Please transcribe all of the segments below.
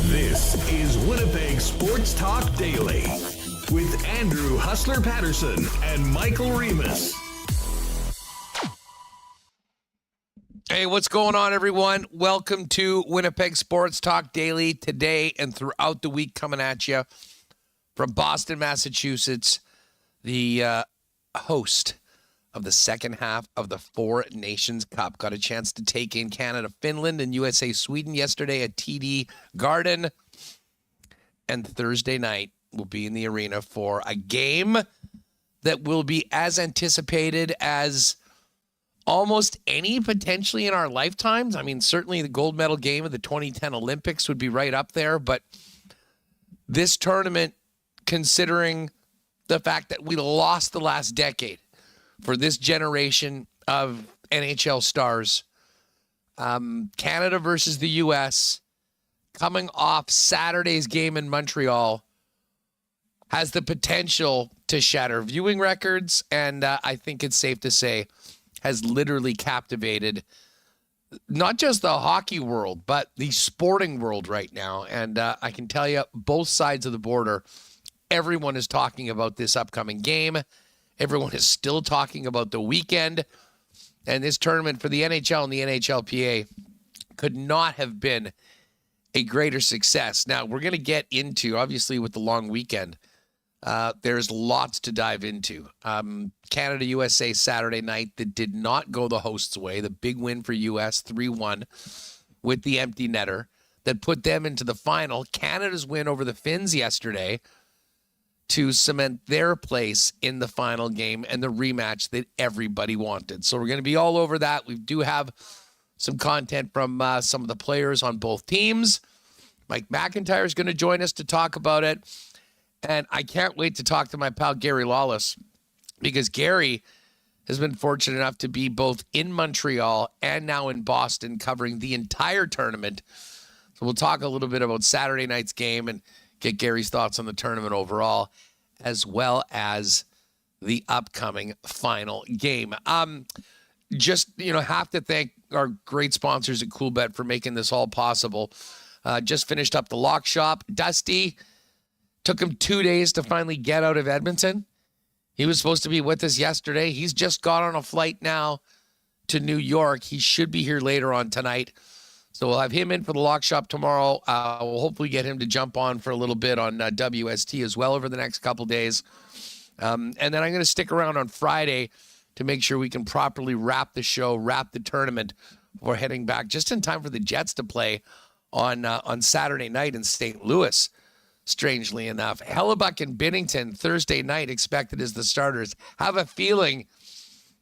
This is Winnipeg Sports Talk Daily with Andrew Hustler Paterson and Michael Remis. Hey, what's going on, everyone? Welcome to Winnipeg Sports Talk Daily today and throughout the week, coming at you from Boston, Massachusetts, the host of the second half of the Four Nations Cup. Got a chance to take in Canada, Finland, and USA, Sweden yesterday at TD Garden. And Thursday night, we'll be in the arena for a game that will be as anticipated as almost any potentially in our lifetimes. I mean, certainly the gold medal game of the 2010 Olympics would be right up there, but this tournament, considering the fact that we lost the last decade for this generation of NHL stars, Canada versus the U.S., coming off Saturday's game in Montreal, has the potential to shatter viewing records, and I think it's safe to say has literally captivated not just the hockey world, but the sporting world right now. And I can tell you, both sides of the border, everyone is talking about this upcoming game. Everyone is still talking about the weekend. And this tournament for the NHL and the NHLPA could not have been a greater success. Now, we're going to get into, obviously, with the long weekend, there's lots to dive into. Canada-USA Saturday night that did not go the host's way. The big win for U.S., 3-1 with the empty netter that put them into the final. Canada's win over the Finns yesterday to cement their place in the final game and the rematch that everybody wanted. So we're going to be all over that. We do have some content from some of the players on both teams. Mike McIntyre is going to join us to talk about it. And I can't wait to talk to my pal Gary Lawless, because Gary has been fortunate enough to be both in Montreal and now in Boston covering the entire tournament. So we'll talk a little bit about Saturday night's game and get Gary's thoughts on the tournament overall, as well as the upcoming final game. Just, have to thank our great sponsors at Coolbet for making this all possible. Just finished up the lock shop. Dusty, took him 2 days to finally get out of Edmonton. He was supposed to be with us yesterday. He's just got on a flight now to New York. He should be here later on tonight. So we'll have him in for the lock shop tomorrow. We'll hopefully get him to jump on for a little bit on WST as well over the next couple days. And then I'm going to stick around on Friday to make sure we can properly wrap the show, wrap the tournament before heading back just in time for the Jets to play on Saturday night in St. Louis. Strangely enough, Hellebuck and Binnington Thursday night expected as the starters. Have a feeling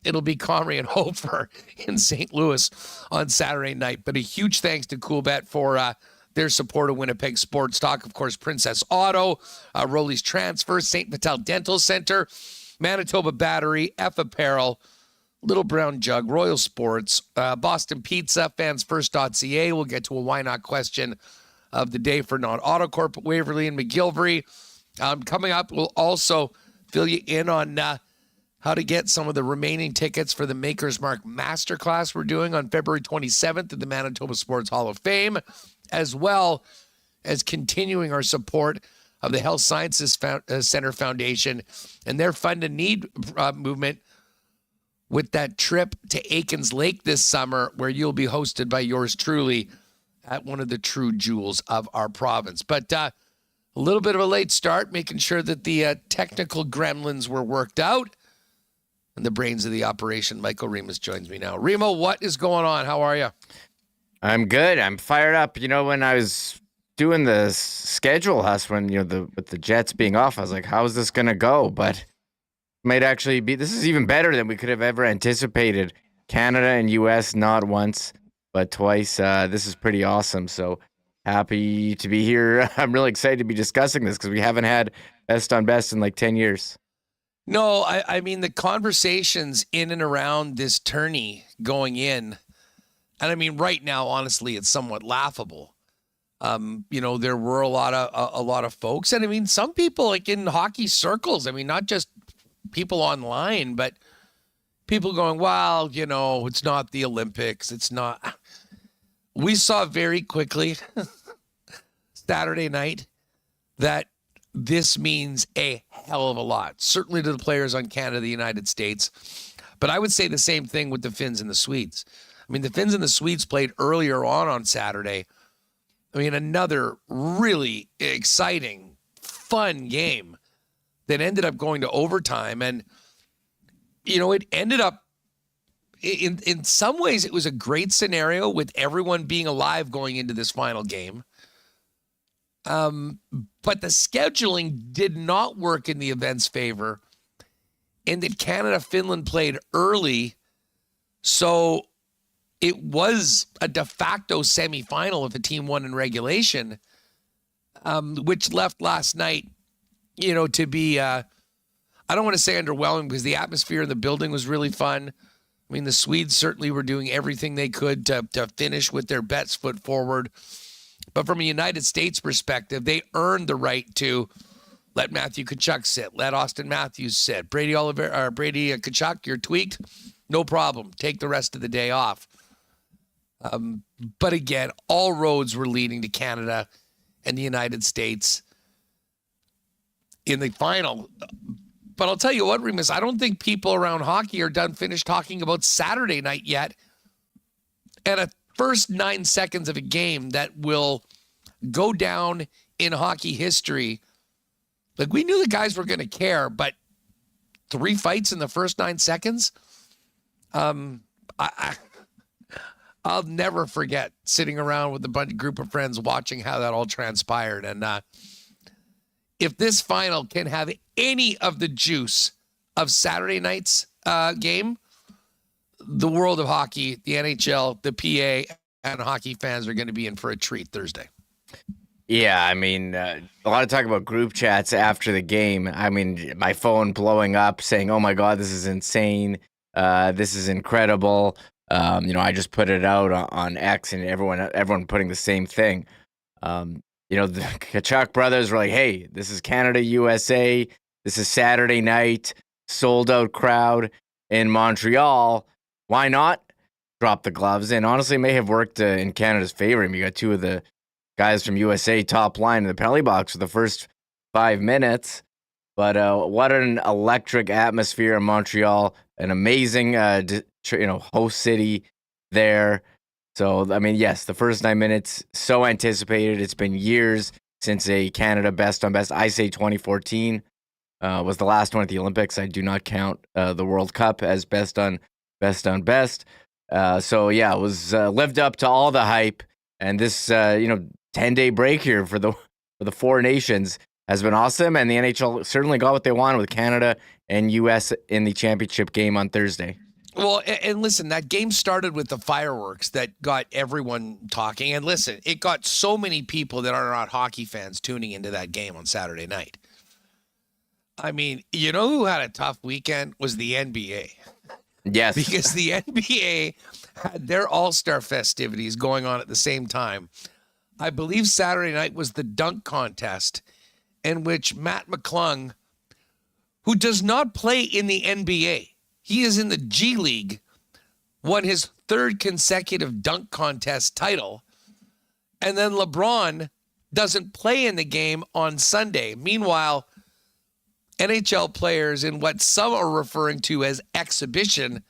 it'll be Comrie and Hofer in St. Louis on Saturday night. But a huge thanks to Coolbet for their support of Winnipeg Sports Talk. Of course, Princess Auto, Rolly's Transfer, St. Vital Dental Center, Manitoba Battery, F Apparel, Little Brown Jug, Royal Sports, Boston Pizza, fansfirst.ca. We'll get to a why not question of the day for non-Autocorp, Waverly and McGillivray. Coming up, we'll also fill you in on how to get some of the remaining tickets for the Maker's Mark Masterclass we're doing on February 27th at the Manitoba Sports Hall of Fame, as well as continuing our support of the Health Sciences Center Foundation and their Fund and Need movement with that trip to Aikens Lake this summer, where you'll be hosted by yours truly at one of the true jewels of our province. But a little bit of a late start, making sure that the technical gremlins were worked out. And the brains of the operation, Michael Remis, joins me now. Remo, what is going on? How are you? I'm good. I'm fired up. When I was doing the schedule, with the Jets being off, I was like, how is this going to go? But might actually be. This is even better than we could have ever anticipated. Canada and U.S. not once, but twice. This is pretty awesome. So happy to be here. I'm really excited to be discussing this because we haven't had best on best in like 10 years. No, I mean, the conversations in and around this tourney going in, and I mean, right now, honestly, it's somewhat laughable. There were a lot of folks, and I mean, some people like in hockey circles. I mean, not just people online, but people going, well, it's not the Olympics. It's not. We saw very quickly Saturday night that this means a hell of a lot, certainly to the players on Canada, the United States. But I would say the same thing with the Finns and the Swedes. I mean, the Finns and the Swedes played earlier on Saturday. I mean, another really exciting, fun game that ended up going to overtime. And, it ended up, in some ways, it was a great scenario with everyone being alive going into this final game. But the scheduling did not work in the event's favor in that Canada-Finland played early. So it was a de facto semifinal if a team won in regulation, which left last night, to be, I don't want to say underwhelming because the atmosphere in the building was really fun. I mean, the Swedes certainly were doing everything they could to finish with their best foot forward. But from a United States perspective, they earned the right to let Matthew Tkachuk sit, let Austin Matthews sit. Brady Tkachuk, you're tweaked, no problem. Take the rest of the day off. But again, all roads were leading to Canada and the United States in the final. But I'll tell you what, Remis, I don't think people around hockey are finished talking about Saturday night yet. And a first 9 seconds of a game that will go down in hockey history. Like, we knew the guys were going to care, but 3 fights in the first 9 seconds? I'll never forget sitting around with a group of friends watching how that all transpired. And if this final can have any of the juice of Saturday night's game, the world of hockey, the NHL, the PA, and hockey fans are going to be in for a treat Thursday. Yeah, I mean, a lot of talk about group chats after the game. I mean, my phone blowing up saying, oh my God, this is insane. This is incredible. I just put it out on X and everyone putting the same thing. The Tkachuk brothers were like, hey, this is Canada, USA. This is Saturday night, sold out crowd in Montreal. Why not drop the gloves? And honestly, it may have worked in Canada's favor. I mean, you got 2 of the guys from USA top line in the penalty box for the first 5 minutes. But what an electric atmosphere in Montreal. An amazing, host city there. So, I mean, yes, the first 9 minutes, so anticipated. It's been years since a Canada best on best. I say 2014 was the last one at the Olympics. I do not count the World Cup as best on best. So yeah, it was lived up to all the hype, and this 10-day break here for the 4 nations has been awesome, and the NHL certainly got what they wanted with Canada and US in the championship game on Thursday. Well, and listen, that game started with the fireworks that got everyone talking, and listen, it got so many people that are not hockey fans tuning into that game on Saturday night. I mean, who had a tough weekend was the NBA. Yes. Because the NBA had their All-Star festivities going on at the same time. I believe Saturday night was the dunk contest in which Matt McClung, who does not play in the NBA, he is in the G League, won his 3rd consecutive dunk contest title. And then LeBron doesn't play in the game on Sunday. Meanwhile, NHL players in what some are referring to as exhibition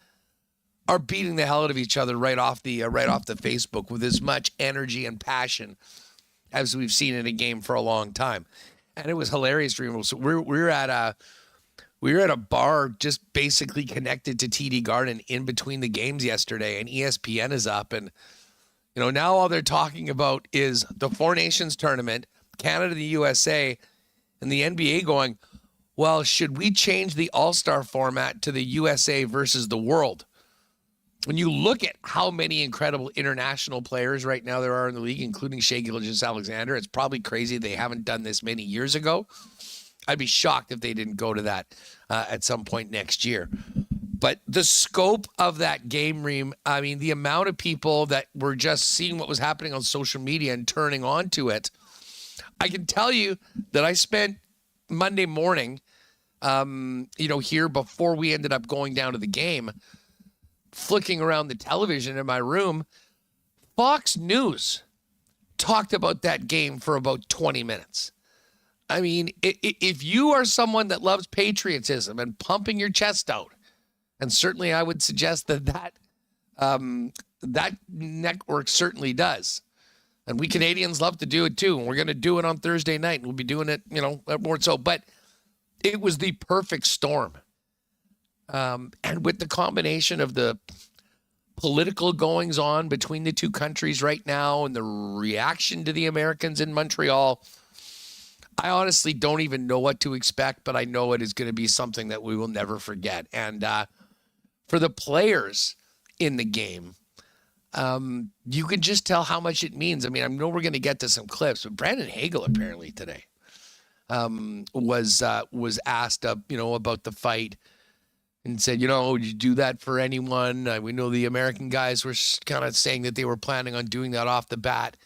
are beating the hell out of each other right off the Facebook with as much energy and passion as we've seen in a game for a long time. And it was hilarious. So we were at a bar just basically connected to TD Garden in between the games yesterday, and ESPN is up, and now all they're talking about is the 4 Nations tournament, Canada, the USA, and the NBA going, well, should we change the All-Star format to the USA versus the world? When you look at how many incredible international players right now there are in the league, including Shai Gilgeous-Alexander, it's probably crazy they haven't done this many years ago. I'd be shocked if they didn't go to that at some point next year. But the scope of that game, Reem, I mean, the amount of people that were just seeing what was happening on social media and turning on to it, I can tell you that I spent Monday morning, here before we ended up going down to the game, flicking around the television in my room. Fox News talked about that game for about 20 minutes. I mean, if you are someone that loves patriotism and pumping your chest out, and certainly I would suggest that network certainly does. And we Canadians love to do it too. And we're going to do it on Thursday night. And we'll be doing it, more so. But it was the perfect storm. And with the combination of the political goings on between the two countries right now and the reaction to the Americans in Montreal, I honestly don't even know what to expect, but I know it is going to be something that we will never forget. And for the players in the game, you can just tell how much it means. I mean, I know we're going to get to some clips, but Brandon Hagel apparently today was asked about the fight and said, would you do that for anyone? We know the American guys were kind of saying that they were planning on doing that off the bat.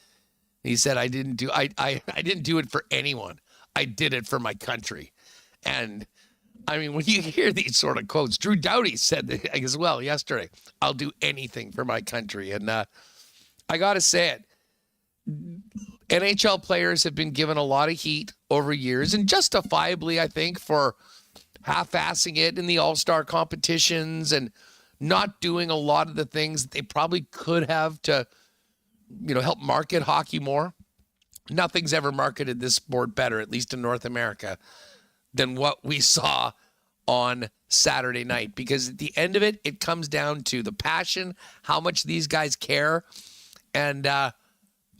He said, I didn't do it for anyone. I did it for my country. And I mean, when you hear these sort of quotes, Drew Doughty said that as well yesterday, I'll do anything for my country. And I got to say it, NHL players have been given a lot of heat over years, and justifiably, I think, for half-assing it in the all-star competitions and not doing a lot of the things that they probably could have to, help market hockey more. Nothing's ever marketed this sport better, at least in North America, than what we saw on Saturday night. Because at the end of it, it comes down to the passion, how much these guys care. And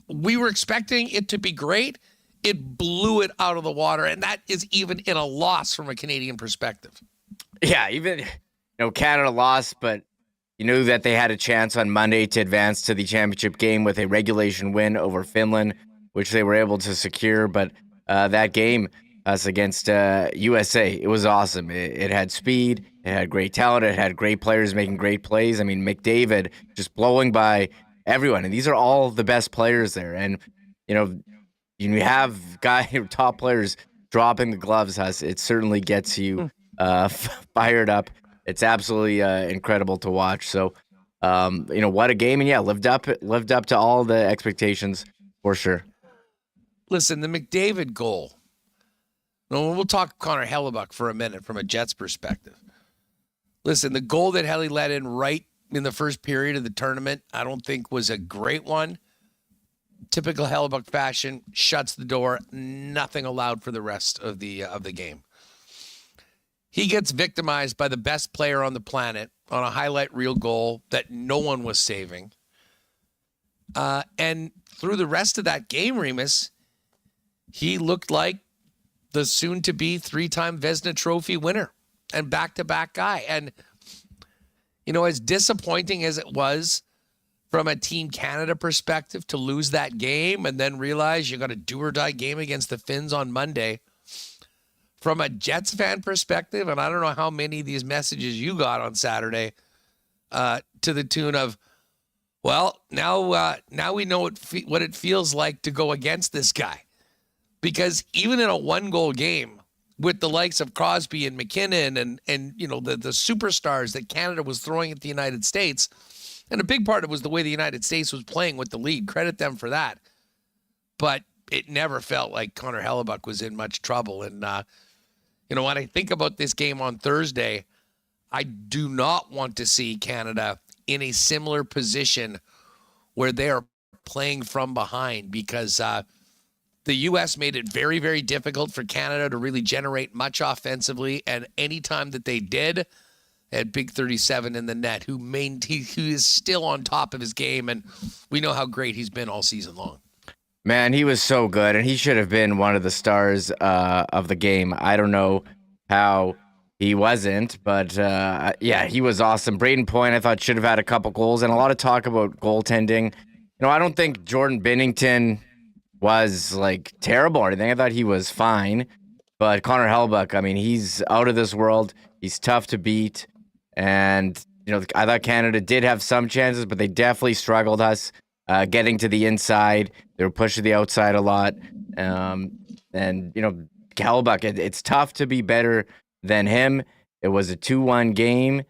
we were expecting it to be great. It blew it out of the water. And that is even in a loss from a Canadian perspective. Yeah, even, Canada lost, but you knew that they had a chance on Monday to advance to the championship game with a regulation win over Finland, which they were able to secure. But that game against USA, it was awesome. It had speed, it had great talent, it had great players making great plays. I mean, McDavid just blowing by everyone. And these are all the best players there. And, you have top players dropping the gloves, it certainly gets you fired up. It's absolutely incredible to watch. So, what a game. And yeah, lived up to all the expectations for sure. Listen, the McDavid goal. We'll talk Connor Hellebuck for a minute from a Jets perspective. Listen, the goal that Helly let in right in the first period of the tournament, I don't think was a great one. Typical Hellebuck fashion, shuts the door, nothing allowed for the rest of the game. He gets victimized by the best player on the planet on a highlight reel goal that no one was saving. And through the rest of that game, Remis, he looked like the soon-to-be 3-time Vezina Trophy winner and back-to-back guy. And, as disappointing as it was from a Team Canada perspective to lose that game and then realize you got a do-or-die game against the Finns on Monday, from a Jets fan perspective, and I don't know how many of these messages you got on Saturday, to the tune of, well, now we know what it feels like to go against this guy. Because even in a one-goal game with the likes of Crosby and McKinnon and the superstars that Canada was throwing at the United States, and a big part of it was the way the United States was playing with the lead. Credit them for that. But it never felt like Connor Hellebuck was in much trouble. And, when I think about this game on Thursday, I do not want to see Canada in a similar position where they are playing from behind, because the U.S. made it very, very difficult for Canada to really generate much offensively. And anytime that they did, had Big 37 in the net, who is still on top of his game, and we know how great he's been all season long. Man, he was so good, and he should have been one of the stars of the game. I don't know how he wasn't. But yeah, he was awesome. Braden Point, I thought, should have had a couple goals, and a lot of talk about goaltending. I don't think Jordan Binnington was like terrible or anything. I thought he was fine. But Connor Hellebuyck, I mean, he's out of this world. He's tough to beat. And, I thought Canada did have some chances, but they definitely struggled us getting to the inside. They were pushing the outside a lot. And, Hellebuyck, it's tough to be better than him. It was a 2-1 game,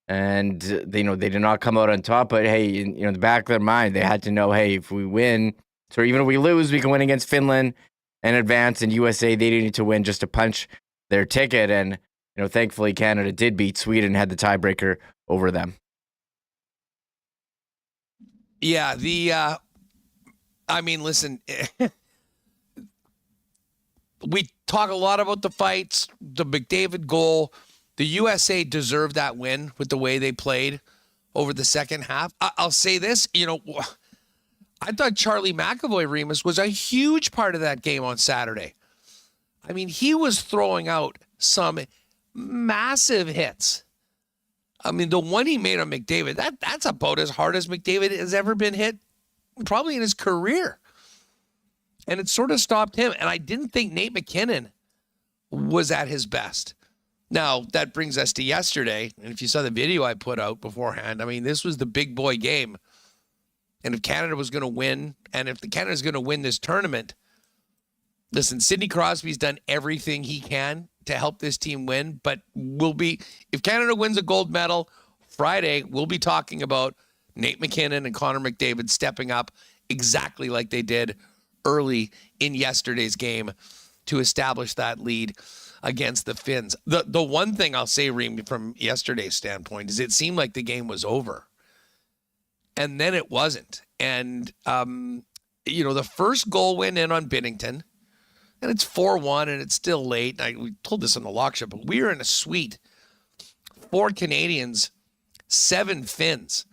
and, they did not come out on top. But, hey, in the back of their mind, they had to know, hey, if we win, so even if we lose, we can win against Finland and advance. And USA, they needed to win just to punch their ticket. And, thankfully, Canada did beat Sweden, had the tiebreaker over them. Yeah, listen, we talk a lot about the fights, the McDavid goal. The USA deserved that win with the way they played over the second half. I'll say this, I thought Charlie McAvoy Remis was a huge part of that game on Saturday. I mean, he was throwing out some massive hits. I mean, the one he made on McDavid, that's about as hard as McDavid has ever been hit, probably in his career. And it sort of stopped him. And I didn't think Nate McKinnon was at his best. Now, that brings us to yesterday. And if you saw the video I put out beforehand, I mean, this was the big boy game. And if Canada was going to win, and if Canada's going to win this tournament, listen, Sidney Crosby's done everything he can to help this team win. But if Canada wins a gold medal Friday, we'll be talking about Nate McKinnon and Connor McDavid stepping up exactly like they did early in yesterday's game to establish that lead against the Finns. The one thing I'll say, Reem, from yesterday's standpoint is it seemed like the game was over. And then it wasn't. And, the first goal went in on Binnington, and it's 4-1, and it's still late. We told this on the lock show, but we were in a suite. 4 Canadians, 7 Finns.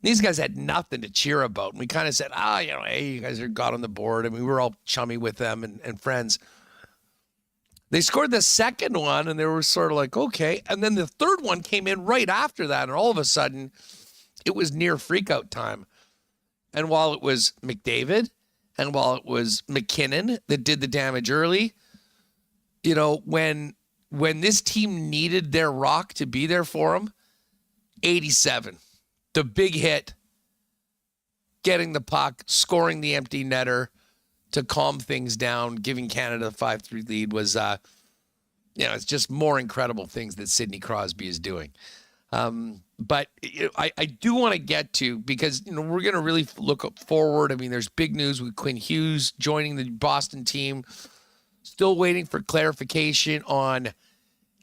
These guys had nothing to cheer about. And we kind of said, hey, you guys got on the board. And we were all chummy with them and friends. They scored the second one, and they were sort of like, okay. And then the third one came in right after that, and all of a sudden, it was near freakout time. And while it was McDavid and while it was McKinnon that did the damage early, when this team needed their rock to be there for them, 87, the big hit, getting the puck, scoring the empty netter to calm things down, giving Canada the 5-3 lead was, it's just more incredible things that Sidney Crosby is doing. But I do want to get to, because, we're going to really look forward. I mean, there's big news with Quinn Hughes joining the Boston team. Still waiting for clarification on,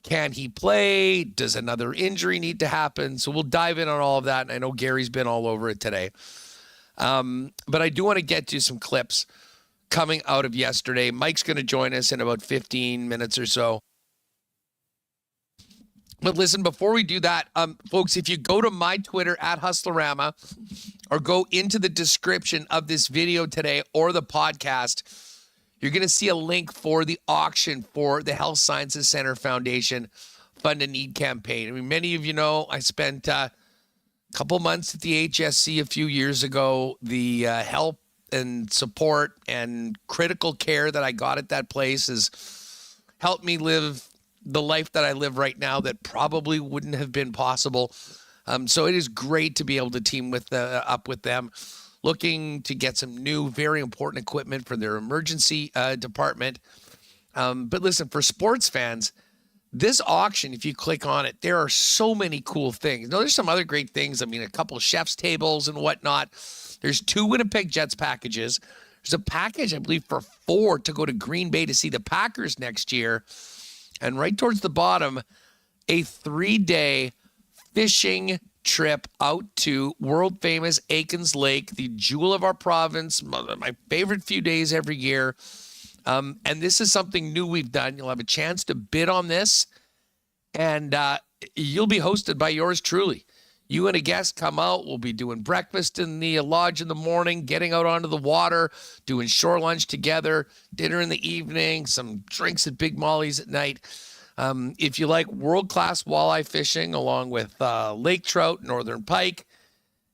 can he play? Does another injury need to happen? So we'll dive in on all of that. And I know Gary's been all over it today. But I do want to get to some clips coming out of yesterday. Mike's going to join us in about 15 minutes or so. But listen, before we do that, folks, if you go to my Twitter at Hustlerama or go into the description of this video today or the podcast, you're going to see a link for the auction for the Health Sciences Center Foundation Fund a Need campaign. I mean, many of you know I spent a couple months at the HSC a few years ago. The help and support and critical care that I got at that place has helped me live the life that I live right now that probably wouldn't have been possible. So it is great to be able to team up with them, looking to get some new, very important equipment for their emergency department. But listen, for sports fans, this auction, if you click on it, there are so many cool things. No, there's some other great things. I mean, a couple of chef's tables and whatnot. There's 2 Winnipeg Jets packages. There's a package, I believe, for 4 to go to Green Bay to see the Packers next year. And right towards the bottom, a 3-day fishing trip out to world-famous Aikens Lake, the jewel of our province, my favorite few days every year. And this is something new we've done. You'll have a chance to bid on this, and you'll be hosted by yours truly. You and a guest come out. We'll be doing breakfast in the lodge in the morning, getting out onto the water, doing shore lunch together, dinner in the evening, some drinks at Big Molly's at night. If you like world-class walleye fishing along with lake trout, northern pike,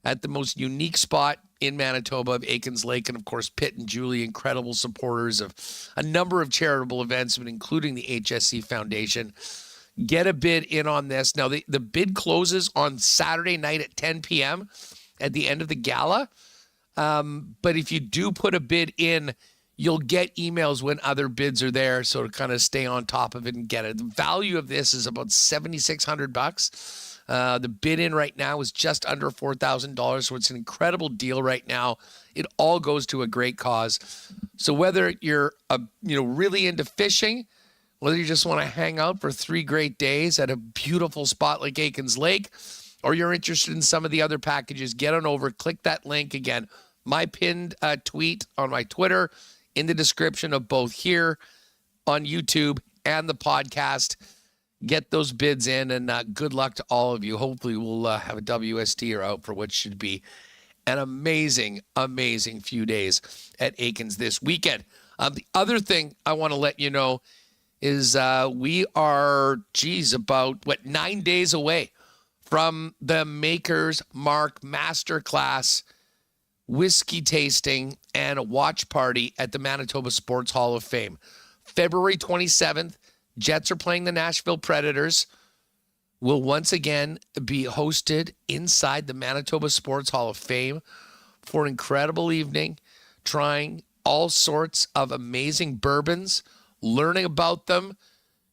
at the most unique spot in Manitoba of Aikens Lake, and of course Pitt and Julie, incredible supporters of a number of charitable events, including the HSC Foundation. Get a bid in on this. Now, the bid closes on Saturday night at 10 p.m. at the end of the gala. But if you do put a bid in, you'll get emails when other bids are there, so to kind of stay on top of it and get it. The value of this is about $7,600. The bid in right now is just under $4,000, so it's an incredible deal right now. It all goes to a great cause. So whether you're really into fishing, whether you just want to hang out for 3 great days at a beautiful spot like Aikens Lake, or you're interested in some of the other packages, get on over, click that link again. My pinned tweet on my Twitter, in the description of both here on YouTube and the podcast. Get those bids in, and good luck to all of you. Hopefully we'll have a WST out for what should be an amazing, amazing few days at Aikens this weekend. The other thing I want to let you know is we are, about 9 days away from the Maker's Mark Masterclass whiskey tasting and a watch party at the Manitoba Sports Hall of Fame. February 27th, Jets are playing the Nashville Predators. Will once again be hosted inside the Manitoba Sports Hall of Fame for an incredible evening, trying all sorts of amazing bourbons, learning about them,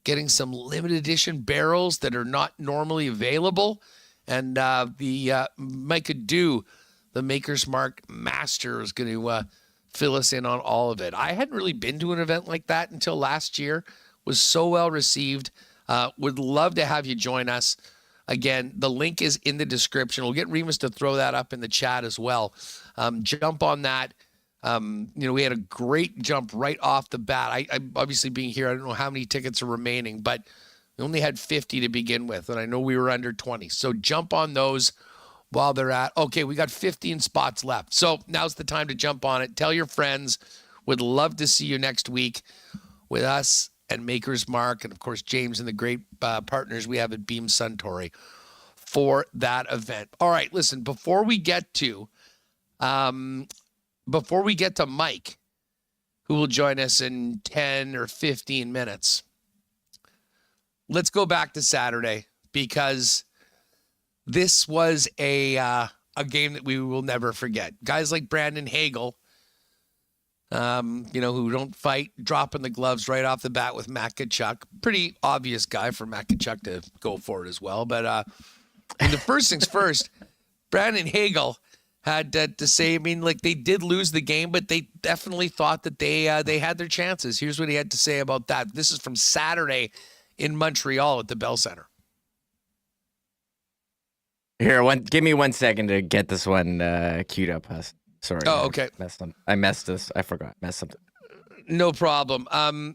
getting some limited edition barrels that are not normally available, and the Micah Dew, the Maker's Mark Master, is going to fill us in on all of it. I hadn't really been to an event like that until last year. Was so well received. Would love to have you join us. Again, the link is in the description. We'll get Remis to throw that up in the chat as well. Jump on that. We had a great jump right off the bat. I obviously being here, I don't know how many tickets are remaining, but we only had 50 to begin with, and I know we were under 20. So jump on those while they're at. Okay, we got 15 spots left. So now's the time to jump on it. Tell your friends. Would love to see you next week with us and Maker's Mark, and of course James and the great partners we have at Beam Suntory for that event. All right, listen, before we get to Mike, who will join us in 10 or 15 minutes, let's go back to Saturday, because this was a game that we will never forget. Guys like Brandon Hagel, who don't fight, dropping the gloves right off the bat with Matt Tkachuk. Pretty obvious guy for Matt Tkachuk to go for it as well. But the first things first, Brandon Hagel had to say, they did lose the game, but they definitely thought that they had their chances. Here's what he had to say about that. This is from Saturday in Montreal at the Bell Center. Here, give me 1 second to get this one queued up, Huss. Sorry. Oh, okay. I messed this. I forgot. Messed something. No problem.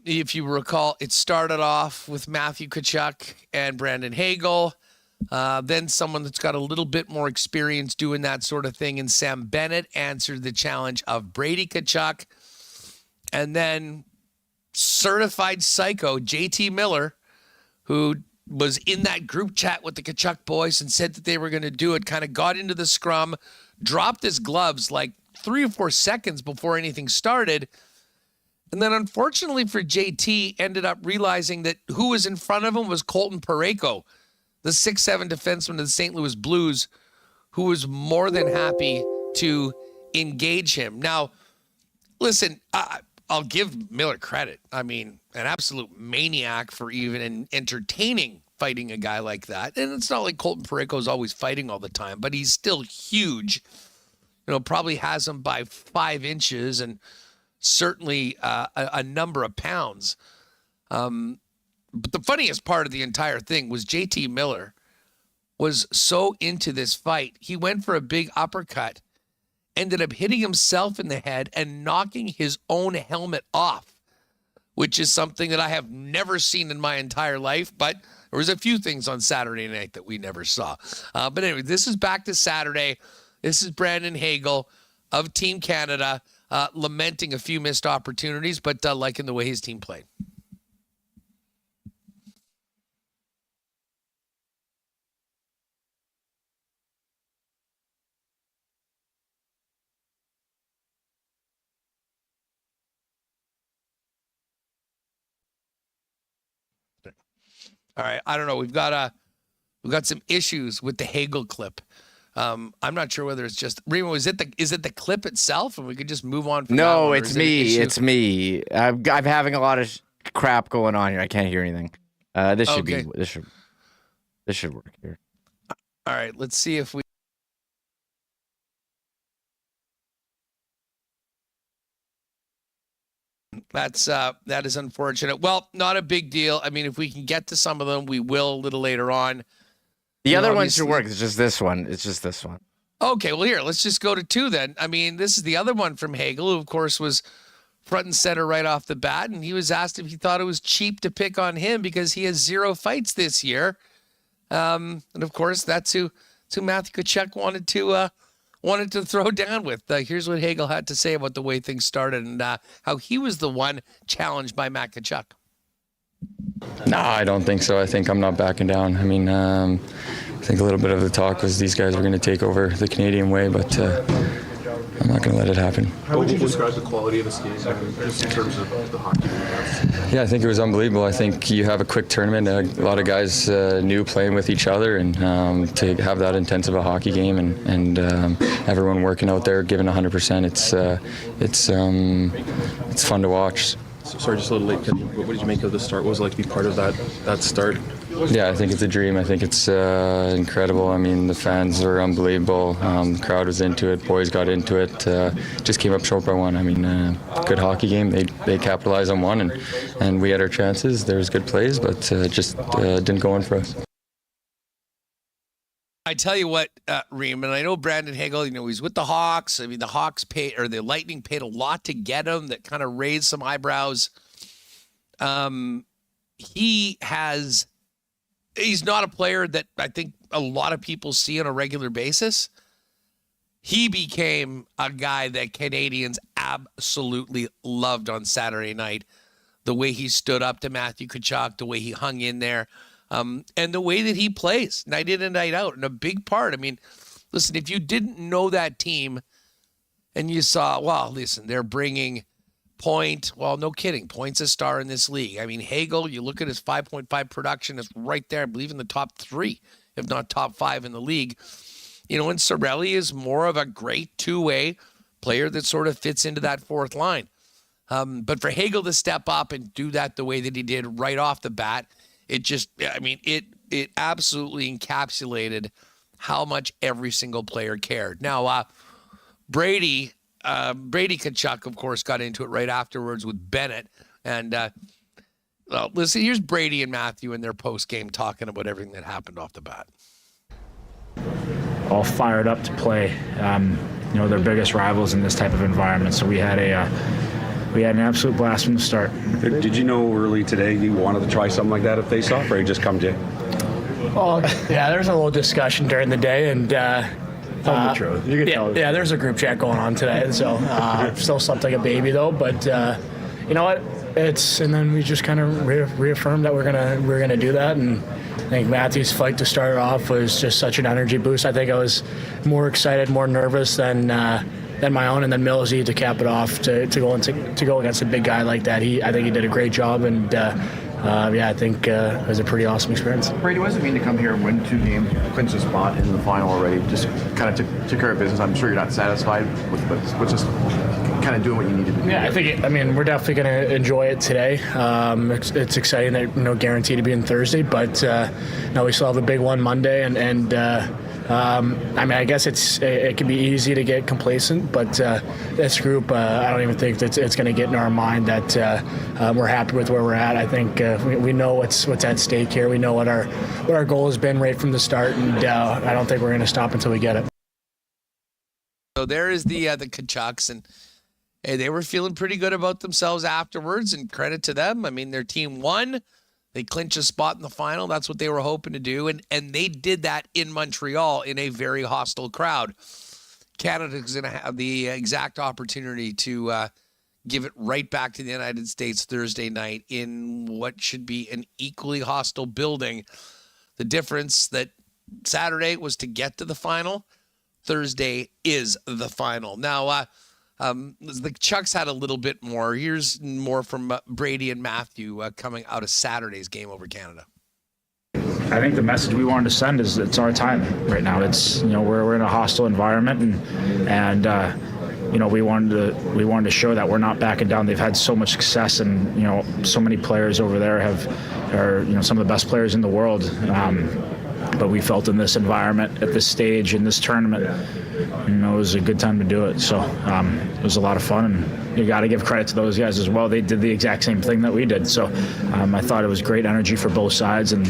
If you recall, it started off with Matthew Tkachuk and Brandon Hagel. Then someone that's got a little bit more experience doing that sort of thing, and Sam Bennett answered the challenge of Brady Tkachuk. And then certified psycho JT Miller, who was in that group chat with the Tkachuk boys and said that they were going to do it, kind of got into the scrum, dropped his gloves like 3 or 4 seconds before anything started. And then unfortunately for JT, ended up realizing that who was in front of him was Colton Parayko, the 6'7" defenseman of the St. Louis Blues, who was more than happy to engage him. Now, listen, I'll give Miller credit. An absolute maniac for even entertaining fighting a guy like that. And it's not like Colton Parayko is always fighting all the time, but he's still huge. Probably has him by 5 inches and certainly a number of pounds. But the funniest part of the entire thing was JT Miller was so into this fight. He went for a big uppercut, ended up hitting himself in the head and knocking his own helmet off, which is something that I have never seen in my entire life. But there was a few things on Saturday night that we never saw. But anyway, this is back to Saturday. This is Brandon Hagel of Team Canada, lamenting a few missed opportunities, but liking the way his team played. All right. I don't know. We've got some issues with the Hagel clip. I'm not sure whether it's just Remo. Is it the clip itself, and we could just move on from that No, one, it's me. It's me. I'm having a lot of crap going on here. I can't hear anything. This should work here. All right. Let's see if we. That is unfortunate. Well, not a big deal. I mean, if we can get to some of them, we will a little later on. The other one should work. It's just this one. Okay, well, here, let's just go to two then. I mean, this is the other one from Hagel, who, of course, was front and center right off the bat, and he was asked if he thought it was cheap to pick on him because he has 0 fights this year. And, of course, that's who Matthew Tkachuk wanted to throw down with. Here's what Hagel had to say about the way things started and how he was the one challenged by Matt Tkachuk. No, I don't think so. I think I'm not backing down. I mean, I think a little bit of the talk was these guys were going to take over the Canadian way, but I'm not going to let it happen. How would you describe the quality of this game, just in terms of the hockey? Yeah, I think it was unbelievable. I think you have a quick tournament, a lot of guys new playing with each other, and to have that intense of a hockey game and everyone working out there, giving 100%, it's fun to watch. Sorry, just a little late. What did you make of the start? What was it like to be part of that start? Yeah, I think it's a dream. I think it's incredible. I mean, the fans are unbelievable. The crowd was into it. Boys got into it. Just came up short by one. I mean, good hockey game. They capitalized on one, and we had our chances. There was good plays, but just didn't go in for us. I tell you what, Reem, and I know Brandon Hagel, he's with the Hawks. I mean, the Lightning paid a lot to get him. That kind of raised some eyebrows. He's not a player that I think a lot of people see on a regular basis. He became a guy that Canadians absolutely loved on Saturday night. The way he stood up to Matthew Tkachuk, the way he hung in there, and the way that he plays night in and night out. And a big part, I mean, listen, if you didn't know that team and you saw, well, listen, they're bringing Point. Well, no kidding. Point's a star in this league. I mean, Hagel, you look at his 5.5 production, is right there, I believe, in the top 3, if not top 5 in the league. And Cirelli is more of a great two-way player that sort of fits into that fourth line. But for Hagel to step up and do that the way that he did right off the bat, it absolutely encapsulated how much every single player cared. Now, Brady Tkachuk, of course, got into it right afterwards with Bennett. And, listen, here's Brady and Matthew in their post-game talking about everything that happened off the bat. All fired up to play. They're biggest rivals in this type of environment. So we had an absolute blast from the start. Did you know early today you wanted to try something like that at face-off, or you just come to you? Well, yeah, there's a little discussion during the day, and Tell the truth. You can tell. Yeah, there's a group chat going on today, so still slept like a baby though. But you know what? And then we just kind of reaffirmed that we're gonna do that, and I think Matthew's fight to start off was just such an energy boost. I think I was more excited, more nervous than my own, and then Millsy to cap it off to go against a big guy like that. I think he did a great job, and I think it was a pretty awesome experience. Brady, what does it mean to come here and win 2 games, clinch a spot in the final already? Just kind of took care of business. I'm sure you're not satisfied with, but just kind of doing what you need to do. Yeah, we're definitely going to enjoy it today. It's exciting that no guarantee to be in Thursday, but we still have a big one Monday, and I guess it can be easy to get complacent, but this group, I don't even think that it's going to get in our mind that we're happy with where we're at. I think we know what's at stake here. We know what our goal has been right from the start, and I don't think we're going to stop until we get it. So there is the Tkachuks, and they were feeling pretty good about themselves afterwards, and credit to them. I mean, their team won. They clinched a spot in the final. That's what they were hoping to do. And they did that in Montreal in a very hostile crowd. Canada's going to have the exact opportunity to give it right back to the United States Thursday night in what should be an equally hostile building. The difference that Saturday was to get to the final. Thursday is the final. Now, the Chucks had a little bit more. Here's more from Brady and Matthew coming out of Saturday's game over Canada. I think the message we wanted to send is it's our time right now. It's, we're in a hostile environment, and we wanted to show that we're not backing down. They've had so much success, and so many players over there are some of the best players in the world. But we felt in this environment, at this stage, in this tournament, it was a good time to do it. So it was a lot of fun, and you got to give credit to those guys as well. They did the exact same thing that we did. So I thought it was great energy for both sides, and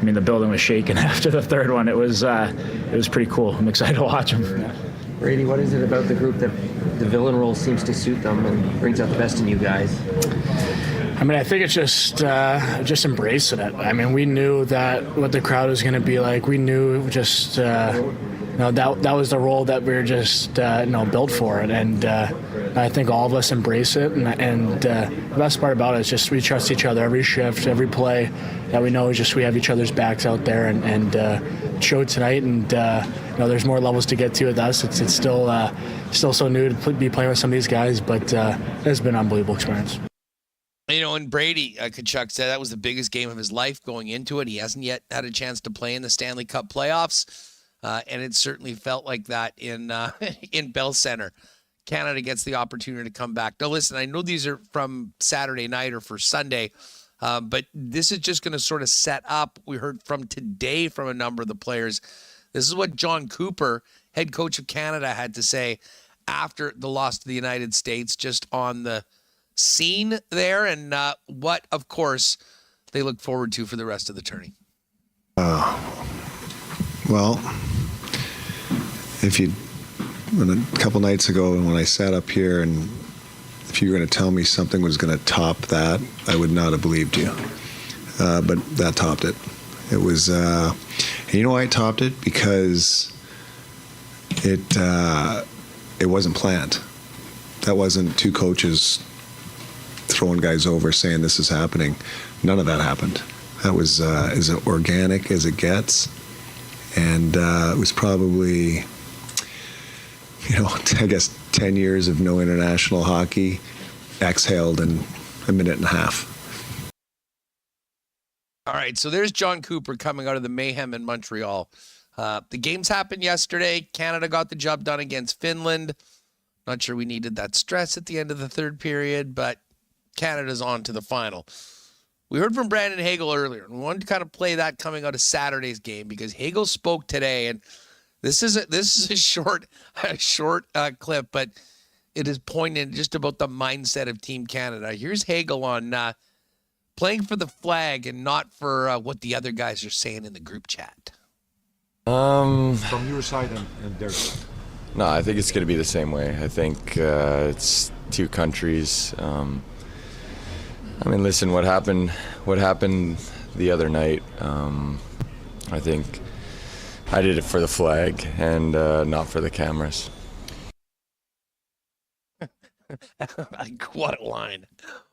the building was shaking after the third one. It was pretty cool. I'm excited to watch them. Brady, what is it about the group that the villain role seems to suit them and brings out the best in you guys? I think it's just embracing it. We knew that what the crowd was going to be like. We knew just that was the role that we were just built for it, and I think all of us embrace it. And the best part about it is just we trust each other every shift, every play. That we know is just we have each other's backs out there, and it showed tonight. And there's more levels to get to with us. It's still so new to be playing with some of these guys, but it's been an unbelievable experience. And Brady, Kachuk said that was the biggest game of his life going into it. He hasn't yet had a chance to play in the Stanley Cup playoffs, and it certainly felt like that in Bell Center. Canada gets the opportunity to come back. Now, listen, I know these are from Saturday night or for Sunday, but this is just going to sort of set up. We heard from today from a number of the players. This is what John Cooper, head coach of Canada, had to say after the loss to the United States, just on the scene there, and what, of course, they look forward to for the rest of the tourney. Well, a couple nights ago when I sat up here, and if you were going to tell me something was going to top that, I would not have believed you. But that topped it. It was, and you know why it topped it? Because it wasn't planned. That wasn't two coaches throwing guys over saying this is happening. None of that happened. That was as organic as it gets, and it was probably, I guess 10 years of no international hockey exhaled in a minute and a half. All right, so there's John Cooper coming out of the mayhem in Montreal. The games happened yesterday. Canada got the job done against Finland. Not sure we needed that stress at the end of the third period, but Canada's on to the final. We heard from Brandon Hagel earlier, and we wanted to kind of play that coming out of Saturday's game because Hagel spoke today, and this is a short clip, but it is poignant just about the mindset of Team Canada. Here's Hagel on playing for the flag and not for what the other guys are saying in the group chat. From your side and their side. No, I think it's going to be the same way. I think it's two countries. Listen, what happened the other night, I think I did it for the flag and not for the cameras. What a line.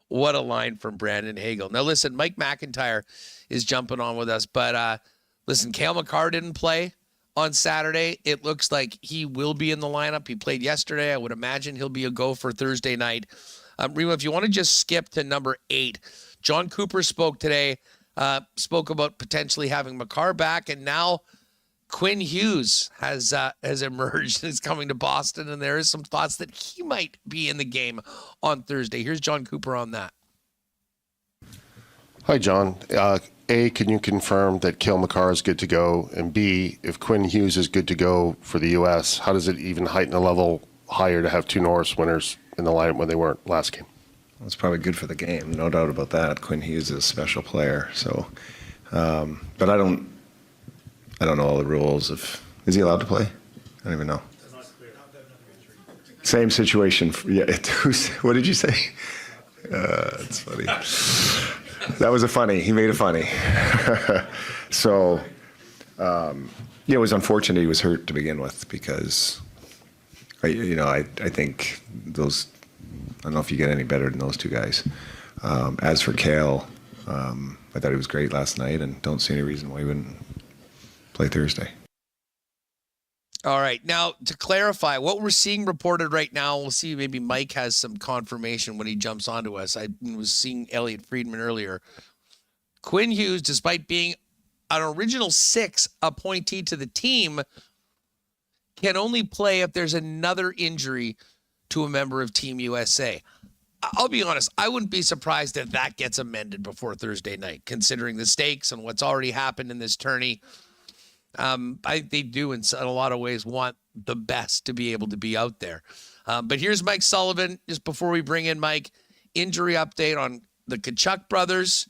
What a line from Brandon Hagel. Now, listen, Mike McIntyre is jumping on with us, but listen, Cale Makar didn't play on Saturday. It looks like he will be in the lineup. He played yesterday. I would imagine he'll be a go for Thursday night. Remo, if you want to just skip to number 8, John Cooper spoke today, spoke about potentially having Makar back, and now Quinn Hughes has emerged and is coming to Boston, and there is some thoughts that he might be in the game on Thursday. Here's John Cooper on that. Hi, John. A, can you confirm that Cale Makar is good to go? And B, if Quinn Hughes is good to go for the U.S., how does it even heighten a level higher to have two Norris winners in the lineup when they weren't last game? Well, it's probably good for the game, no doubt about that. Quinn Hughes is a special player, so. But I don't know all the rules. Is he allowed to play? I don't even know. Same situation. What did you say? It's funny. That was he made it funny. So, it was unfortunate he was hurt to begin with because, I think those, I don't know if you get any better than those two guys. As for Cale, I thought he was great last night and don't see any reason why he wouldn't play Thursday. All right. Now, to clarify, what we're seeing reported right now, we'll see maybe Mike has some confirmation when he jumps onto us. I was seeing Elliot Friedman earlier. Quinn Hughes, despite being an original 6 appointee to the team can only play if there's another injury to a member of Team USA. I'll be honest, I wouldn't be surprised if that gets amended before Thursday night, considering the stakes and what's already happened in this tourney. They do, in a lot of ways, want the best to be able to be out there. But here's Mike Sullivan, just before we bring in Mike, injury update on the Tkachuk brothers,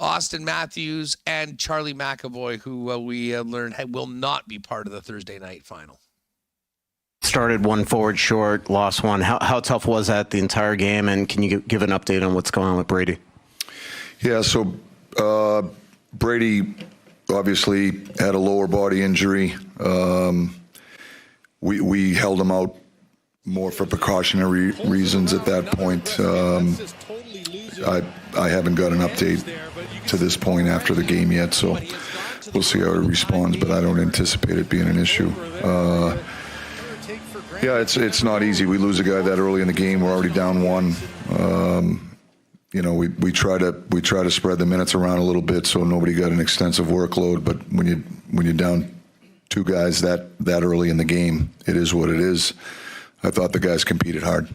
Austin Matthews, and Charlie McAvoy, who we learned will not be part of the Thursday night final. Started one forward short, lost one. How tough was that the entire game? And can you give an update on what's going on with Brady? Yeah, so Brady obviously had a lower body injury. We held him out more for precautionary reasons at that point. I haven't got an update to this point after the game yet, so we'll see how it responds, but I don't anticipate it being an issue. Yeah, it's not easy. We lose a guy that early in the game. We're already down 1. We try to spread the minutes around a little bit so nobody got an extensive workload. But when you're down 2 guys that early in the game, it is what it is. I thought the guys competed hard.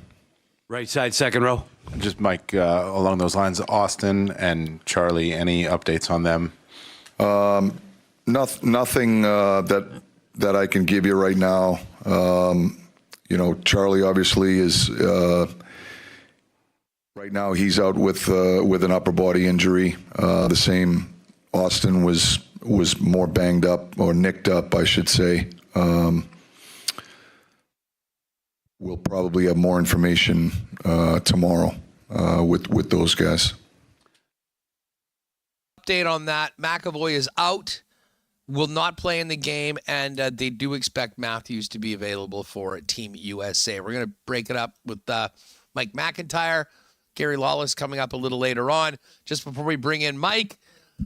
Right side, second row. Just Mike, along those lines, Austin and Charlie, any updates on them? Nothing that I can give you right now. Charlie obviously is right now he's out with an upper body injury. The same Austin was more banged up, or nicked up, I should say. We'll probably have more information tomorrow with those guys. Update on that. McAvoy is out, will not play in the game, and they do expect Matthews to be available for Team USA. We're going to break it up with Mike McIntyre, Gary Lawless coming up a little later on. Just before we bring in Mike,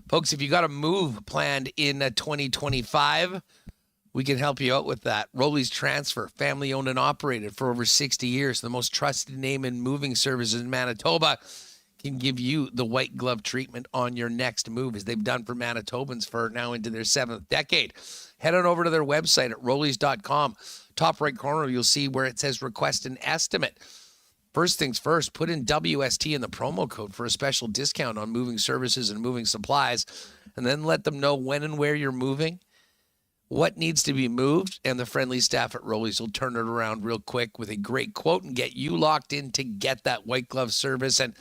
folks, if you got a move planned in 2025, we can help you out with that. Rolly's Transfer, family owned and operated for over 60 years. The most trusted name in moving services in Manitoba, can give you the white glove treatment on your next move, as they've done for Manitobans for now into their 7th decade. Head on over to their website at rollies.com. Top right corner, you'll see where it says request an estimate. First things first, put in WST in the promo code for a special discount on moving services and moving supplies, and then let them know when and where you're moving, what needs to be moved, and the friendly staff at Rollies will turn it around real quick with a great quote and get you locked in to get that white glove service and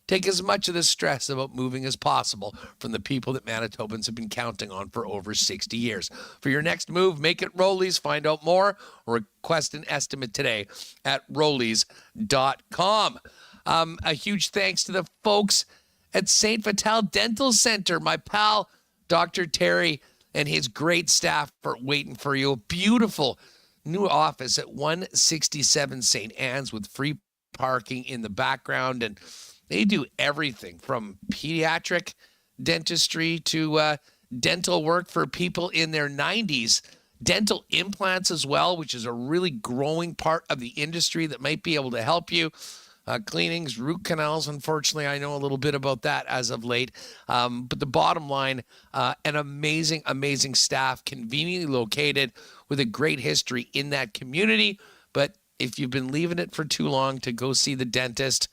take as much of the stress about moving as possible from the people that Manitobans have been counting on for over 60 years. For your next move, make it Rollies. Find out more or request an estimate today at rollies.com. A huge thanks to the folks at St. Vital Dental Center. My pal, Dr. Terry, and his great staff are waiting for you. A beautiful new office at 167 St. Anne's with free parking in the background, and they do everything from pediatric dentistry to dental work for people in their 90s. Dental implants as well, which is a really growing part of the industry that might be able to help you. Cleanings, root canals, unfortunately, I know a little bit about that as of late. But the bottom line, an amazing, amazing staff, conveniently located with a great history in that community. But if you've been leaving it for too long to go see the dentist,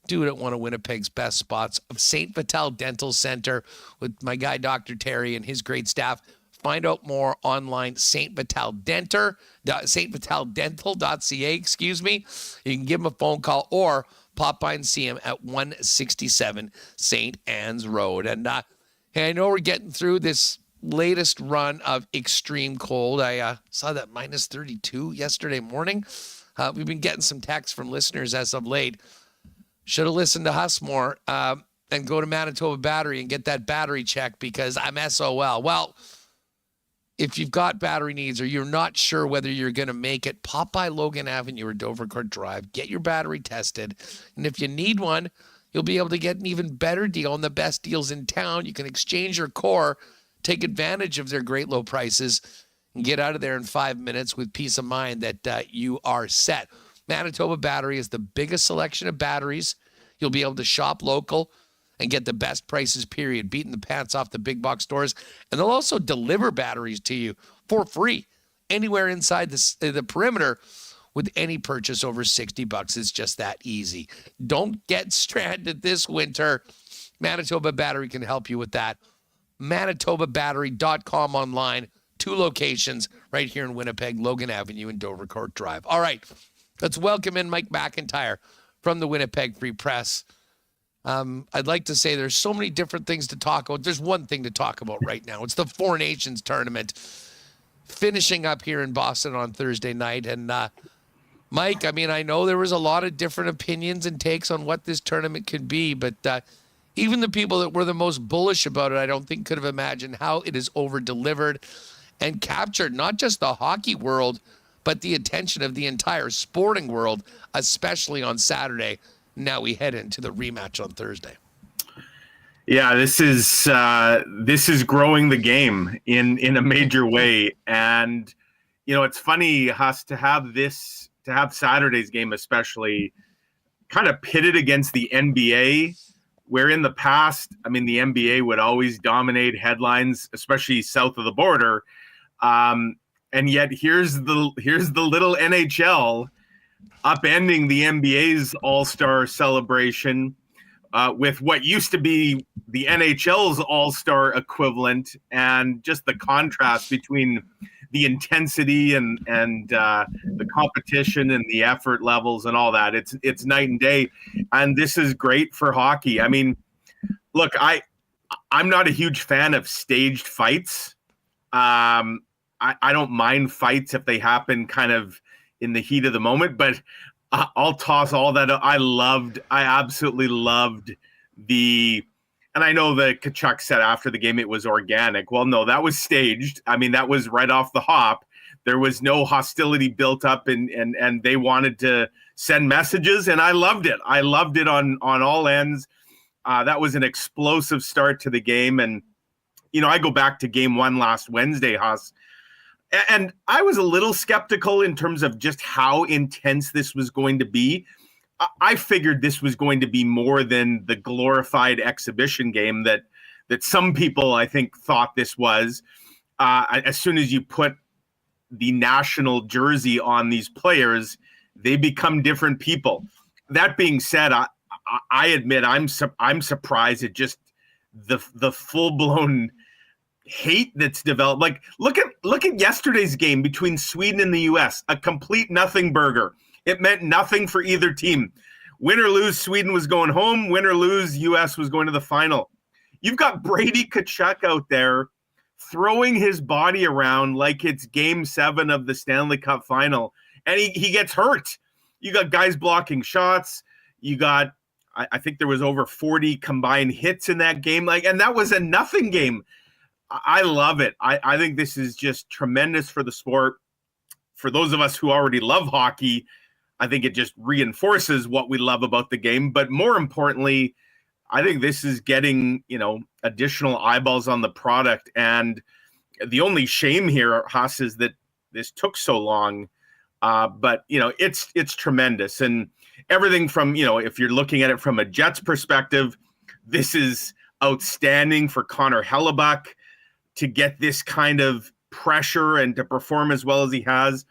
do it at one of Winnipeg's best spots of St. Vital Dental Center with my guy, Dr. Terry, and his great staff. Find out more online, stvitaldental.ca, excuse me. You can give them a phone call or pop by and see him at 167 St. Anne's Road. And I know we're getting through this latest run of extreme cold. I saw that minus 32 yesterday morning. We've been getting some texts from listeners as of late. Should have listened to us more and go to Manitoba Battery and get that battery checked because I'm SOL. Well, if you've got battery needs or you're not sure whether you're going to make it, pop by Logan Avenue or Dovercourt Drive, get your battery tested. And if you need one, you'll be able to get an even better deal and the best deals in town. You can exchange your core, take advantage of their great low prices, and get out of there in 5 minutes with peace of mind that you are set. Manitoba Battery is the biggest selection of batteries. You'll be able to shop local and get the best prices, period, beating the pants off the big box stores. And they'll also deliver batteries to you for free anywhere inside the perimeter with any purchase over $60. It's just that easy. Don't get stranded this winter. Manitoba Battery can help you with that. ManitobaBattery.com online. 2 locations right here in Winnipeg, Logan Avenue and Dovercourt Drive. All right, let's welcome in Mike McIntyre from the Winnipeg Free Press. I'd like to say there's so many different things to talk about. There's one thing to talk about right now. It's the Four Nations tournament finishing up here in Boston on Thursday night. And Mike, I mean, I know there was a lot of different opinions and takes on what this tournament could be, but even the people that were the most bullish about it, I don't think could have imagined how it is over-delivered and captured not just the hockey world, but the attention of the entire sporting world, especially on Saturday. Now we head into the rematch on Thursday. Yeah, this is growing the game in a major way. And, you know, it's funny, Huss, to have Saturday's game especially kind of pitted against the NBA, where in the past, I mean, the NBA would always dominate headlines, especially south of the border. And yet here's the little NHL upending the NBA's All-Star celebration with what used to be the NHL's All-Star equivalent, and just the contrast between the intensity and the competition and the effort levels and all that. It's night and day, and this is great for hockey. I mean, look, I'm not a huge fan of staged fights. I don't mind fights if they happen kind of in the heat of the moment, but I'll toss all that. I absolutely loved and I know that Tkachuk said after the game it was organic. Well, no, that was staged. I mean, that was right off the hop. There was no hostility built up, and they wanted to send messages, and I loved it. I loved it on all ends. That was an explosive start to the game. And, you know, I go back to game 1 last Wednesday, Huss, and I was a little skeptical in terms of just how intense this was going to be. I figured this was going to be more than the glorified exhibition game that some people, I think, thought this was. As soon as you put the national jersey on these players, they become different people. That being said, I admit I'm surprised at just the full-blown hate that's developed. Like, look at yesterday's game between Sweden and the US, a complete nothing burger. It meant nothing for either team. Win or lose, Sweden was going home. Win or lose, US was going to the final. You've got Brady Tkachuk out there throwing his body around like it's game 7 of the Stanley Cup final, and he gets hurt. You got guys blocking shots. You got, I think there was over 40 combined hits in that game. And that was a nothing game. I love it. I think this is just tremendous for the sport. For those of us who already love hockey, I think it just reinforces what we love about the game. But more importantly, I think this is getting, you know, additional eyeballs on the product. And the only shame here, Haas, is that this took so long. But, you know, it's tremendous. And everything from, you know, if you're looking at it from a Jets perspective, this is outstanding for Connor Hellebuck to get this kind of pressure and to perform as well as he has.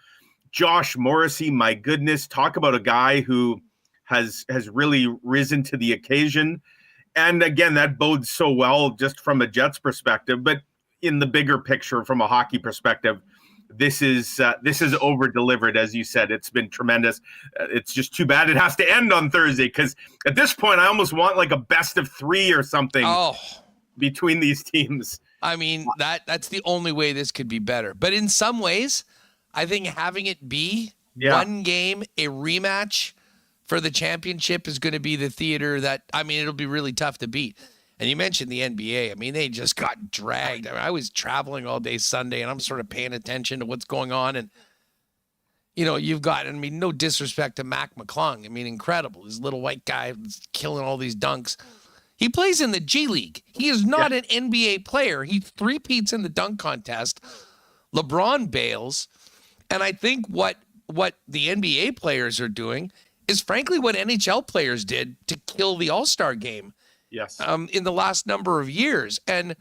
Josh Morrissey, my goodness, talk about a guy who has really risen to the occasion. And again, that bodes so well just from a Jets perspective, but in the bigger picture from a hockey perspective, this is over-delivered, as you said. It's been tremendous. It's just too bad it has to end on Thursday, because at this point, I almost want like a best of 3 or something between these teams. I mean, that's the only way this could be better. But in some ways, I think having it be one game, a rematch for the championship is going to be the theater that, I mean, it'll be really tough to beat. And you mentioned the NBA. I mean, they just got dragged. I was traveling all day Sunday, and I'm sort of paying attention to what's going on. And, you know, you've got, I mean, no disrespect to Mac McClung. I mean, incredible. This little white guy killing all these dunks. He plays in the G League. He is not an NBA player. He three-peats in the dunk contest. LeBron bails. And I think what the NBA players are doing is frankly what NHL players did to kill the All-Star game. Yes. In the last number of years. And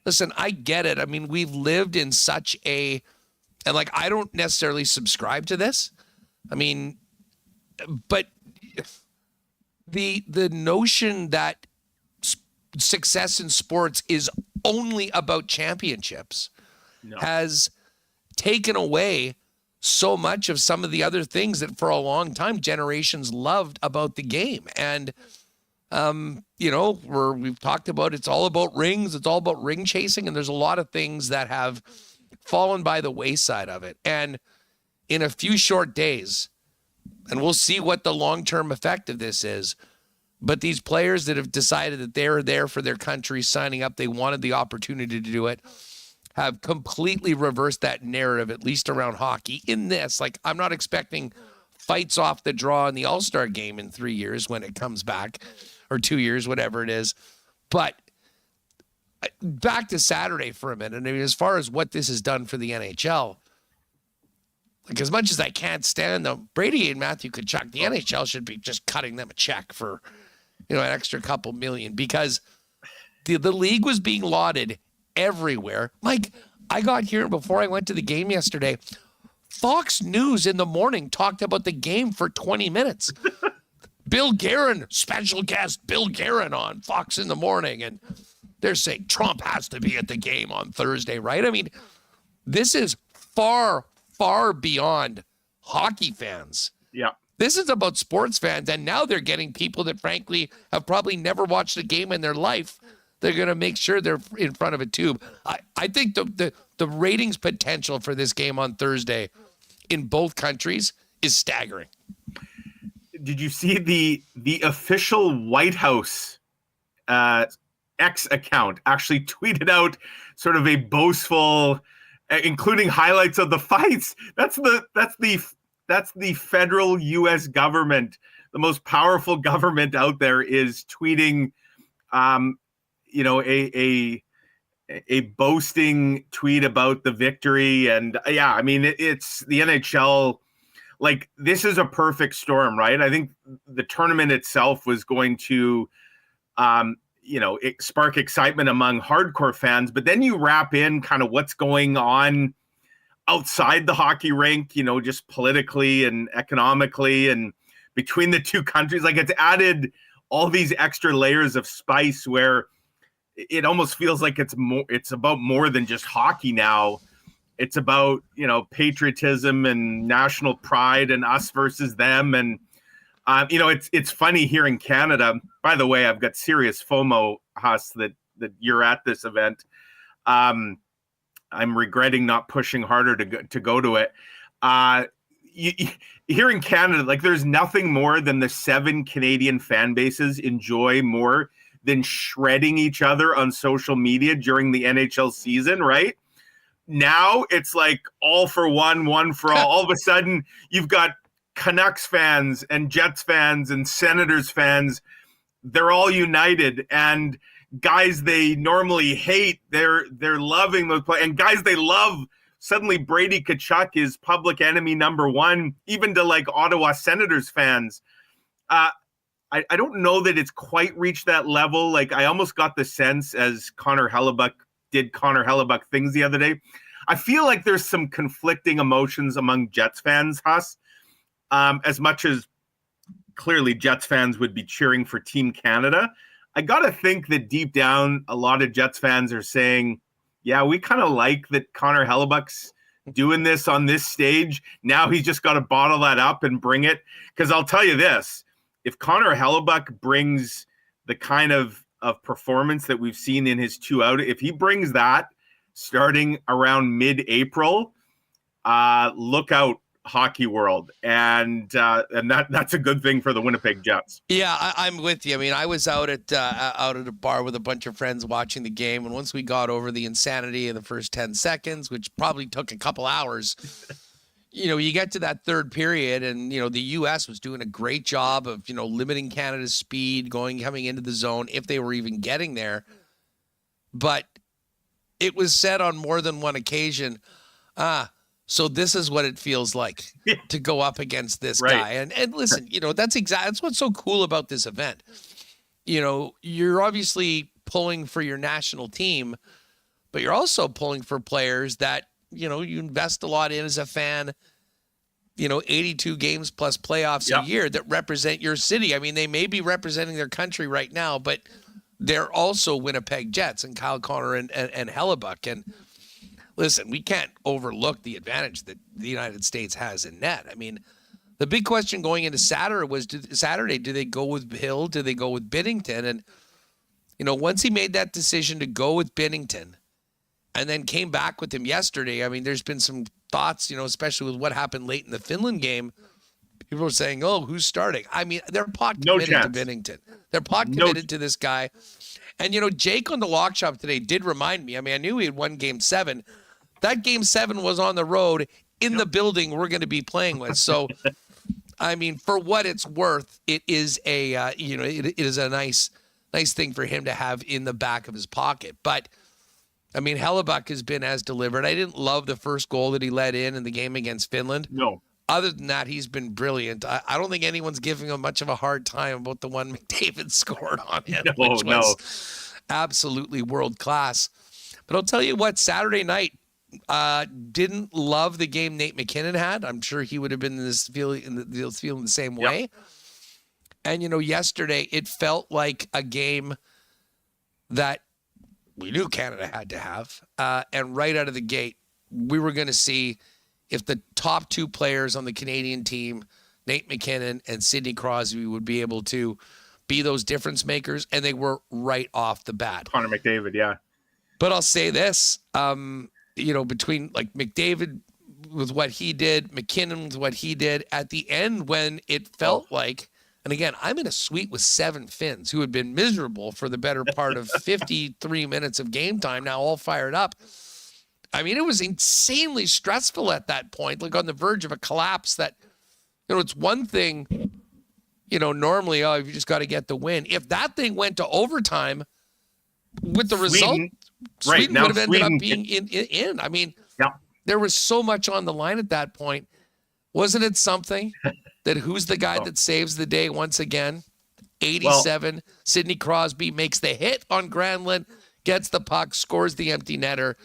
listen, I get it. I mean, we've lived in such and like, I don't necessarily subscribe to this. I mean, but the notion that success in sports is only about championships has taken away so much of some of the other things that for a long time generations loved about the game. And we've talked about, it's all about rings, it's all about ring chasing, and there's a lot of things that have fallen by the wayside of it. And in a few short days, and we'll see what the long-term effect of this is, but these players that have decided that they're there for their country, signing up, they wanted the opportunity to do it, have completely reversed that narrative, at least around hockey. In this, like, I'm not expecting fights off the draw in the All-Star game in 3 years when it comes back, or 2 years, whatever it is. But back to Saturday for a minute. I mean, as far as what this has done for the NHL, like, as much as I can't stand them, Brady and Matthew Tkachuk, the NHL should be just cutting them a check for, an extra couple million, because the league was being lauded everywhere. Mike, I got here before I went to the game yesterday. Fox News in the morning talked about the game for 20 minutes. Bill Guerin, special guest Bill Guerin on Fox in the morning, and they're saying Trump has to be at the game on Thursday, right? I mean, this is far, far beyond hockey fans. Yeah. This is about sports fans, and now they're getting people that, frankly, have probably never watched a game in their life. They're going to make sure they're in front of a tube. I think the ratings potential for this game on Thursday in both countries is staggering. Did you see the official White House X account actually tweeted out sort of a boastful, including highlights of the fights? That's the federal U.S. government, the most powerful government out there, is tweeting, a boasting tweet about the victory. And yeah, I mean, it's the NHL. Like, this is a perfect storm, right? I think the tournament itself was going to, spark excitement among hardcore fans, but then you wrap in kind of what's going on outside the hockey rink, just politically and economically and between the two countries. Like, it's added all these extra layers of spice where it almost feels like it's about more than just hockey now. It's about, patriotism and national pride and us versus them. And, it's funny here in Canada. By the way, I've got serious FOMO, Huss, that you're at this event. I'm regretting not pushing harder to go to it. Here in Canada, like, there's nothing more than the 7 Canadian fan bases enjoy more than shredding each other on social media during the NHL season, right? Now it's like all for one, one for all. All of a sudden, you've got Canucks fans and Jets fans and Senators fans. They're all united, and guys they normally hate, they're loving those players. And guys they love, suddenly Brady Tkachuk is public enemy number one, even to like Ottawa Senators fans. I don't know that it's quite reached that level. Like, I almost got the sense as Connor Hellebuck did Connor Hellebuck things the other day. I feel like there's some conflicting emotions among Jets fans, Huss. As much as clearly Jets fans would be cheering for Team Canada, I got to think that deep down, a lot of Jets fans are saying, yeah, we kind of like that Connor Hellebuck's doing this on this stage. Now he's just got to bottle that up and bring it. Because I'll tell you this, if Connor Hellebuck brings the kind of performance that we've seen in his 2 out, if he brings that starting around mid-April, look out, hockey world. And that's a good thing for the Winnipeg Jets. Yeah, I'm with you. I mean, I was out at a bar with a bunch of friends watching the game, and once we got over the insanity of the first 10 seconds, which probably took a couple hours, you get to that third period, and the U.S. was doing a great job of limiting Canada's speed, coming into the zone if they were even getting there. But it was said on more than one occasion, so this is what it feels like to go up against this guy. And listen, that's what's so cool about this event. you're obviously pulling for your national team, but you're also pulling for players that, you invest a lot in as a fan, 82 games plus playoffs a year that represent your city. I mean, they may be representing their country right now, but they're also Winnipeg Jets and Kyle Connor and Hellebuck. And listen, we can't overlook the advantage that the United States has in net. I mean, the big question going into Saturday was, do they go with Hill? Do they go with Binnington? And, once he made that decision to go with Binnington and then came back with him yesterday, I mean, there's been some thoughts, especially with what happened late in the Finland game. People are saying, oh, who's starting? I mean, they're pot committed to Binnington. They're pot committed to this guy. And, Jake on the Lock Shop today did remind me. I mean, I knew he had won Game 7. That Game 7 was on the road in the building we're going to be playing with. So, I mean, for what it's worth, it is it is a nice thing for him to have in the back of his pocket. But, I mean, Hellebuck has been as delivered. I didn't love the first goal that he let in the game against Finland. No. Other than that, he's been brilliant. I don't think anyone's giving him much of a hard time about the one McDavid scored on him, which was absolutely world class. But I'll tell you what, Saturday night, didn't love the game Nate McKinnon had. I'm sure he would have been feeling the same way. And, yesterday it felt like a game that we knew Canada had to have. And right out of the gate, we were going to see if the top two players on the Canadian team, Nate McKinnon and Sidney Crosby, would be able to be those difference makers. And they were right off the bat. Connor McDavid, yeah. But I'll say this, between like McDavid with what he did, McKinnon with what he did at the end when it felt like, and again, I'm in a suite with 7 Finns who had been miserable for the better part of 53 minutes of game time, now all fired up. I mean, it was insanely stressful at that point, like on the verge of a collapse that, it's one thing, normally, you just got to get the win. If that thing went to overtime with the result, Sweden would have ended up being in. I mean, there was so much on the line at that point. Wasn't it something that who's the guy that saves the day once again? 87, Sidney Crosby makes the hit on Granlund, gets the puck, scores the empty netter,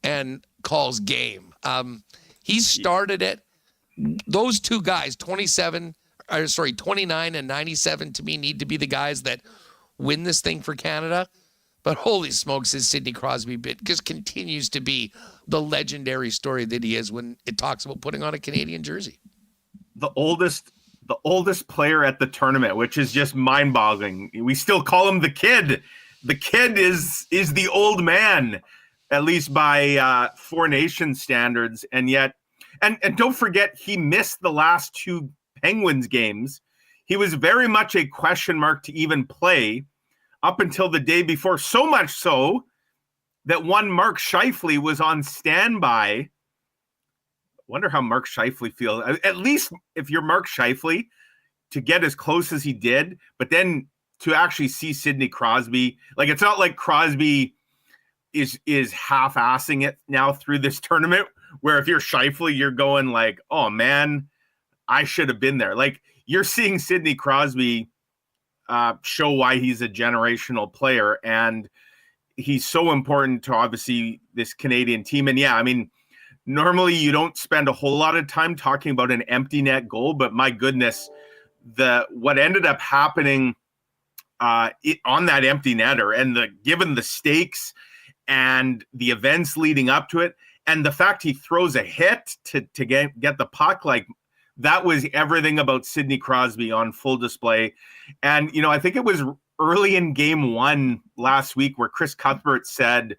and calls game. He started it. Those two guys, 29 and 97, to me, need to be the guys that win this thing for Canada. But holy smokes, his Sidney Crosby bit just continues to be the legendary story that he is when it talks about putting on a Canadian jersey. The oldest player at the tournament, which is just mind-boggling. We still call him the kid. The kid is the old man, at least by Four Nations standards. And yet, and don't forget, he missed the last 2 Penguins games. He was very much a question mark to even play up until the day before, so much so that one Mark Scheifele was on standby. Wonder how Mark Scheifele feels. At least if you're Mark Scheifele, to get as close as he did, but then to actually see Sidney Crosby, like it's not like Crosby is half-assing it now through this tournament, where if you're Scheifele, you're going like, oh man, I should have been there. Like you're seeing Sidney Crosby show why he's a generational player, and he's so important to obviously this Canadian team. And yeah, I mean, normally you don't spend a whole lot of time talking about an empty net goal, but my goodness, what ended up happening on that empty netter, and given the stakes and the events leading up to it, and the fact he throws a hit to get the puck, like that was everything about Sidney Crosby on full display. And, I think it was early in Game 1 last week where Chris Cuthbert said,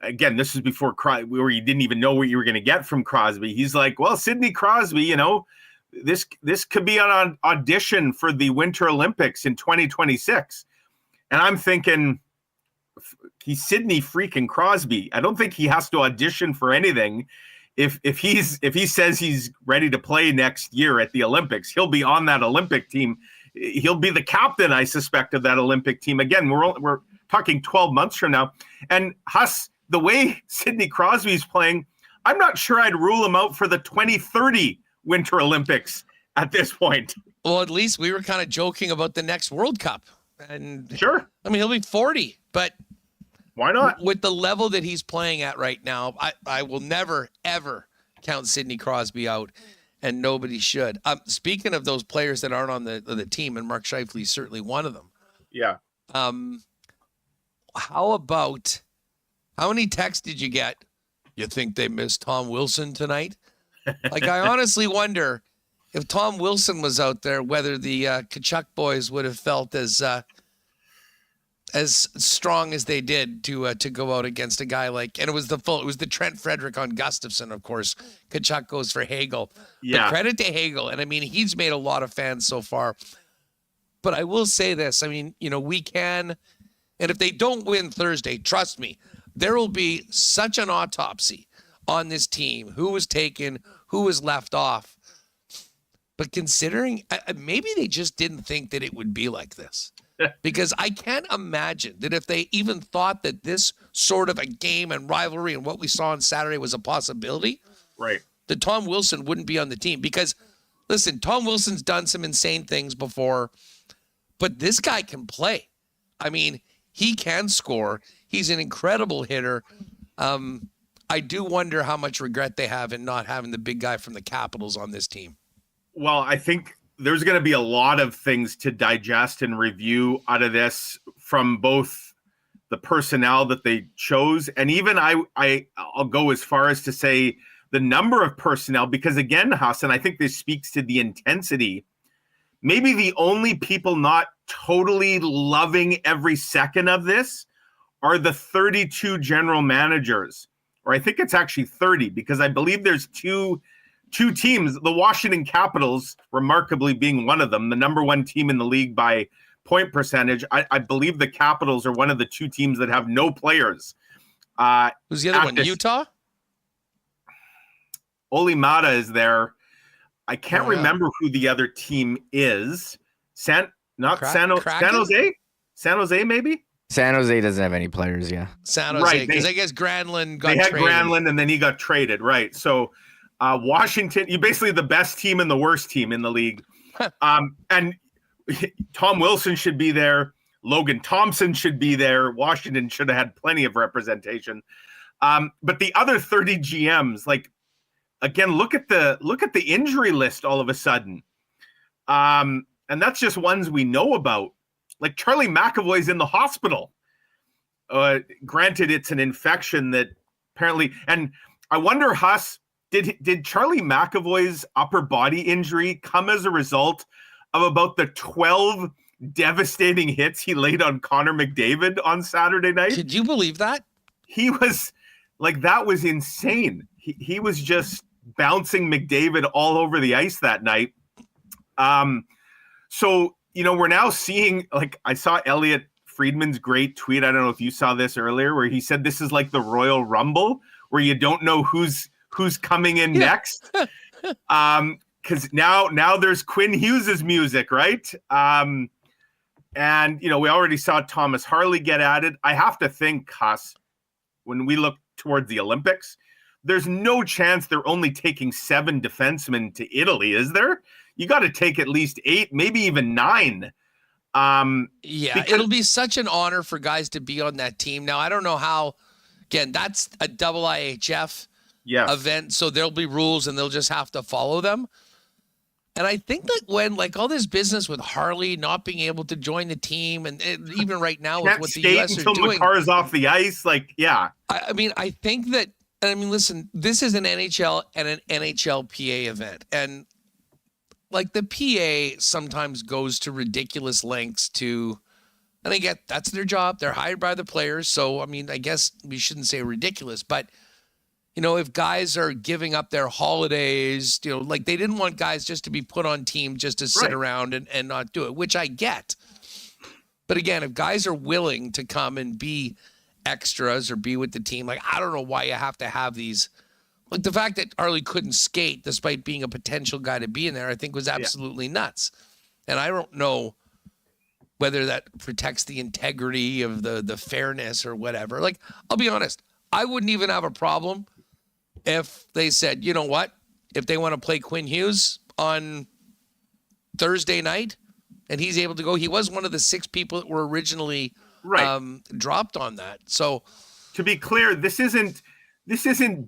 again, this is before where you didn't even know what you were going to get from Crosby. He's like, well, Sidney Crosby, this could be an audition for the Winter Olympics in 2026. And I'm thinking, he's Sidney freaking Crosby. I don't think he has to audition for anything. If he says he's ready to play next year at the Olympics, he'll be on that Olympic team. He'll be the captain, I suspect, of that Olympic team. Again, we're talking 12 months from now. And Huss, the way Sidney Crosby's playing, I'm not sure I'd rule him out for the 2030 Winter Olympics at this point. Well, at least we were kind of joking about the next World Cup. And sure, I mean, he'll be 40, but why not? With the level that he's playing at right now, I will never, ever count Sidney Crosby out, and nobody should. Speaking of those players that aren't on the team, and Mark Scheifele is certainly one of them. Yeah. How many texts did you get? You think they missed Tom Wilson tonight? Like, I honestly wonder if Tom Wilson was out there, whether the Tkachuk boys would have felt as strong as they did to go out against a guy like, and it was the Trent Frederick on Gustafsson, of course. Tkachuk goes for Hagel. Yeah. But credit to Hagel, and I mean, he's made a lot of fans so far. But I will say this, I mean, we can, and if they don't win Thursday, trust me, there will be such an autopsy on this team. Who was taken, who was left off. But considering, maybe they just didn't think that it would be like this. Because I can't imagine that if they even thought that this sort of a game and rivalry and what we saw on Saturday was a possibility, right, that Tom Wilson wouldn't be on the team. Because, listen, Tom Wilson's done some insane things before, but this guy can play. I mean, he can score. He's an incredible hitter. I do wonder how much regret they have in not having the big guy from the Capitals on this team. Well, I think there's going to be a lot of things to digest and review out of this, from both the personnel that they chose, and even I'll go as far as to say the number of personnel, because again, Hassan, I think this speaks to the intensity. Maybe the only people not totally loving every second of this are the 32 general managers, or I think it's actually 30, because I believe there's two teams, the Washington Capitals, remarkably being one of them, the number one team in the league by point percentage. I believe the Capitals are one of the two teams that have no players. Who's the other one? Utah? Oli Mata is there. I can't remember who the other team is. San Jose? San Jose, maybe? San Jose doesn't have any players, yeah. San Jose, because I guess Granlund got traded. They had Granlund, and then he got traded, right? So Washington, you're basically the best team and the worst team in the league. And Tom Wilson should be there. Logan Thompson should be there. Washington should have had plenty of representation. But the other 30 GMs, like, again, look at the injury list all of a sudden. And that's just ones we know about. Like Charlie McAvoy's in the hospital. Granted, it's an infection that apparently, and I wonder, Huss, did Charlie McAvoy's upper body injury come as a result of about the 12 devastating hits he laid on Connor McDavid on Saturday night? Could you believe that? He was like, that was insane. He was just bouncing McDavid all over the ice that night. So, we're now seeing, like, I saw Elliot Friedman's great tweet. I don't know if you saw this earlier, where he said this is like the Royal Rumble, where you don't know who's coming in next. Because now there's Quinn Hughes's music, right? And we already saw Thomas Harley get added. I have to think, Huss, when we look towards the Olympics, there's no chance they're only taking 7 defensemen to Italy, is there? You got to take at least 8, maybe even 9. It'll be such an honor for guys to be on that team. Now, I don't know how, again, that's a double IHF event, so there'll be rules and they'll just have to follow them. And I think that when, like, all this business with Harley not being able to join the team, and even right now with what the U.S. are doing. Makar's off the ice, I mean, I think that, listen, this is an NHL and an NHLPA event. And, like, the PA sometimes goes to ridiculous lengths to, and I get that's their job. They're hired by the players. So, I mean, I guess we shouldn't say ridiculous, but, if guys are giving up their holidays, like, they didn't want guys just to be put on team just to sit around and not do it, which I get. But again, if guys are willing to come and be extras or be with the team, like, I don't know why you have to have these. Like, the fact that Harley couldn't skate despite being a potential guy to be in there, I think was absolutely nuts. And I don't know whether that protects the integrity of the fairness or whatever. Like, I'll be honest, I wouldn't even have a problem if they said, you know what, if they want to play Quinn Hughes on Thursday night, and he's able to go. He was one of the 6 people that were originally dropped on that. So to be clear, this isn't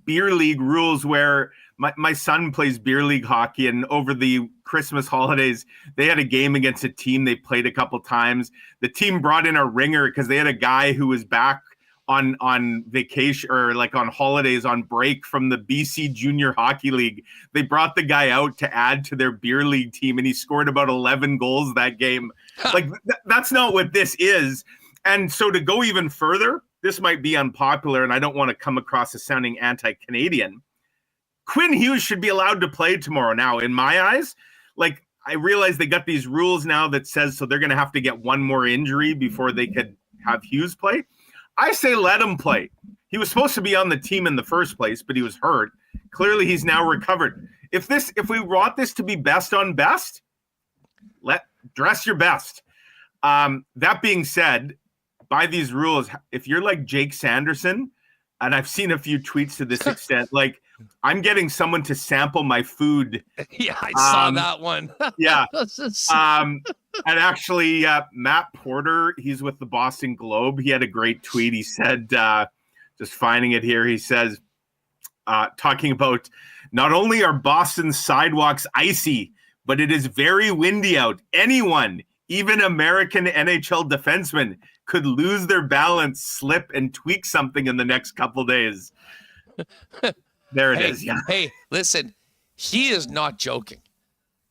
beer league rules where my son plays beer league hockey, and over the Christmas holidays, they had a game against a team they played a couple times. The team brought in a ringer because they had a guy who was back on vacation or like on holidays on break from the BC Junior Hockey League. They brought the guy out to add to their beer league team, and he scored about 11 goals that game. Like that's not what this is. And so to go even further, this might be unpopular, and I don't want to come across as sounding anti-Canadian. Quinn Hughes should be allowed to play tomorrow. Now, in my eyes, like I realize they got these rules now that says so they're going to have to get one more injury before they could have Hughes play. I say let him play. He was supposed to be on the team in the first place, but he was hurt. Clearly, he's now recovered. If we want this to be best on best, dress your best. That being said, by these rules, if you're like Jake Sanderson, and I've seen a few tweets to this extent, like I'm getting someone to sample my food. Yeah, I saw that one. Yeah. And actually, Matt Porter, he's with the Boston Globe. He had a great tweet. He said, just finding it here, he says, talking about not only are Boston's sidewalks icy, but it is very windy out. Anyone, even American NHL defensemen, could lose their balance, slip, and tweak something in the next couple days. There it is. Yeah. Hey, listen, he is not joking.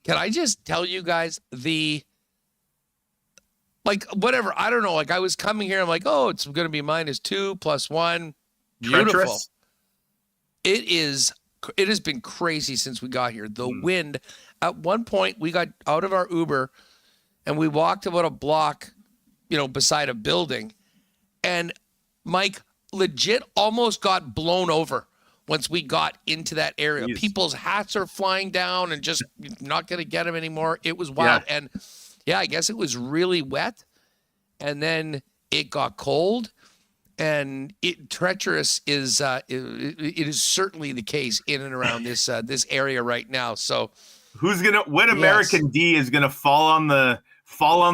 Can I just tell you guys whatever, I don't know. Like I was coming here, I'm like, oh, it's going to be -2 +1. Beautiful. Treacherous. It has been crazy since we got here. The wind, at one point we got out of our Uber and we walked about a block, beside a building, and Mike legit almost got blown over once we got into that area. Jeez. People's hats are flying down and just not going to get them anymore. It was wild. Yeah. And yeah, I guess it was really wet, and then it got cold, and treacherous is it is certainly the case in and around this area right now. So what American D is gonna fall on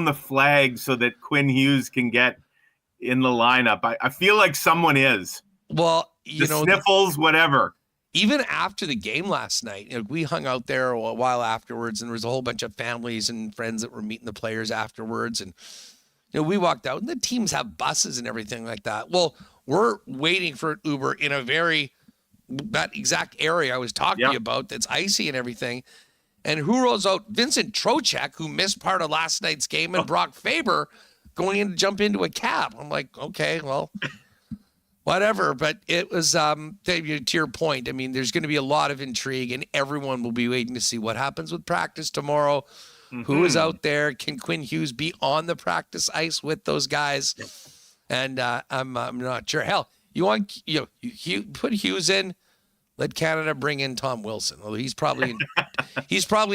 the flag so that Quinn Hughes can get in the lineup? I feel like someone is. Well, sniffles, whatever. Even after the game last night, we hung out there a while afterwards, and there was a whole bunch of families and friends that were meeting the players afterwards. And, we walked out, and the teams have buses and everything like that. Well, we're waiting for Uber in that exact area I was talking to you about that's icy and everything. And who rolls out? Vincent Trocheck, who missed part of last night's game, and Brock Faber going in to jump into a cab. I'm like, okay, well, whatever. But it was, to your point, I mean, there's going to be a lot of intrigue, and everyone will be waiting to see what happens with practice tomorrow. Mm-hmm. Who is out there? Can Quinn Hughes be on the practice ice with those guys? And I'm not sure. Hell, you want put Hughes in, let Canada bring in Tom Wilson. Well, he's probably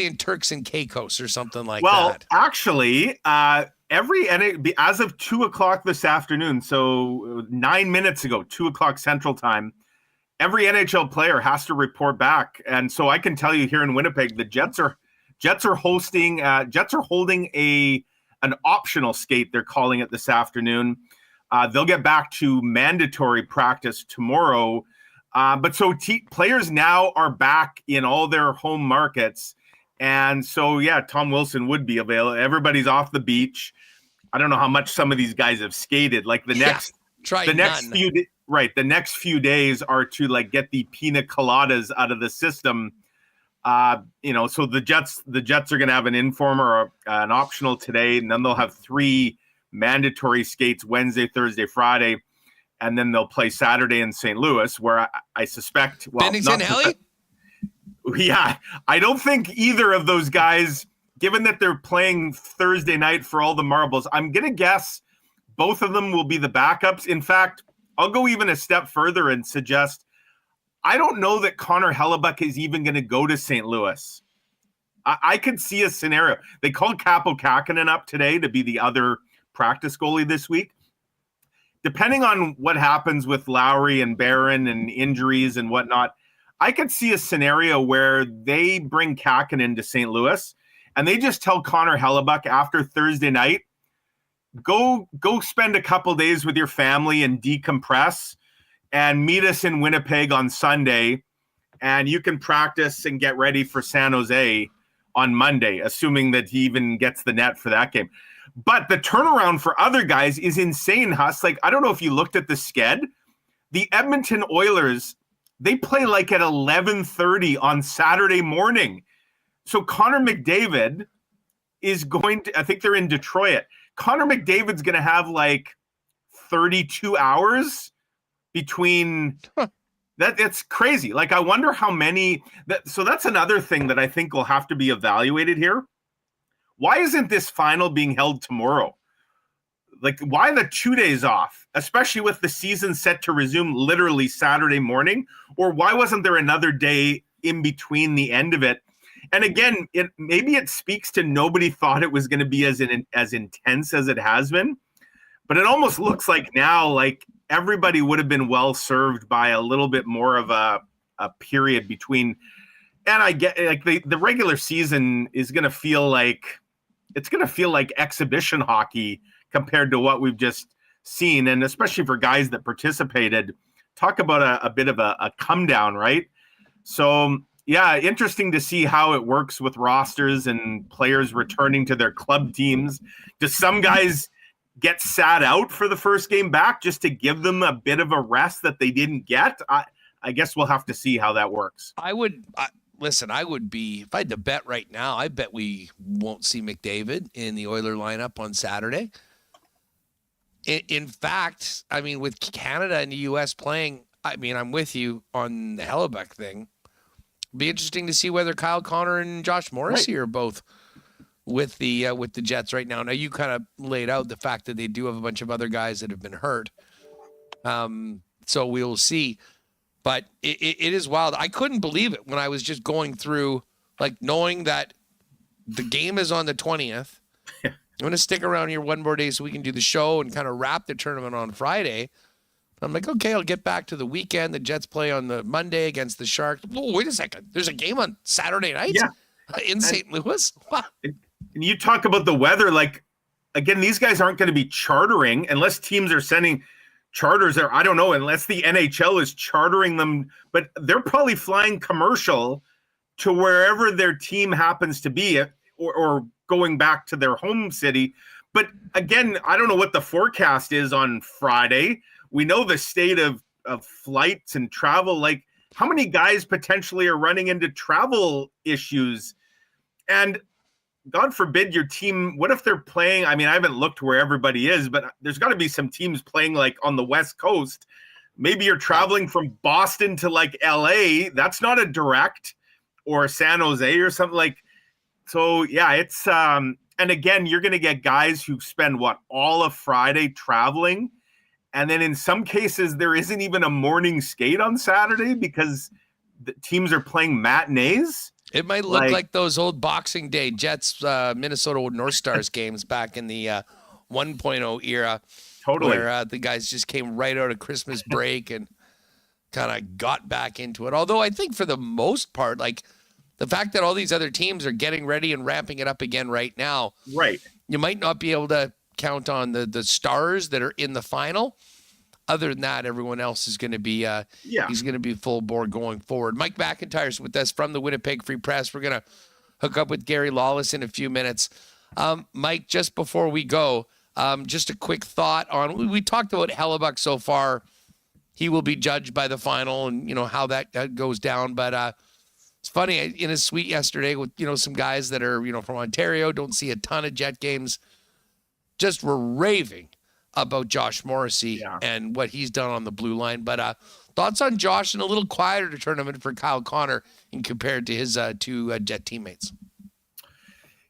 in Turks and Caicos or something like that. Well, actually, as of 2:00 this afternoon, so 9 minutes ago, 2:00 Central Time, every NHL player has to report back. And so I can tell you here in Winnipeg, the Jets are holding an optional skate. They're calling it this afternoon. They'll get back to mandatory practice tomorrow. But so players now are back in all their home markets. And so, yeah, Tom Wilson would be available. Everybody's off the beach. I don't know how much some of these guys have skated. Like the next few days are to get the pina coladas out of the system. So the Jets are going to have an informer or an optional today, and then they'll have 3 mandatory skates Wednesday, Thursday, Friday. And then they'll play Saturday in St. Louis, where I suspect. Well, Bennington Helly? Yeah, I don't think either of those guys, given that they're playing Thursday night for all the marbles, I'm going to guess both of them will be the backups. In fact, I'll go even a step further and suggest I don't know that Connor Hellebuck is even going to go to St. Louis. I could see a scenario. They called Kaapo Kähkönen up today to be the other practice goalie this week. Depending on what happens with Lowry and Barron and injuries and whatnot, I could see a scenario where they bring Kähkönen to St. Louis, and they just tell Connor Hellebuyck after Thursday night, go spend a couple days with your family and decompress, and meet us in Winnipeg on Sunday, and you can practice and get ready for San Jose on Monday, assuming that he even gets the net for that game. But the turnaround for other guys is insane, Huss. Like, I don't know if you looked at the sked. The Edmonton Oilers, they play like at 11:30 on Saturday morning. So Connor McDavid is going to, I think they're in Detroit. Connor McDavid's going to have like 32 hours between that's crazy. Like, I wonder how many so that's another thing that I think will have to be evaluated here. Why isn't this final being held tomorrow? Like, why the 2 days off, especially with the season set to resume literally Saturday morning? Or why wasn't there another day in between the end of it? And again, maybe it speaks to nobody thought it was going to be as intense as it has been. But it almost looks like now, like, everybody would have been well served by a little bit more of a period between. And I get, like, the regular season is going to feel like exhibition hockey compared to what we've just seen. And especially for guys that participated, talk about a bit of a come down, right? So yeah, interesting to see how it works with rosters and players returning to their club teams. Do some guys get sat out for the first game back just to give them a bit of a rest that they didn't get? I guess we'll have to see how that works. Listen, I would be, if I had to bet right now, I bet we won't see McDavid in the Oiler lineup on Saturday. In fact, I mean, with Canada and the U.S. playing, I mean, I'm with you on the Hellebuyck thing. Be interesting to see whether Kyle Connor and Josh Morrissey are both with the Jets right now. Now, you kind of laid out the fact that they do have a bunch of other guys that have been hurt. So we'll see. But it is wild. I couldn't believe it when I was just going through, like, knowing that the game is on the 20th. I'm going to stick around here one more day so we can do the show and kind of wrap the tournament on Friday. I'm like, okay, I'll get back to the weekend. The Jets play on the Monday against the Sharks. Oh, wait a second. There's a game on Saturday night in St. Louis? Wow. And you talk about the weather. Like, again, these guys aren't going to be chartering unless teams are sending charters there. I don't know, unless the NHL is chartering them. But they're probably flying commercial to wherever their team happens to be or going back to their home city. But again, I don't know what the forecast is on Friday. We know the state of flights and travel. Like, how many guys potentially are running into travel issues? And God forbid your team, what if they're playing? I mean, I haven't looked where everybody is, but there's got to be some teams playing like on the West Coast. Maybe you're traveling from Boston to like LA. That's not a direct, or San Jose or something like. So yeah, it's and again, you're going to get guys who spend all of Friday traveling. And then in some cases, there isn't even a morning skate on Saturday because the teams are playing matinees. It might look like those old Boxing Day Jets, Minnesota North Stars games back in the 1.0 era. Totally. Where the guys just came right out of Christmas break and kind of got back into it. Although I think for the most part, like, the fact that all these other teams are getting ready and ramping it up again right now. Right. You might not be able to count on the stars that are in the final. Other than that, everyone else is going to be he's going to be full bore going forward. Mike McIntyre's with us from the Winnipeg Free Press. We're going to hook up with Gary Lawless in a few minutes. Mike, just before we go, just a quick thought on, we talked about Hellebuyck so far. He will be judged by the final and, how that goes down. But it's funny, in his suite yesterday with, some guys that are, from Ontario, don't see a ton of Jet games, just were raving about Josh Morrissey and what he's done on the blue line. But thoughts on Josh in a little quieter tournament for Kyle Connor in compared to his two Jet teammates?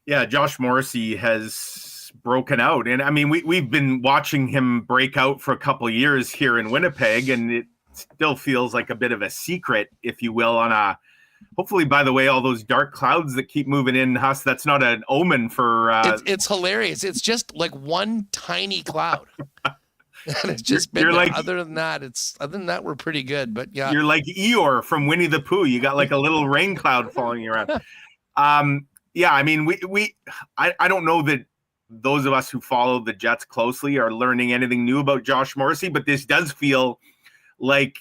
Yeah, Josh Morrissey has broken out. And I mean, we've been watching him break out for a couple of years here in Winnipeg, and it still feels like a bit of a secret, if you will, on hopefully, by the way, all those dark clouds that keep moving in, Huss, that's not an omen for... It's hilarious. It's just like one tiny cloud. And it's just been, other than that, we're pretty good. But yeah. You're like Eeyore from Winnie the Pooh. You got like a little rain cloud following you around. Yeah, I mean, I don't know that those of us who follow the Jets closely are learning anything new about Josh Morrissey, but this does feel like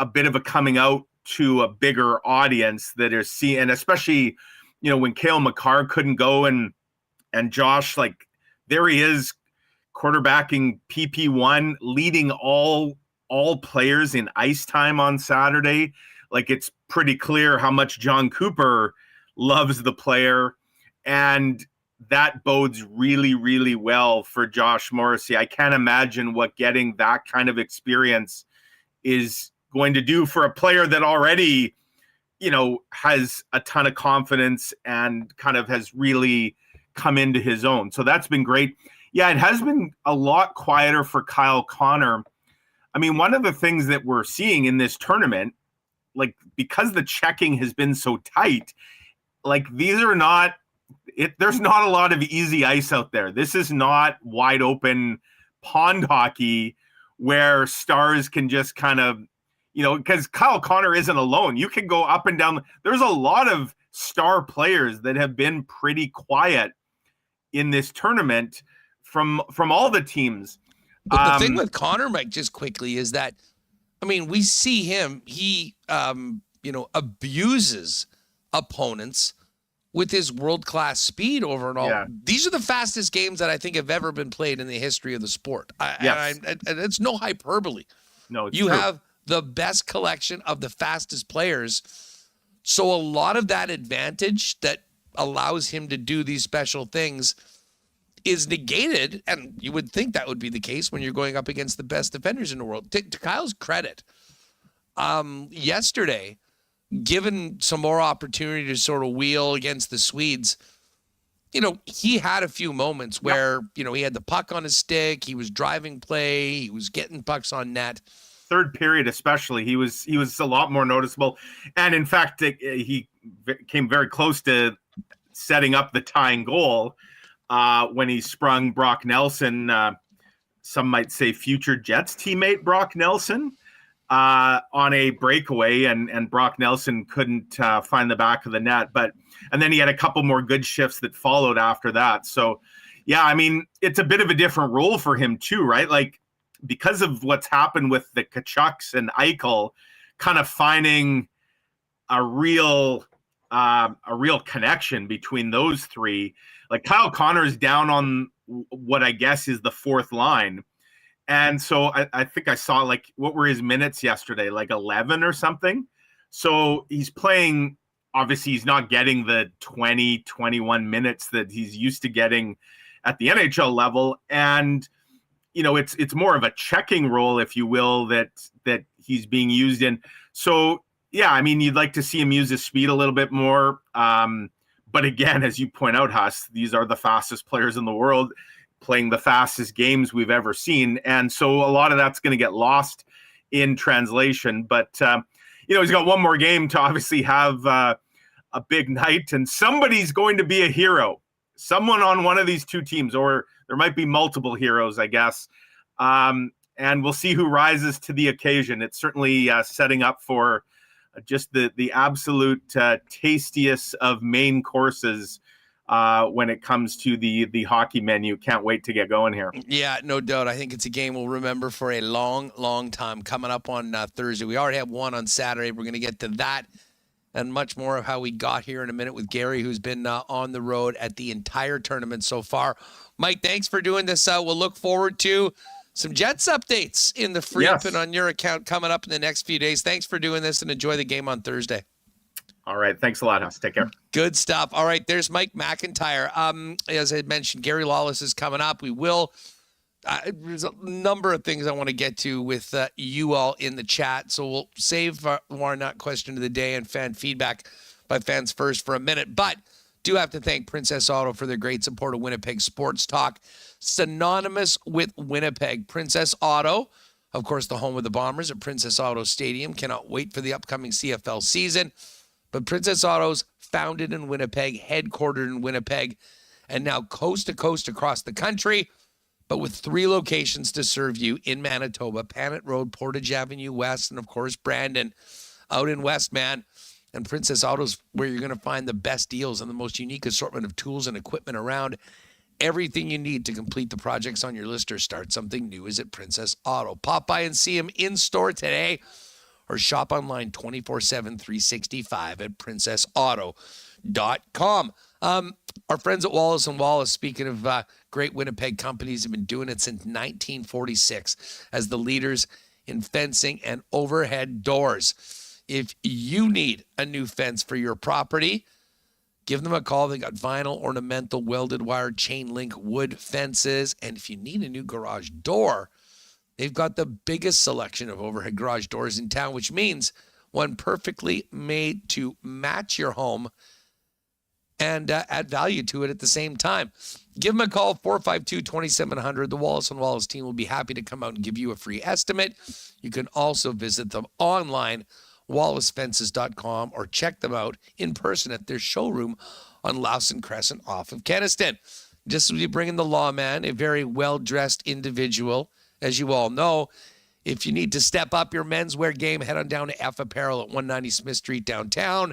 a bit of a coming out to a bigger audience that is seeing, and especially, when Cale Makar couldn't go and Josh, like, there he is quarterbacking PP1, leading all players in ice time on Saturday. Like, it's pretty clear how much John Cooper loves the player, and that bodes really, really well for Josh Morrissey. I can't imagine what getting that kind of experience is going to do for a player that already, has a ton of confidence and kind of has really come into his own. So that's been great. Yeah, it has been a lot quieter for Kyle Connor. I mean, one of the things that we're seeing in this tournament, like, because the checking has been so tight, like, these are not, there's not a lot of easy ice out there. This is not wide open pond hockey where stars can just kind of, because Kyle Connor isn't alone. You can go up and down. There's a lot of star players that have been pretty quiet in this tournament from all the teams. But the thing with Connor, Mike, just quickly, is that, I mean, we see him, he, abuses opponents with his world-class speed over and all. Yeah. These are the fastest games that I think have ever been played in the history of the sport. Yes. And it's no hyperbole. No, it's you true. have the best collection of the fastest players. So a lot of that advantage that allows him to do these special things is negated, and you would think that would be the case when you're going up against the best defenders in the world. To Kyle's credit, yesterday, given some more opportunity to sort of wheel against the Swedes, he had a few moments where, he had the puck on his stick, he was driving play, he was getting pucks on net. Third period especially, he was a lot more noticeable. And in fact, he came very close to setting up the tying goal when he sprung Brock Nelson, some might say future Jets teammate Brock Nelson, on a breakaway, and Brock Nelson couldn't find the back of the net. And then he had a couple more good shifts that followed after that. So, yeah, I mean, it's a bit of a different role for him too, right? Like, because of what's happened with the Kachucks and Eichel, kind of finding a real connection between those three. Like, Kyle Connor is down on what I guess is the fourth line. And so I think I saw, like, what were his minutes yesterday? Like 11 or something. So he's playing, obviously he's not getting the 20, 21 minutes that he's used to getting at the NHL level. And, it's more of a checking role, if you will, that he's being used in. So, yeah, I mean, you'd like to see him use his speed a little bit more. But again, as you point out, Huss, these are the fastest players in the world, playing the fastest games we've ever seen. And so a lot of that's going to get lost in translation. But, he's got one more game to obviously have a big night, and somebody's going to be a hero. Someone on one of these two teams, or there might be multiple heroes, I guess. And we'll see who rises to the occasion. It's certainly setting up for just the absolute tastiest of main courses when it comes to the hockey menu. Can't wait to get going here. Yeah, no doubt. I think it's a game we'll remember for a long, long time. Coming up on Thursday. We already have one on Saturday. We're going to get to that and much more of how we got here in a minute with Gary, who's been on the road at the entire tournament so far. Mike, thanks for doing this. We'll look forward to some Jets updates in the free up and on your account coming up in the next few days. Thanks for doing this, and enjoy the game on Thursday. All right. Thanks a lot, Huss. Take care. Good stuff. All right. There's Mike McIntyre. As I mentioned, Gary Lawless is coming up. We will. There's a number of things I want to get to with you all in the chat. So we'll save our not question of the day and fan feedback by fans first for a minute. But do have to thank Princess Auto for their great support of Winnipeg Sports Talk. Synonymous with Winnipeg. Princess Auto, of course, the home of the Bombers at Princess Auto Stadium. Cannot wait for the upcoming CFL season. But Princess Auto's founded in Winnipeg, headquartered in Winnipeg, and now coast to coast across the country, but with 3 locations to serve you in Manitoba: Panet Road, Portage Avenue West, and of course, Brandon out in West, man. And Princess Auto's where you're going to find the best deals and the most unique assortment of tools and equipment around. Everything you need to complete the projects on your list or start something new is at Princess Auto. Pop by and see them in store today or shop online 24/7, 365 at princessauto.com. Our friends at Wallace & Wallace, speaking of great Winnipeg companies, have been doing it since 1946 as the leaders in fencing and overhead doors. If you need a new fence for your property, give them a call. They got vinyl, ornamental, welded wire, chain link, wood fences. And if you need a new garage door, they've got the biggest selection of overhead garage doors in town, which means one perfectly made to match your home and add value to it at the same time. Give them a call, 452-2700. The Wallace & Wallace team will be happy to come out and give you a free estimate. You can also visit them online, wallacefences.com, or check them out in person at their showroom on Lawson Crescent off of Kenniston. Just as we bring in the lawman, a very well-dressed individual, as you all know. If you need to step up your menswear game, head on down to F Apparel at 190 Smith Street downtown.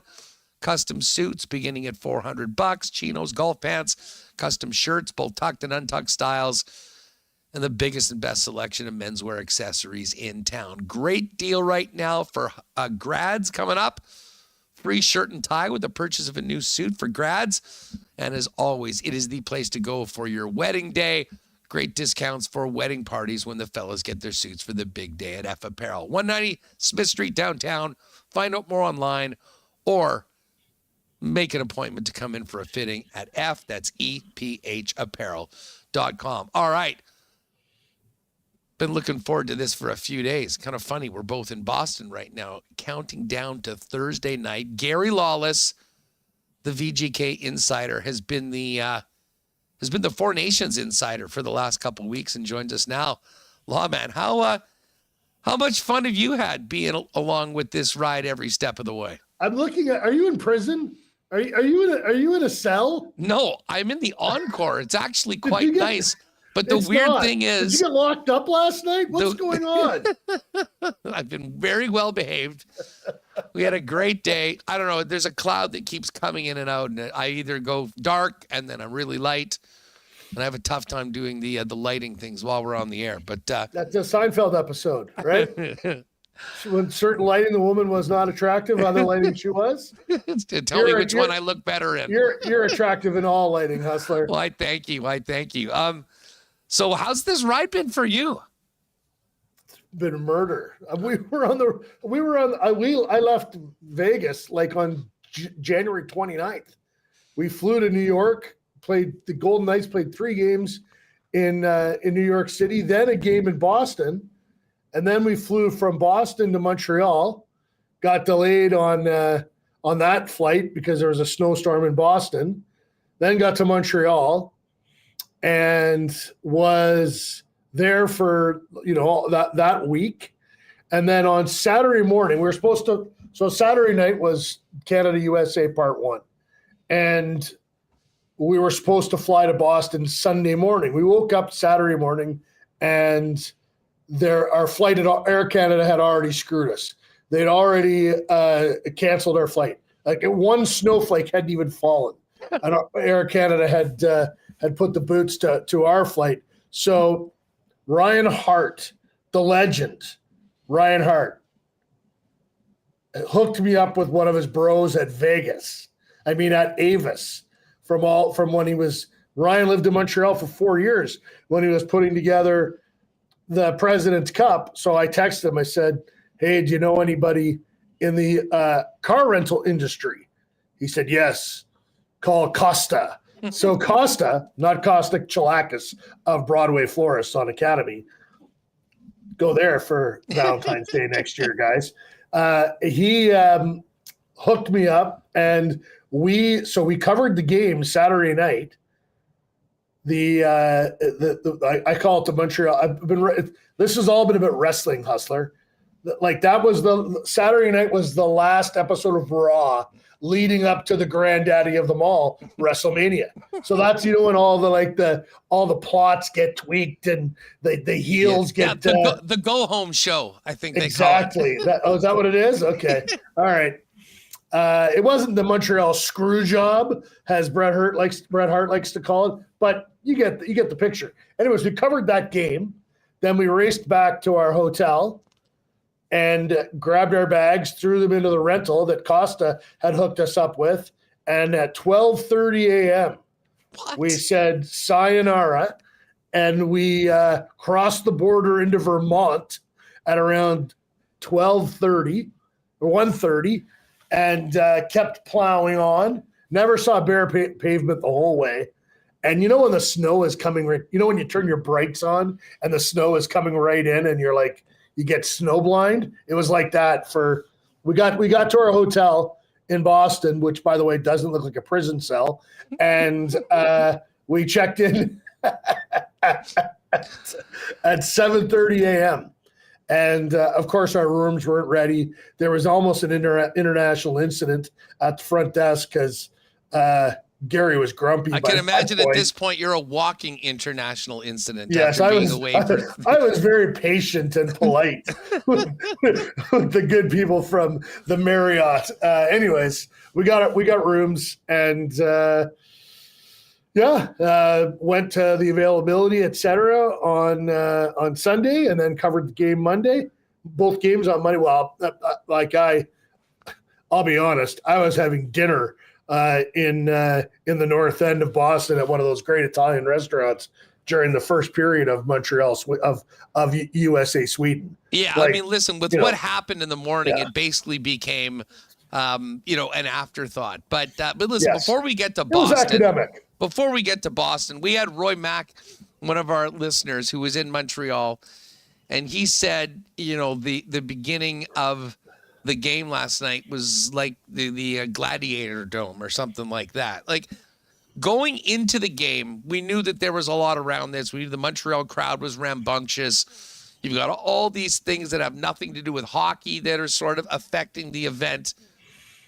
Custom suits beginning at $400, chinos, golf pants, custom shirts, both tucked and untucked styles, and the biggest and best selection of menswear accessories in town. Great deal right now for grads coming up. Free shirt and tie with the purchase of a new suit for grads. And as always, it is the place to go for your wedding day. Great discounts for wedding parties when the fellas get their suits for the big day at F Apparel. 190 Smith Street downtown. Find out more online or make an appointment to come in for a fitting at F. That's EPHapparel.com. All right. Been looking forward to this for a few days. Kind of funny. We're both in Boston right now, counting down to Thursday night. Gary Lawless, the VGK insider, has been the Four Nations insider for the last couple of weeks and joins us now. Lawman, how much fun have you had being along with this ride every step of the way? I'm looking at. Are you in prison? Are you in a cell? No, I'm in the Encore. It's actually quite nice. But the weird thing is, did you get locked up last night? What's going on? I've been very well behaved. We had a great day. I don't know. There's a cloud that keeps coming in and out, and I either go dark and then I'm really light, and I have a tough time doing the lighting things while we're on the air. But that's a Seinfeld episode, right? When certain lighting the woman was not attractive, other lighting she was. Tell me which one I look better in. You're attractive in all lighting, hustler. Why, thank you. So how's this ride been for you? It's been a murder. I left Vegas like on January 29th. We flew to New York, the Golden Knights played 3 games in New York City, then a game in Boston. And then we flew from Boston to Montreal, got delayed on that flight because there was a snowstorm in Boston, then got to Montreal and was there for, that week. And then on Saturday morning, so Saturday night was Canada USA Part 1. And we were supposed to fly to Boston Sunday morning. We woke up Saturday morning and our flight at Air Canada had already screwed us. They'd already canceled our flight. Like one snowflake hadn't even fallen, and Air Canada had put the boots to our flight. So Ryan Hart, the legend, Ryan Hart, hooked me up with one of his bros at Avis, from when Ryan lived in Montreal for 4 years when he was putting together the President's Cup. So I texted him. I said, "Hey, do you know anybody in the car rental industry?" He said, "Yes, call Costa." So Costa, not Costa Chilakis of Broadway Florists on Academy. Go there for Valentine's Day next year, guys. He hooked me up, and we covered the game Saturday night. I call it the Montreal. This has all been about wrestling, hustler. Like that was the Saturday night was the last episode of Raw leading up to the granddaddy of them all, WrestleMania. So that's when all the plots get tweaked and the heels get the go home show. I think they exactly. call it. Is that what it is? Okay, all right. It wasn't the Montreal screw job, as Bret Hart likes to call it, but you get the picture. Anyways, we covered that game. Then we raced back to our hotel and grabbed our bags, threw them into the rental that Costa had hooked us up with. And at 12:30 a.m., we said sayonara, and we crossed the border into Vermont at around 12:30 or 1:30 and kept plowing on. Never saw bare pavement the whole way. And you know when the snow is coming, when you turn your brakes on and the snow is coming right in and you're like, you get snow blind? It was like that we got to our hotel in Boston, which, by the way, doesn't look like a prison cell. And we checked in at 7:30 a.m. And, of course, our rooms weren't ready. There was almost an international incident at the front desk because Gary was grumpy. I can imagine at this point you're a walking international incident. Yes, I was very patient and polite with the good people from the Marriott. Anyways, we got rooms and went to the availability, etc. on Sunday, and then covered the game Monday. Both games on Monday. Well, I'll be honest, I was having dinner in the north end of Boston at one of those great Italian restaurants during the first period of Montreal of USA Sweden. Yeah, I mean, listen, with what happened in the morning, it basically became an afterthought. But listen, before we get to Boston, it was academic. Before we get to Boston, we had Roy Mack, one of our listeners who was in Montreal, and he said, the beginning of the game last night was like the Gladiator Dome or something like that. Like going into the game, we knew that there was a lot around this. We knew the Montreal crowd was rambunctious. You've got all these things that have nothing to do with hockey that are sort of affecting the event.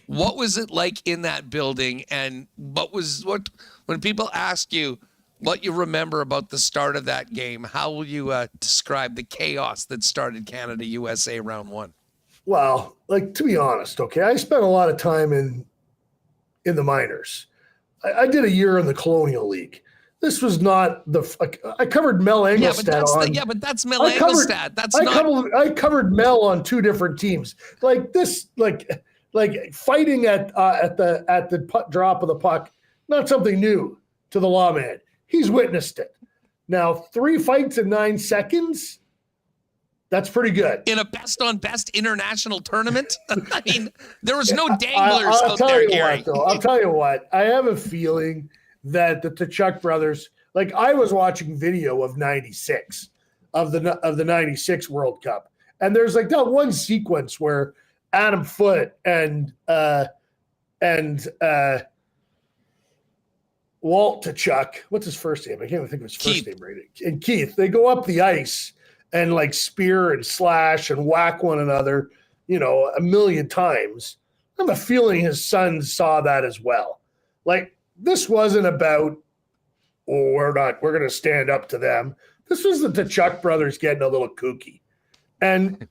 What was it like in that building? And when people ask you what you remember about the start of that game, how will you describe the chaos that started Canada-USA round one? Well, to be honest, okay, I spent a lot of time in the minors. I did a year in the Colonial League. This was not I covered Mel Engelstad but that's Mel Engelstad. I covered Mel on two different teams. Fighting at the drop of the puck, not something new to the lawman. He's witnessed it. Now, 3 fights in 9 seconds. That's pretty good. In a best-on-best international tournament? I mean, there was no danglers out there, Gary. I'll tell you what. I have a feeling that the Tkachuk brothers, I was watching video of 96, of the 96 World Cup. And there's that one sequence where Adam Foote and Walt Tkachuk, what's his first name? I can't even think of his first name right. And Keith, they go up the ice and spear and slash and whack one another, a million times. I have a feeling his sons saw that as well. This wasn't about, we're going to stand up to them. This was the Tkachuk brothers getting a little kooky. And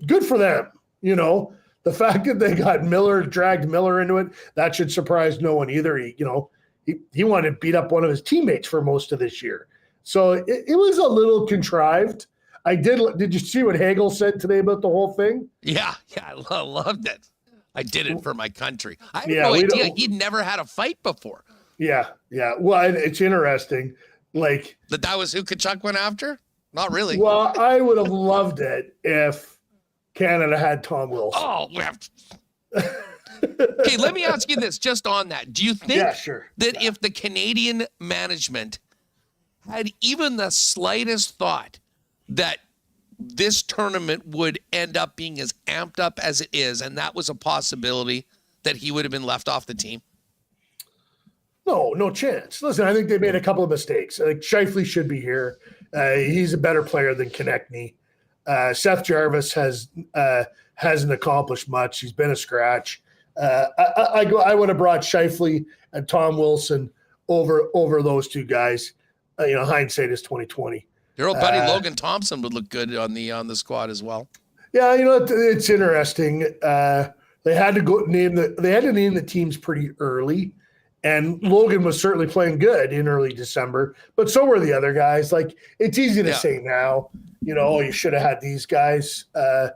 good for them. The fact that they got dragged Miller into it, that should surprise no one either. He wanted to beat up one of his teammates for most of this year. So it was a little contrived. Did you see what Hagel said today about the whole thing? Yeah, I loved it. I did it for my country. I had no idea he'd never had a fight before. Yeah. Well, it's interesting. That was who Tkachuk went after? Not really. Well, I would have loved it if Canada had Tom Wilson. Oh, okay, let me ask you this, just on that. Do you think that if the Canadian management had even the slightest thought that this tournament would end up being as amped up as it is, and that was a possibility, that he would have been left off the team? No chance. Listen, I think they made a couple of mistakes. Scheifele should be here. He's a better player than Konechny. Seth Jarvis hasn't accomplished much. He's been a scratch. I would have brought Scheifele and Tom Wilson over those two guys. Hindsight is 20/20. Your old buddy Logan Thompson would look good on the squad as well. Yeah, it's interesting. they had to name the teams pretty early. And Logan was certainly playing good in early December, but so were the other guys. Like, it's easy to say now, you should have had these guys. To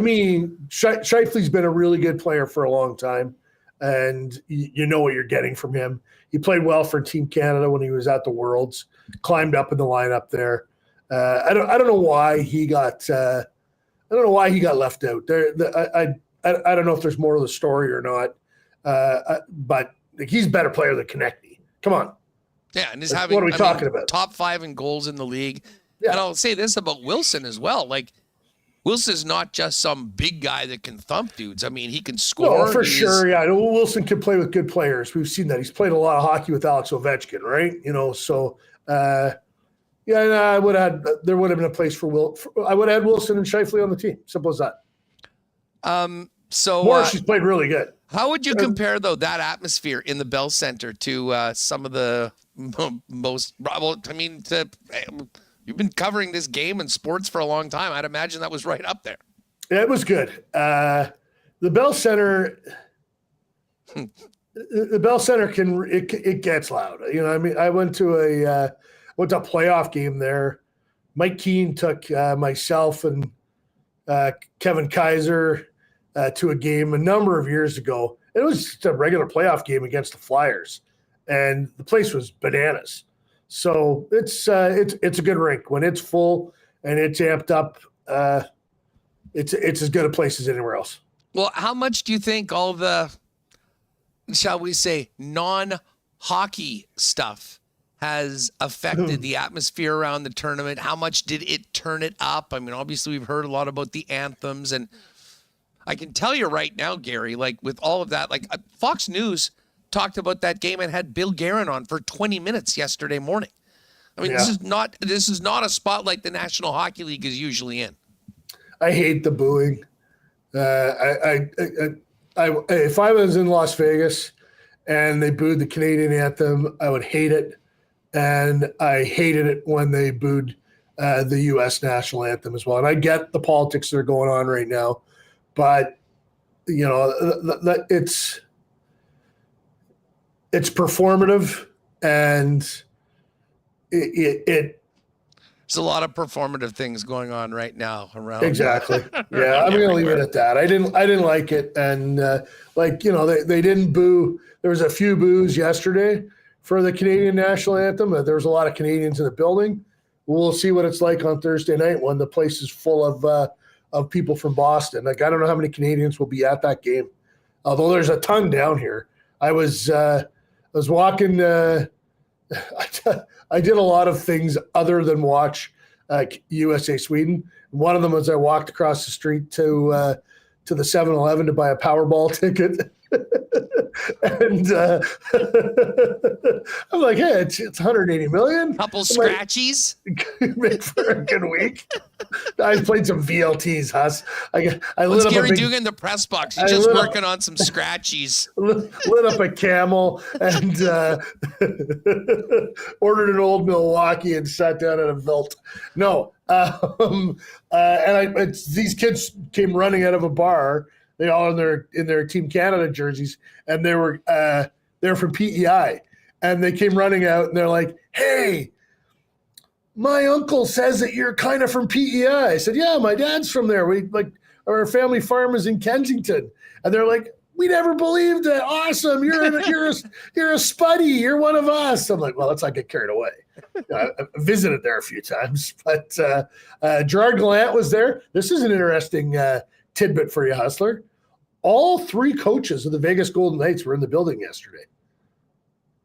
me, Scheifele's been a really good player for a long time, and you know what you're getting from him. He played well for Team Canada when he was at the Worlds, climbed up in the lineup there. I don't know why he got left out there. I don't know if there's more to the story or not, but he's a better player than Konechny. Come on. Yeah, and what are we talking about? Top 5 in goals in the league. Yeah. And I'll say this about Wilson as well. Like, Wilson's not just some big guy that can thump dudes. I mean, he can score. No, for sure. Yeah, Wilson can play with good players. We've seen that. He's played a lot of hockey with Alex Ovechkin, right? I would have. There would have been a place for I would have had Wilson and Scheifele on the team. Simple as that. She's played really good. How would you compare, though, that atmosphere in the Bell Center to some of the most? Well, I mean, you've been covering this game and sports for a long time. I'd imagine that was right up there. Yeah, it was good. The Bell Center. The Bell Center it gets loud. I mean, I went to a playoff game there. Mike Keane took myself and Kevin Kaiser to a game a number of years ago. It was just a regular playoff game against the Flyers, and the place was bananas. So it's a good rink when it's full and it's amped up. It's as good a place as anywhere else. Well, how much do you think all the, shall we say, non-hockey stuff has affected the atmosphere around the tournament? How much did it turn it up? I mean, obviously we've heard a lot about the anthems, and I can tell you right now, Gary, like with all of that, like Fox News talked about that game and had Bill Guerin on for 20 minutes yesterday morning. I mean, This is not a spotlight the National Hockey League is usually in. I hate the booing. If I was in Las Vegas and they booed the Canadian anthem, I would hate it. And I hated it when they booed the U.S. national anthem as well. And I get the politics that are going on right now, but it's performative, and there's a lot of performative things going on right now around. Exactly. Yeah, I'm going to leave it at that. I didn't like it, and they didn't boo. There was a few boos yesterday for the Canadian national anthem. There was a lot of Canadians in the building. We'll see what it's like on Thursday night when the place is full of people from Boston. Like, I don't know how many Canadians will be at that game, although there's a ton down here. I was walking. I did a lot of things other than watch USA Sweden. One of them was I walked across the street to the 7-Eleven to buy a Powerball ticket. And I'm like, hey, it's 180 million. Couple scratchies. Make for a good week. I played some VLTs, Huss. What's Gary doing in the press box? He's just working on some scratchies. Lit up a Camel and ordered an Old Milwaukee and sat down at a Vilt. No, these kids came running out of a bar. They all in their Team Canada jerseys, and they were from PEI, and they came running out, and they're like, "Hey, my uncle says that you're kind of from PEI." I said, "Yeah, my dad's from there. Our family farm is in Kensington," and they're like, "We never believed it. Awesome, you're a Spuddy. You're one of us." I'm like, "Well, let's not get carried away." I visited there a few times, but Gerard Gallant was there. This is an interesting tidbit for you, Hustler. All 3 coaches of the Vegas Golden Knights were in the building yesterday.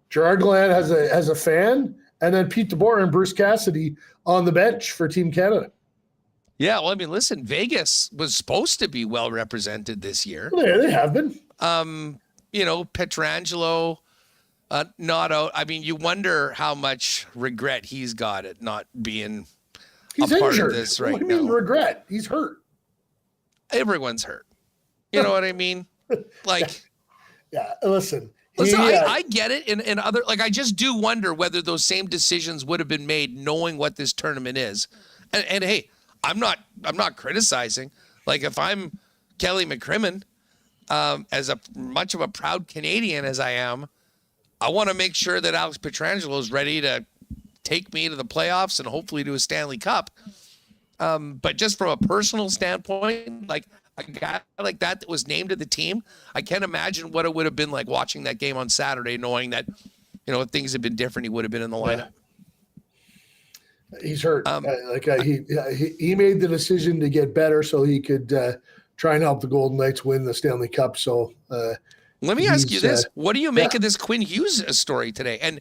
Gerard Gallant has a fan, and then Pete DeBoer and Bruce Cassidy on the bench for Team Canada. Yeah, well, I mean, listen, Vegas was supposed to be well represented this year. Well, they have been. Pietrangelo not out. I mean, you wonder how much regret he's got at not being a part of this right now. What do you mean regret? He's hurt. Everyone's hurt. You know what I mean? Like, yeah. Listen, I get it. And other, like, I just do wonder whether those same decisions would have been made knowing what this tournament is. And hey, I'm not criticizing. Like if I'm Kelly McCrimmon, as much of a proud Canadian as I am, I want to make sure that Alex Pietrangelo is ready to take me to the playoffs and hopefully to a Stanley Cup. But just from a personal standpoint, like a guy like that was named to the team, I can't imagine what it would have been like watching that game on Saturday, knowing that, if things had been different, he would have been in the lineup. He's hurt. He made the decision to get better so he could try and help the Golden Knights win the Stanley Cup. So let me ask you this. What do you make of this Quinn Hughes story today? And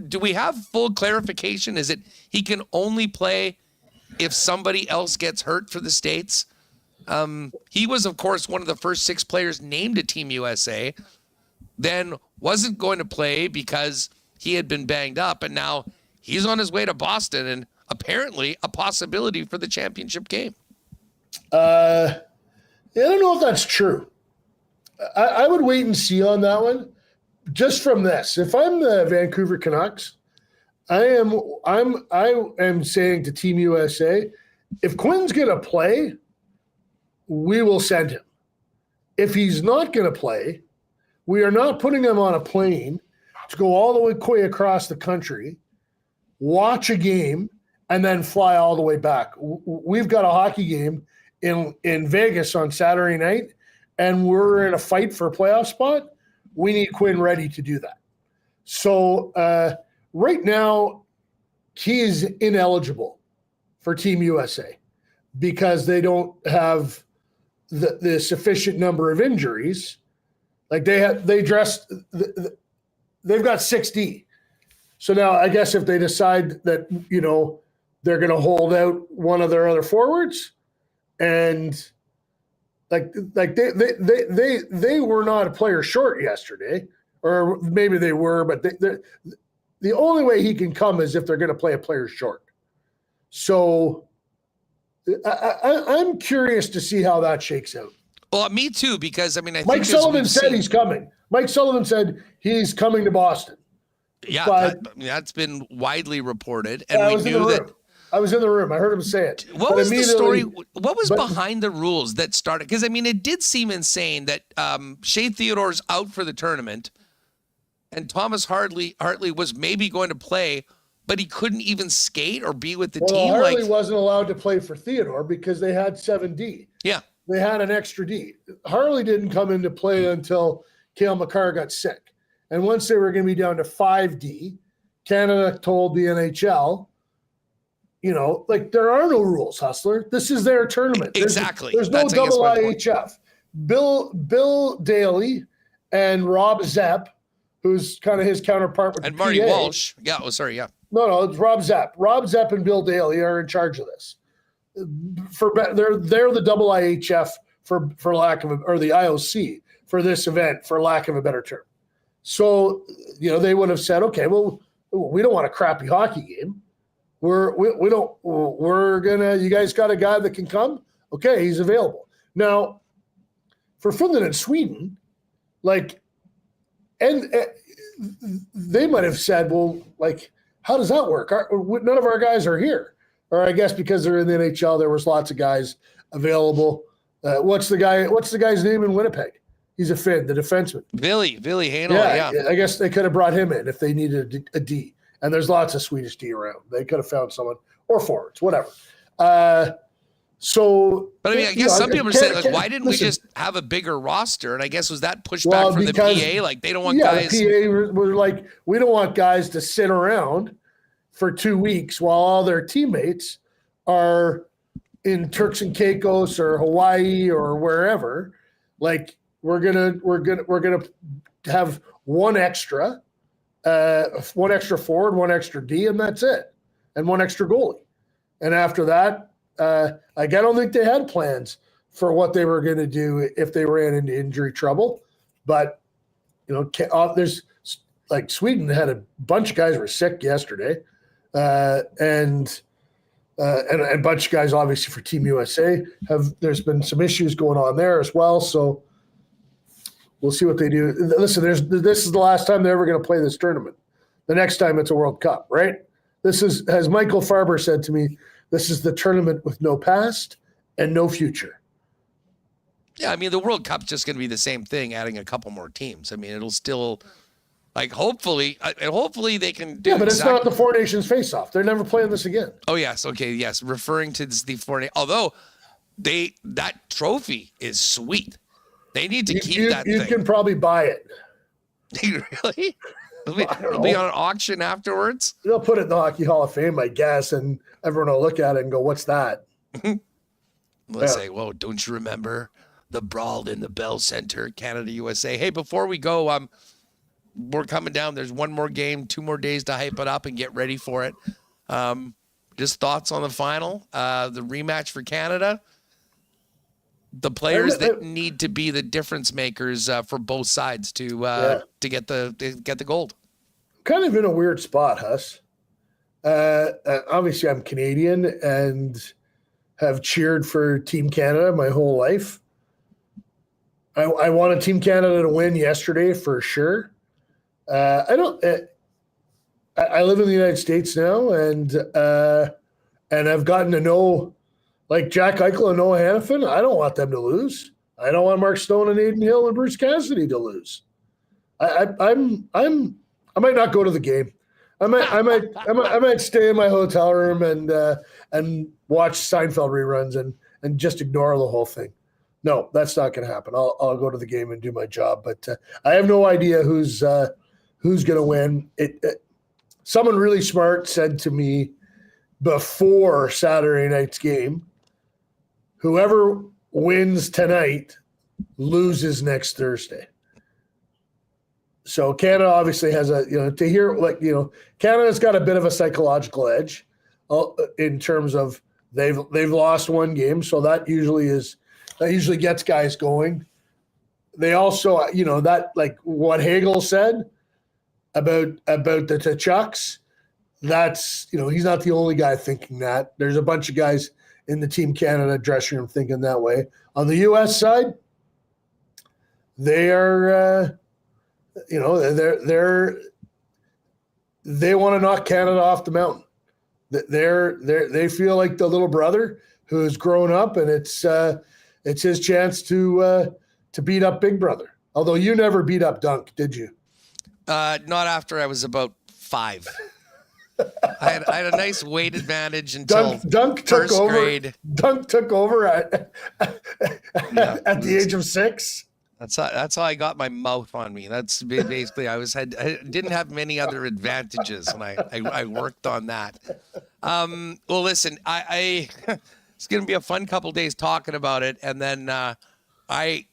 do we have full clarification? Is it he can only play if somebody else gets hurt for the States? He was, of course, one of the first 6 players named to Team USA, then wasn't going to play because he had been banged up, and now he's on his way to Boston and apparently a possibility for the championship game. I don't know if that's true. I would wait and see on that one. Just from this, if I'm the Vancouver Canucks, I am saying to Team USA, if Quinn's going to play, we will send him. If he's not going to play, we are not putting him on a plane to go all the way across the country, watch a game, and then fly all the way back. We've got a hockey game in Vegas on Saturday night, and we're in a fight for a playoff spot. We need Quinn ready to do that. So right now, he is ineligible for Team USA because they don't have the sufficient number of injuries. Like they've got 6D. So now I guess if they decide that, they're going to hold out one of their other forwards, and like they were not a player short yesterday, or maybe they were, but the only way he can come is if they're going to play a player short. So I'm curious to see how that shakes out. Well, me too, because I think Mike Sullivan said he's coming. Mike Sullivan said he's coming to Boston. Yeah, that's been widely reported, and we knew that. I was in the room. I heard him say it. What was the story? What was behind the rules that started? Because it did seem insane that Shea Theodore's out for the tournament, and Thomas Hartley was maybe going to play, but he couldn't even skate or be with the team. Hartley wasn't allowed to play for Theodore because they had 7D. Yeah, they had an extra D. Hartley didn't come into play until Cale Makar got sick, and once they were going to be down to 5D, Canada told the NHL, there are no rules, Hustler. This is their tournament. Exactly. There's no double IHF. Bill Daly and Rob Zepp, who's kind of his counterpart with and the Marty PA. Walsh. Yeah. Oh, sorry. Yeah. No, it's Rob Zepp. Rob Zepp and Bill Daly are in charge of this. They're the double IHF for lack of or the IOC for this event, for lack of a better term. So they would have said, okay, well, we don't want a crappy hockey game. You guys got a guy that can come? Okay, he's available. Now, for Finland and Sweden, and they might have said, well, how does that work? None of our guys are here. Or I guess because they're in the NHL, there was lots of guys available. What's the guy's name in Winnipeg? He's a Finn, the defenseman. Billy Heinola, yeah. I guess they could have brought him in if they needed a D. And there's lots of Swedish D around. They could have found someone, or forwards, whatever. But I guess some people are saying, why didn't we just have a bigger roster? And I guess was that pushback from the PA? They don't want guys. The PA were like, we don't want guys to sit around for 2 weeks while all their teammates are in Turks and Caicos or Hawaii or wherever. We're gonna have one extra forward, one extra D, and that's it, and one extra goalie. And after that, I don't think they had plans for what they were going to do if they ran into injury trouble. But there's Sweden had a bunch of guys were sick yesterday, and a bunch of guys obviously for Team USA there's been some issues going on there as well. So we'll see what they do. Listen, this is the last time they're ever going to play this tournament. The next time it's a World Cup, right? This is, as Michael Farber said to me, this is the tournament with no past and no future. Yeah, I mean, the World Cup's just going to be the same thing, adding a couple more teams. I mean, it'll still, like, hopefully they can do. Yeah, but it's not the Four Nations face-off. They're never playing this again. Oh yes, okay, yes. Referring to the Four, although that trophy is sweet. They need to keep that. You can probably buy it. Really? It'll be on an auction afterwards. They'll put it in the Hockey Hall of Fame, I guess, and everyone will look at it and go, "What's that?" Let's say, "Whoa, don't you remember the brawl in the Bell Center, Canada, USA?" Hey, before we go, we're coming down. There's one more game, 2 more days to hype it up and get ready for it. Just thoughts on the final, the rematch for Canada. The players that need to be the difference makers for both sides to get the gold. Kind of in a weird spot, Huss. Obviously, I'm Canadian and have cheered for Team Canada my whole life. I wanted Team Canada to win yesterday for sure. I live in the United States now, and I've gotten to know, like, Jack Eichel and Noah Hanifin. I don't want them to lose. I don't want Mark Stone and Aiden Hill and Bruce Cassidy to lose. I might not go to the game. I might stay in my hotel room and watch Seinfeld reruns and just ignore the whole thing. No, that's not going to happen. I'll go to the game and do my job. But I have no idea who's going to win. Someone really smart said to me before Saturday night's game, whoever wins tonight loses next Thursday. So Canada obviously has Canada's got a bit of a psychological edge in terms of they've lost one game, so that usually gets guys going. They also, that, like what Hagel said about the Tkachuks, that's, he's not the only guy thinking that. There's a bunch of guys in the Team Canada dressing room thinking that way. On the U.S. side, they are, they want to knock Canada off the mountain. They feel like the little brother who's grown up, and it's his chance to beat up Big Brother. Although you never beat up Dunk, did you? Not after I was about 5. I had a nice weight advantage until Dunk first took over. grade. Dunk took over at the age of 6. That's how I got my mouth on me. That's basically I didn't have many other advantages, and I worked on that. Well, listen, it's going to be a fun couple days talking about it, and then I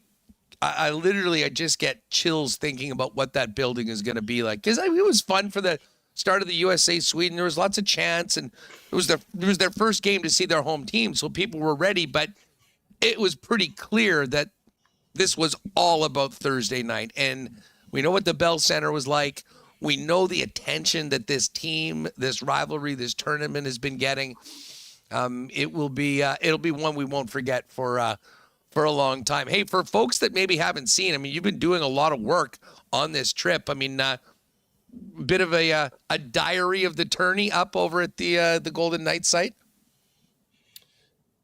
literally just get chills thinking about what that building is going to be like, because it was fun for the start of the USA Sweden. There was lots of chants, and it was their first game to see their home team, so people were ready. But it was pretty clear that this was all about Thursday night, and we know what the Bell Center was like. We know the attention that this team, this rivalry, this tournament has been getting. It'll be one we won't forget for a long time. Hey, for folks that maybe haven't seen, I mean, you've been doing a lot of work on this trip. I mean, bit of a diary of the tourney up over at the Golden Knights site.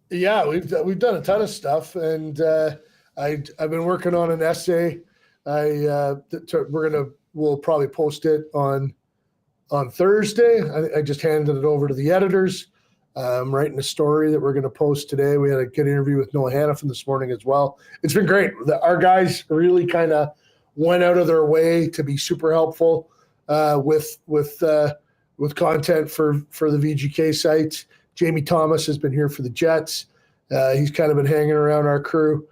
Yeah, we've done a ton of stuff, and I've been working on an essay. We'll probably post it on Thursday. I just handed it over to the editors. I'm writing a story that we're going to post today. We had a good interview with Noah Hanifin this morning as well. It's been great. Our guys really kind of went out of their way to be super helpful with content for the VGK sites. Jamie Thomas has been here for the Jets. He's kind of been hanging around our crew.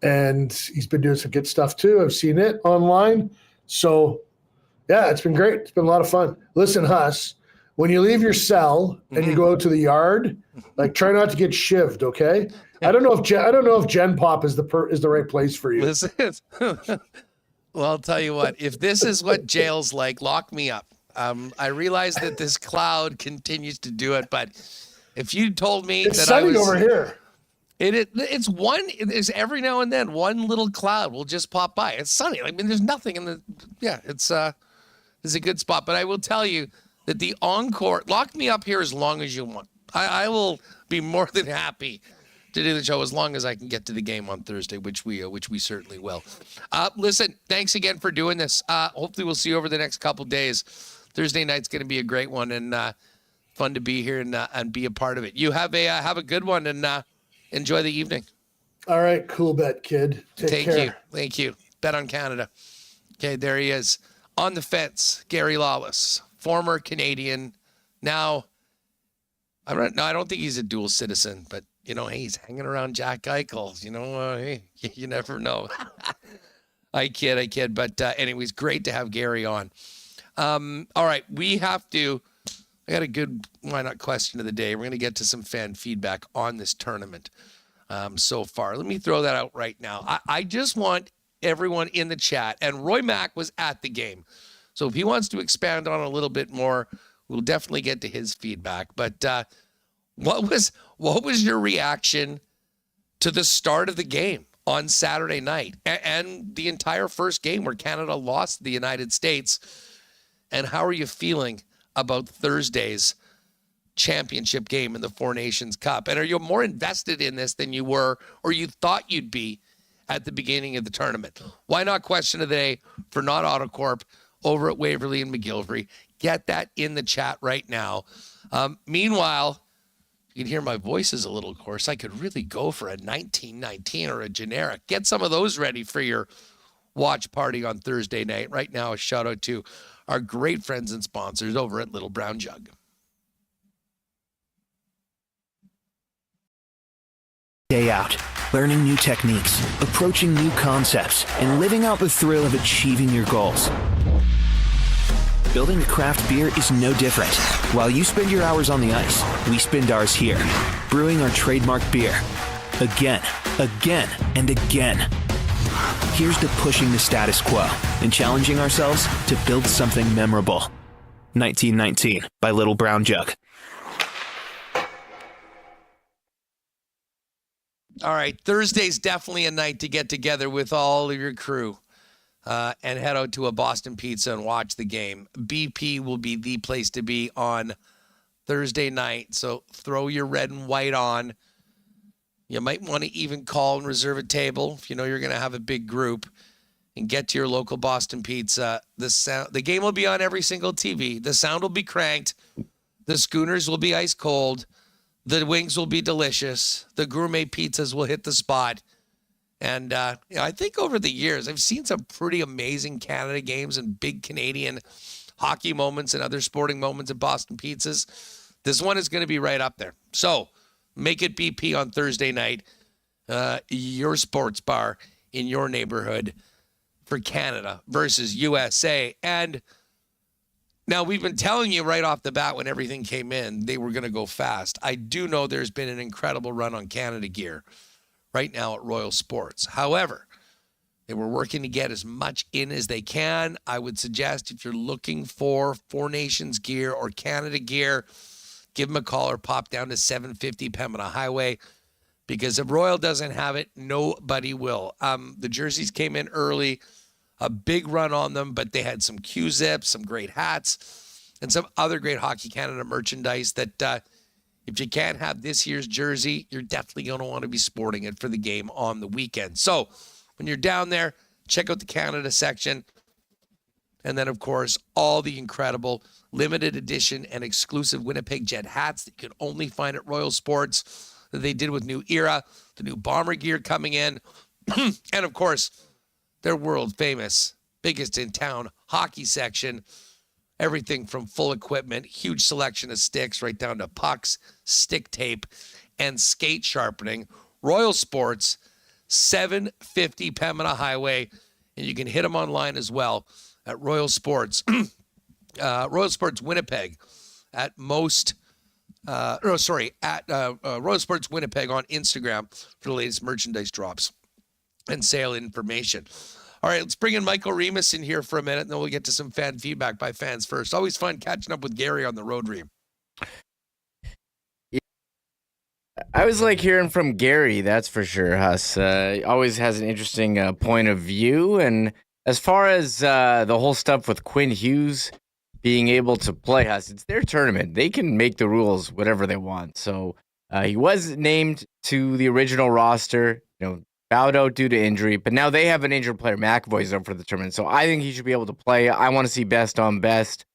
And he's been doing some good stuff too. I've seen it online. So yeah, it's been great. It's been a lot of fun. Listen, Huss, when you leave your cell and you go out to the yard, like, try not to get shivved. Okay. I don't know if Gen Pop is the right place for you. Listen, well, I'll tell you what, if this is what jail's like, lock me up. I realize that this cloud continues to do it, but if you told me it's that sunny I was over here. It's every now and then one little cloud will just pop by. It's sunny. I mean, there's nothing in the, it's a good spot. But I will tell you that the Encore, lock me up here as long as you want. I will be more than happy to do the show as long as I can get to the game on Thursday, which we certainly will. Listen, thanks again for doing this. Hopefully we'll see you over the next couple days. Thursday night's going to be a great one, and fun to be here and be a part of it. You have a good one, and enjoy the evening. All right, cool bet, kid. Take care. Thank you. Bet on Canada. Okay, there he is. On the fence, Gary Lawless, former Canadian. Now, I don't think he's a dual citizen, but, hey, he's hanging around Jack Eichel. Hey, you never know. I kid. But anyways, great to have Gary on. All right, I got a good why not question of the day. We're going to get to some fan feedback on this tournament so far. Let me throw that out right now. I just want everyone in the chat, and Roy Mack was at the game, so if he wants to expand on it a little bit more, we'll definitely get to his feedback. But what was your reaction to the start of the game on Saturday night and the entire first game where Canada lost to the United States? And how are you feeling about Thursday's championship game in the Four Nations Cup? And are you more invested in this than you were or you thought you'd be at the beginning of the tournament? Why not question of the day for Not Autocorp over at Waverly and McGillivray? Get that in the chat right now. Meanwhile, you can hear my voice is a little coarse. I could really go for a 1919 or a generic. Get some of those ready for your watch party on Thursday night. Right now, a shout out to our great friends and sponsors over at Little Brown Jug. Day out, learning new techniques, approaching new concepts, and living out the thrill of achieving your goals. Building a craft beer is no different. While you spend your hours on the ice, we spend ours here, brewing our trademark beer. Again, and again. Here's to pushing the status quo and challenging ourselves to build something memorable. 1919 by Little Brown Jug. All right, Thursday's definitely a night to get together with all of your crew and head out to a Boston Pizza and watch the game. BP will be the place to be on Thursday night, so throw your red and white on. You might want to even call and reserve a table if you know you're going to have a big group, and get to your local Boston Pizza. The game will be on every single TV. The sound will be cranked. The schooners will be ice cold. The wings will be delicious. The gourmet pizzas will hit the spot. And I think over the years, I've seen some pretty amazing Canada games and big Canadian hockey moments and other sporting moments at Boston Pizzas. This one is going to be right up there. So make it BP on Thursday night, your sports bar in your neighborhood for Canada versus USA. And now, we've been telling you right off the bat when everything came in, they were going to go fast. I do know there's been an incredible run on Canada gear right now at Royal Sports. However, they were working to get as much in as they can. I would suggest if you're looking for Four Nations gear or Canada gear, give them a call or pop down to 750 Pembina Highway, because if Royal doesn't have it, nobody will. The jerseys came in early. A big run on them, but they had some Q-zips, some great hats, and some other great Hockey Canada merchandise that if you can't have this year's jersey, you're definitely going to want to be sporting it for the game on the weekend. So when you're down there, check out the Canada section. And then, of course, all the incredible limited edition and exclusive Winnipeg Jet hats that you can only find at Royal Sports that they did with New Era, the new bomber gear coming in, and, of course, their world-famous, biggest in town hockey section. Everything from full equipment, huge selection of sticks, right down to pucks, stick tape, and skate sharpening. Royal Sports, 750 Pembina Highway, and you can hit them online as well at Royal Sports. Royal Sports Winnipeg at Royal Sports Winnipeg on Instagram for the latest merchandise drops and sale information. All right, let's bring in Michael Remis in here for a minute, and then we'll get to some fan feedback by fans first. Always fun catching up with Gary on the road, Reem. I always like hearing from Gary, that's for sure, Huss. Always has an interesting point of view. And as far as the whole stuff with Quinn Hughes being able to play, Huss, it's their tournament. They can make the rules whatever they want. So He was named to the original roster, bowed out due to injury, but now they have an injured player. McAvoy's out for the tournament, so I think he should be able to play. I want to see best on best.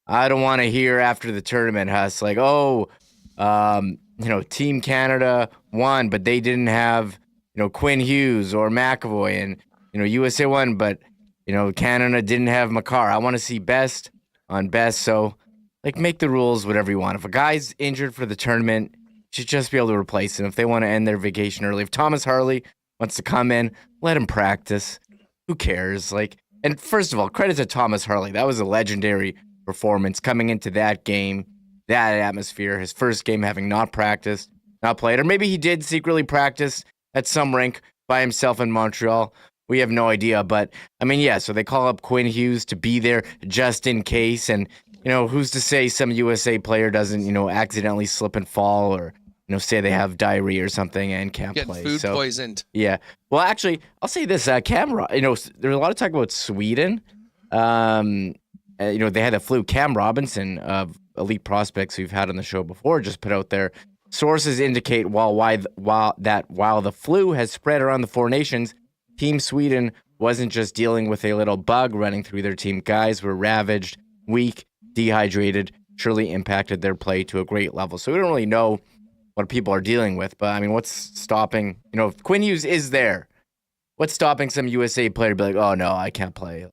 I don't want to hear after the tournament, Huss, like, Team Canada won, but they didn't have, Quinn Hughes or McAvoy, and, USA won, but, Canada didn't have Makar. I want to see best on best, so, make the rules whatever you want. If a guy's injured for the tournament, you should just be able to replace him. If they want to end their vacation early, if Thomas Harley wants to come in, let him practice. Who cares? And first of all, credit to Thomas Harley. That was a legendary performance coming into that game, that atmosphere, his first game having not practiced, not played, or maybe he did secretly practice at some rink by himself in Montreal. We have no idea, but so they call up Quinn Hughes to be there just in case, and who's to say some USA player doesn't accidentally slip and fall, or say they have diarrhea or something and can't play. Food poisoned. Yeah. Well, actually, I'll say this, Cam, there's a lot of talk about Sweden. They had the flu. Cam Robinson of Elite Prospects we've had on the show before just put out there. Sources indicate while the flu has spread around the four nations, Team Sweden wasn't just dealing with a little bug running through their team. Guys were ravaged, weak, dehydrated, surely impacted their play to a great level. So we don't really know what people are dealing with, but what's stopping, if Quinn Hughes is there, what's stopping some USA player to be like, oh no, I can't play.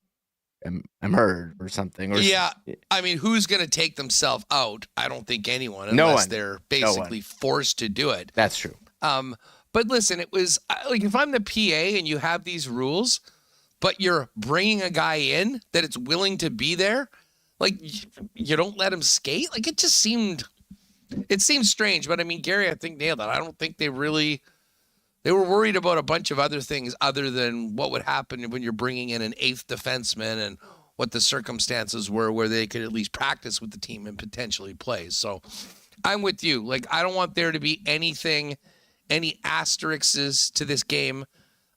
I'm hurt or something. Or who's going to take themselves out? I don't think anyone, unless they're basically forced to do it. That's true. But listen, it was if I'm the PA and you have these rules, but you're bringing a guy in that it's willing to be there, you don't let him skate. It just seemed strange. But Gary, I think nailed it. I don't think they were worried about a bunch of other things other than what would happen when you're bringing in an eighth defenseman and what the circumstances were where they could at least practice with the team and potentially play. So I'm with you. I don't want there to be any asterisks to this game.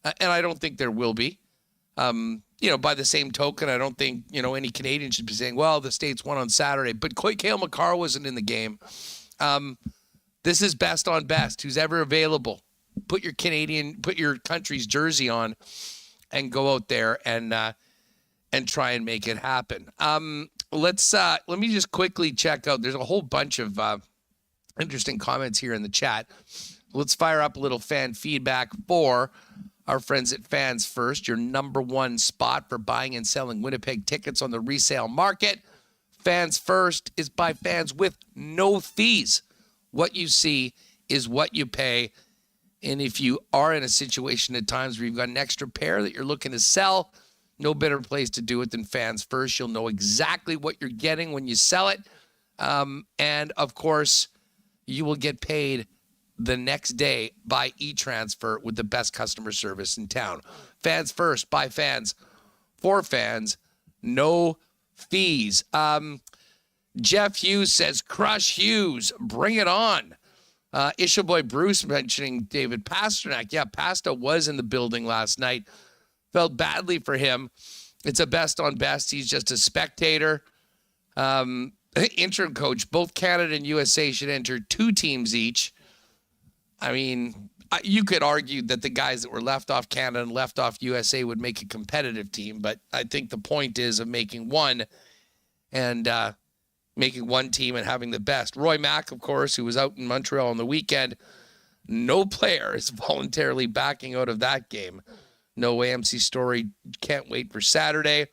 And I don't think there will be. By the same token, I don't think, any Canadian should be saying, well, the States won on Saturday, but Cale Makar wasn't in the game. This is best on best. Who's ever available? Put your country's jersey on and go out there and try and make it happen. Let me just quickly check out. There's a whole bunch of interesting comments here in the chat. Let's fire up a little fan feedback for our friends at Fans First, your number one spot for buying and selling Winnipeg tickets on the resale market. Fans First is by fans with no fees. What you see is what you pay. And if you are in a situation at times where you've got an extra pair that you're looking to sell, no better place to do it than Fans First. You'll know exactly what you're getting when you sell it. And, of course, you will get paid the next day by e-transfer with the best customer service in town. Fans First, by fans, for fans, no fees. Jeff Hughes says, crush Hughes, bring it on. Isha Boy Bruce mentioning David Pasternak. Yeah, Pasta was in the building last night. Felt badly for him. It's a best on best. He's just a spectator. Interim coach, both Canada and USA should enter 2 teams each. You could argue that the guys that were left off Canada and left off USA would make a competitive team, but I think the point is of making one and making one team and having the best. Roy Mack, of course, who was out in Montreal on the weekend, no player is voluntarily backing out of that game. No AMC story. Can't wait for Saturday.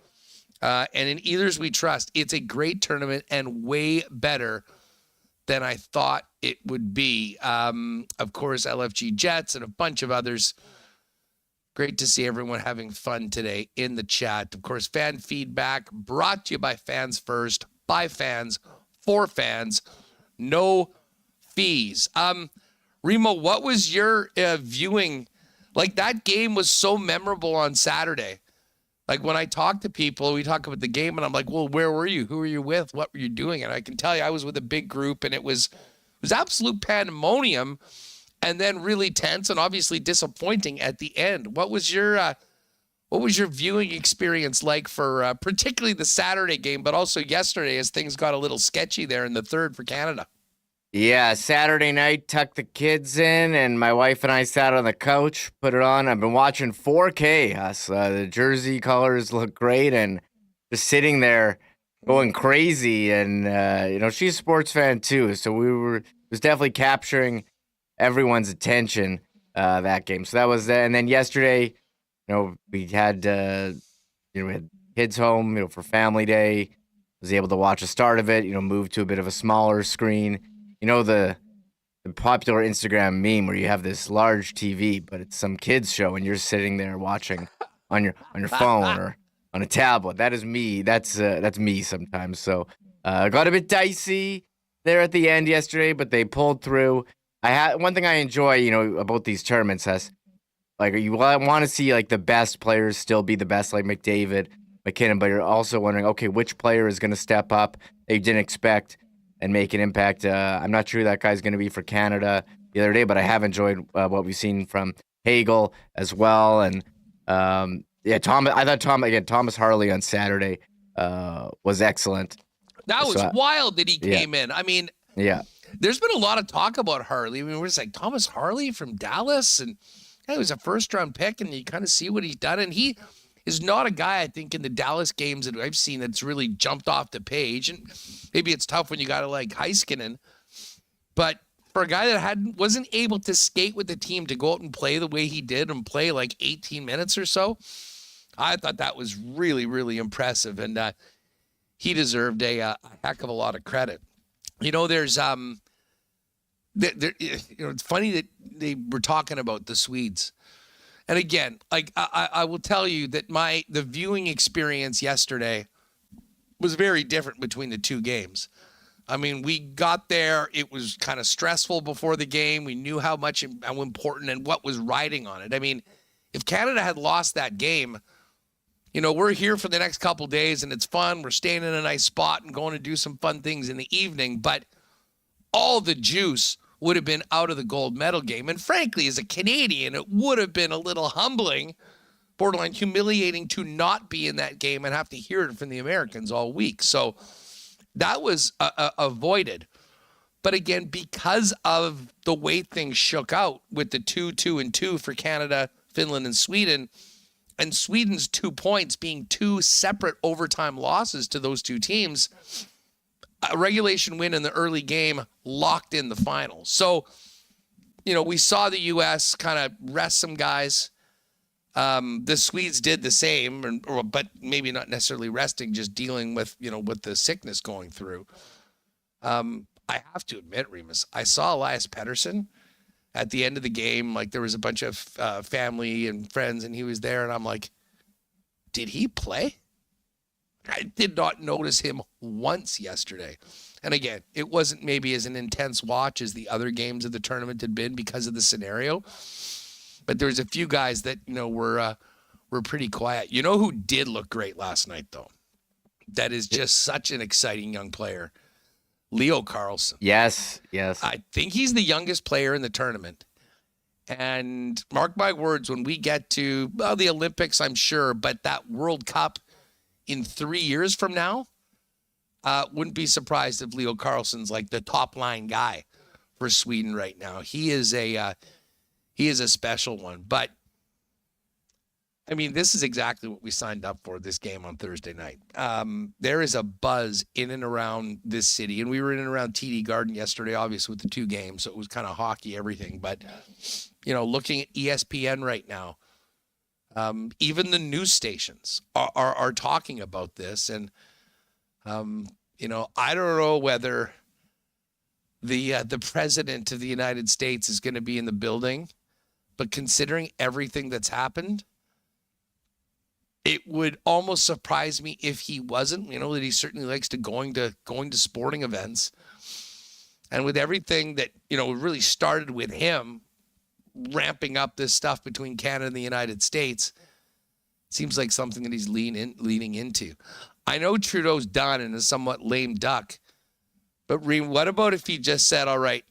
And in Either's We Trust, it's a great tournament and way better than I thought it would be. Of course, LFG Jets and a bunch of others. Great to see everyone having fun today in the chat. Of course, fan feedback brought to you by Fans First, by fans, for fans, no fees. Remo, what was your viewing? That game was so memorable on Saturday. When I talk to people, we talk about the game, and I'm like, well, where were you? Who were you with? What were you doing? And I can tell you I was with a big group, and it was absolute pandemonium, and then really tense and obviously disappointing at the end. What was your viewing experience like for particularly the Saturday game, but also yesterday as things got a little sketchy there in the third for Canada? Yeah, Saturday night, tucked the kids in, and my wife and I sat on the couch, put it on. I've been watching 4K. The jersey colors look great, and just sitting there going crazy. And she's a sports fan too, so it was definitely capturing everyone's attention that game. So that was that. And then yesterday, we had we had kids home, for family day. Was able to watch the start of it. Move to a bit of a smaller screen. The popular Instagram meme where you have this large TV, but it's some kids show, and you're sitting there watching on your phone or on a tablet. That is me. That's me sometimes. So got a bit dicey there at the end yesterday, but they pulled through. One thing I enjoy, about these tournaments is like you want to see like the best players still be the best, like McDavid, McKinnon, but you're also wondering, okay, which player is going to step up that you didn't expect and make an impact. I'm not sure who that guy's going to be for Canada the other day, but I have enjoyed what we've seen from Hagel as well. And I thought Thomas Harley on Saturday was excellent. That was wild that he came in. I mean, there's been a lot of talk about Harley. I mean, we're just like, Thomas Harley from Dallas, and he was a first-round pick, and you kind of see what he's done. And he is not a guy, I think, in the Dallas games that I've seen that's really jumped off the page. And maybe it's tough when you got to like Heiskanen. But for a guy that wasn't able to skate with the team to go out and play the way he did and play like 18 minutes or so, I thought that was really, really impressive. And he deserved a heck of a lot of credit. There's it's funny that they were talking about the Swedes. And again, like I will tell you that the viewing experience yesterday was very different between the two games. I mean, we got there, it was kind of stressful before the game. We knew how important and what was riding on it. I mean, if Canada had lost that game, we're here for the next couple days and it's fun. We're staying in a nice spot and going to do some fun things in the evening, but all the juice would have been out of the gold medal game. And frankly, as a Canadian, it would have been a little humbling, borderline humiliating to not be in that game and have to hear it from the Americans all week. So that was avoided. But again, because of the way things shook out with the 2-2-2 for Canada, Finland, and Sweden's 2 points being two separate overtime losses to those two teams, a regulation win in the early game locked in the finals. So, we saw the U.S. kind of rest some guys. The Swedes did the same, but maybe not necessarily resting, just dealing with, with the sickness going through. I have to admit, Remis, I saw Elias Paterson at the end of the game. Like there was a bunch of family and friends, and he was there, and I'm like, did he play? I did not notice him once yesterday. And again, it wasn't maybe as an intense watch as the other games of the tournament had been because of the scenario. But there was a few guys that, were pretty quiet. You know who did look great last night, though? That is just such an exciting young player. Leo Carlson. Yes. I think he's the youngest player in the tournament. And mark my words, when we get to the Olympics, I'm sure, but that World Cup in 3 years from now, wouldn't be surprised if Leo Carlson's like the top line guy for Sweden right now. He is a special one. But I mean, this is exactly what we signed up for this game on Thursday night. There is a buzz in and around this city, and we were in and around TD Garden yesterday, obviously with the two games, so it was kind of hockey, everything. But looking at ESPN right now, even the news stations are talking about this. And, I don't know whether the president of the United States is going to be in the building, but considering everything that's happened, it would almost surprise me if he wasn't. That he certainly likes going to sporting events. And with everything that, really started with him ramping up this stuff between Canada and the United States, seems like something that he's leaning into. I know Trudeau's done and is somewhat lame duck, but Reem, what about if he just said, all right,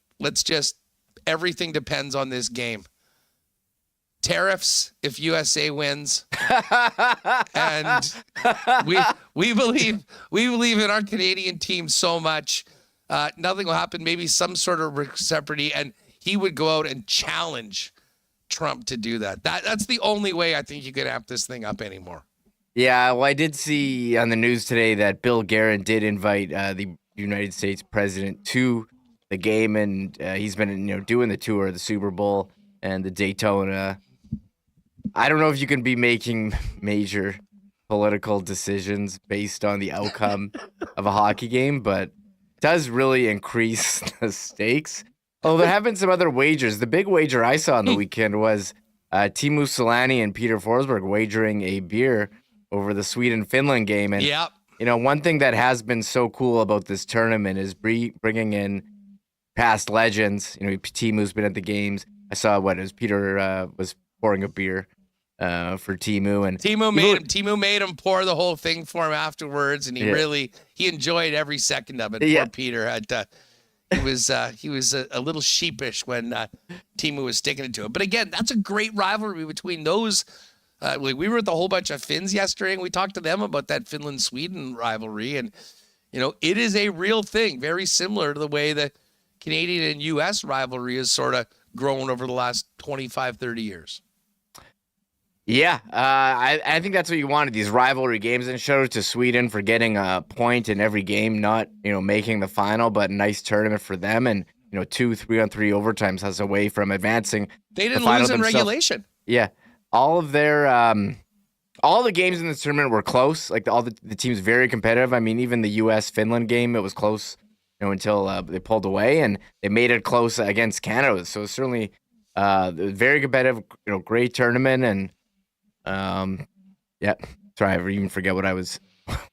everything depends on this game. Tariffs if USA wins. And we believe in our Canadian team so much. nothing will happen. Maybe some sort of reciprocity, and he would go out and challenge Trump to do that. That's the only way I think you could amp this thing up anymore. Yeah, well, I did see on the news today that Bill Guerin did invite the United States president to the game, and he's been doing the tour of the Super Bowl and the Daytona. I don't know if you can be making major political decisions based on the outcome of a hockey game, but it does really increase the stakes. Oh, there have been some other wagers. The big wager I saw on the weekend was Teemu Selanne and Peter Forsberg wagering a beer over the Sweden-Finland game. And, one thing that has been so cool about this tournament is bringing in past legends. Teemu's been at the games. I saw it was Peter was pouring a beer for Teemu. And Teemu made him pour the whole thing for him afterwards, and he enjoyed every second of it. Poor Peter had he was a little sheepish when Teemu was sticking it to him. But again, that's a great rivalry between those. We were with a whole bunch of Finns yesterday, and we talked to them about that Finland-Sweden rivalry. And, it is a real thing, very similar to the way the Canadian and U.S. rivalry has sort of grown over the last 25, 30 years. Yeah, I think that's what you wanted, these rivalry games. And shout out to Sweden for getting a point in every game, not, making the final, but a nice tournament for them. And, 2 3-on-3 overtimes has away from advancing. They didn't lose in regulation. Yeah. All of their, all the games in this tournament were close. Like all the teams very competitive. I mean, even the U.S.-Finland game, it was close, until they pulled away, and they made it close against Canada. So it's certainly very competitive, great tournament. And sorry, I even forget what I was.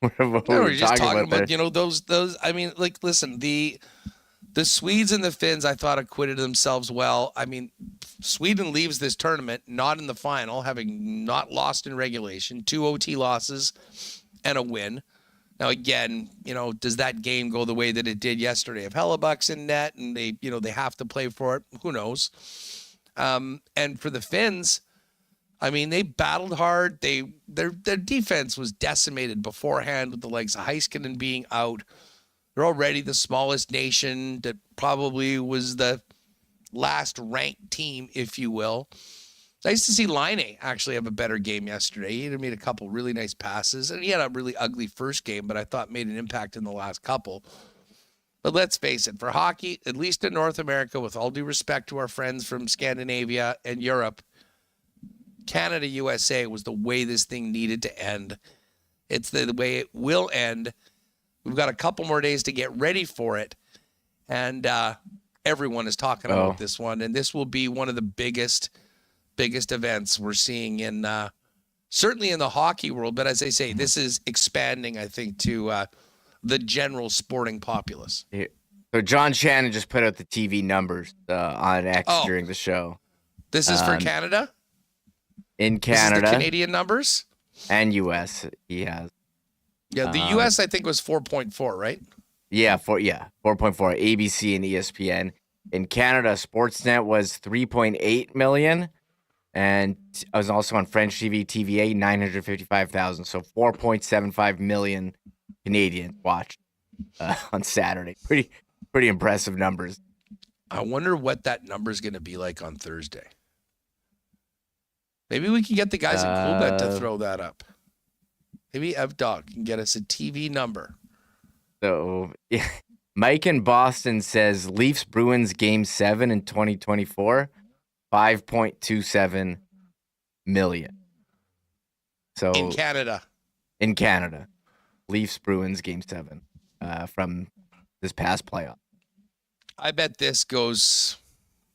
We're just talking about those. I mean, listen, the Swedes and the Finns, I thought acquitted themselves well. I mean, Sweden leaves this tournament not in the final, having not lost in regulation, 2 OT losses and a win. Now, again, does that game go the way that it did yesterday? If Hellebuck's in net and they have to play for it, who knows? And for the Finns, I mean, they battled hard. Their defense was decimated beforehand with the likes of Heiskanen being out. They're already the smallest nation that probably was the last ranked team, if you will. It's nice to see Laine actually have a better game yesterday. He made a couple really nice passes, and he had a really ugly first game, but I thought made an impact in the last couple. But let's face it, for hockey, at least in North America, with all due respect to our friends from Scandinavia and Europe, Canada, USA was the way this thing needed to end. It's the way it will end. We've got a couple more days to get ready for it. And everyone is talking about this one. And this will be one of the biggest events we're seeing in certainly in the hockey world. But as I say, this is expanding, I think, to the general sporting populace. So John Shannon just put out the TV numbers on X during the show. This is for Canada? In Canada. This is the Canadian numbers? And U.S. he has. Yeah, the U.S. I think was 4.4, right? Yeah, 4.4. ABC and ESPN. In Canada, Sportsnet was 3.8 million, and I was also on French TV, TVA, 955,000. So 4.75 million Canadians watched on Saturday. Pretty impressive numbers. I wonder what that number is going to be like on Thursday. Maybe we can get the guys at Coolbet to throw that up. Maybe Evdog can get us a TV number. So, Mike in Boston says Leafs Bruins Game 7 in 2024, 5.27 million. So in Canada. In Canada. Leafs Bruins Game 7 from this past playoff. I bet this goes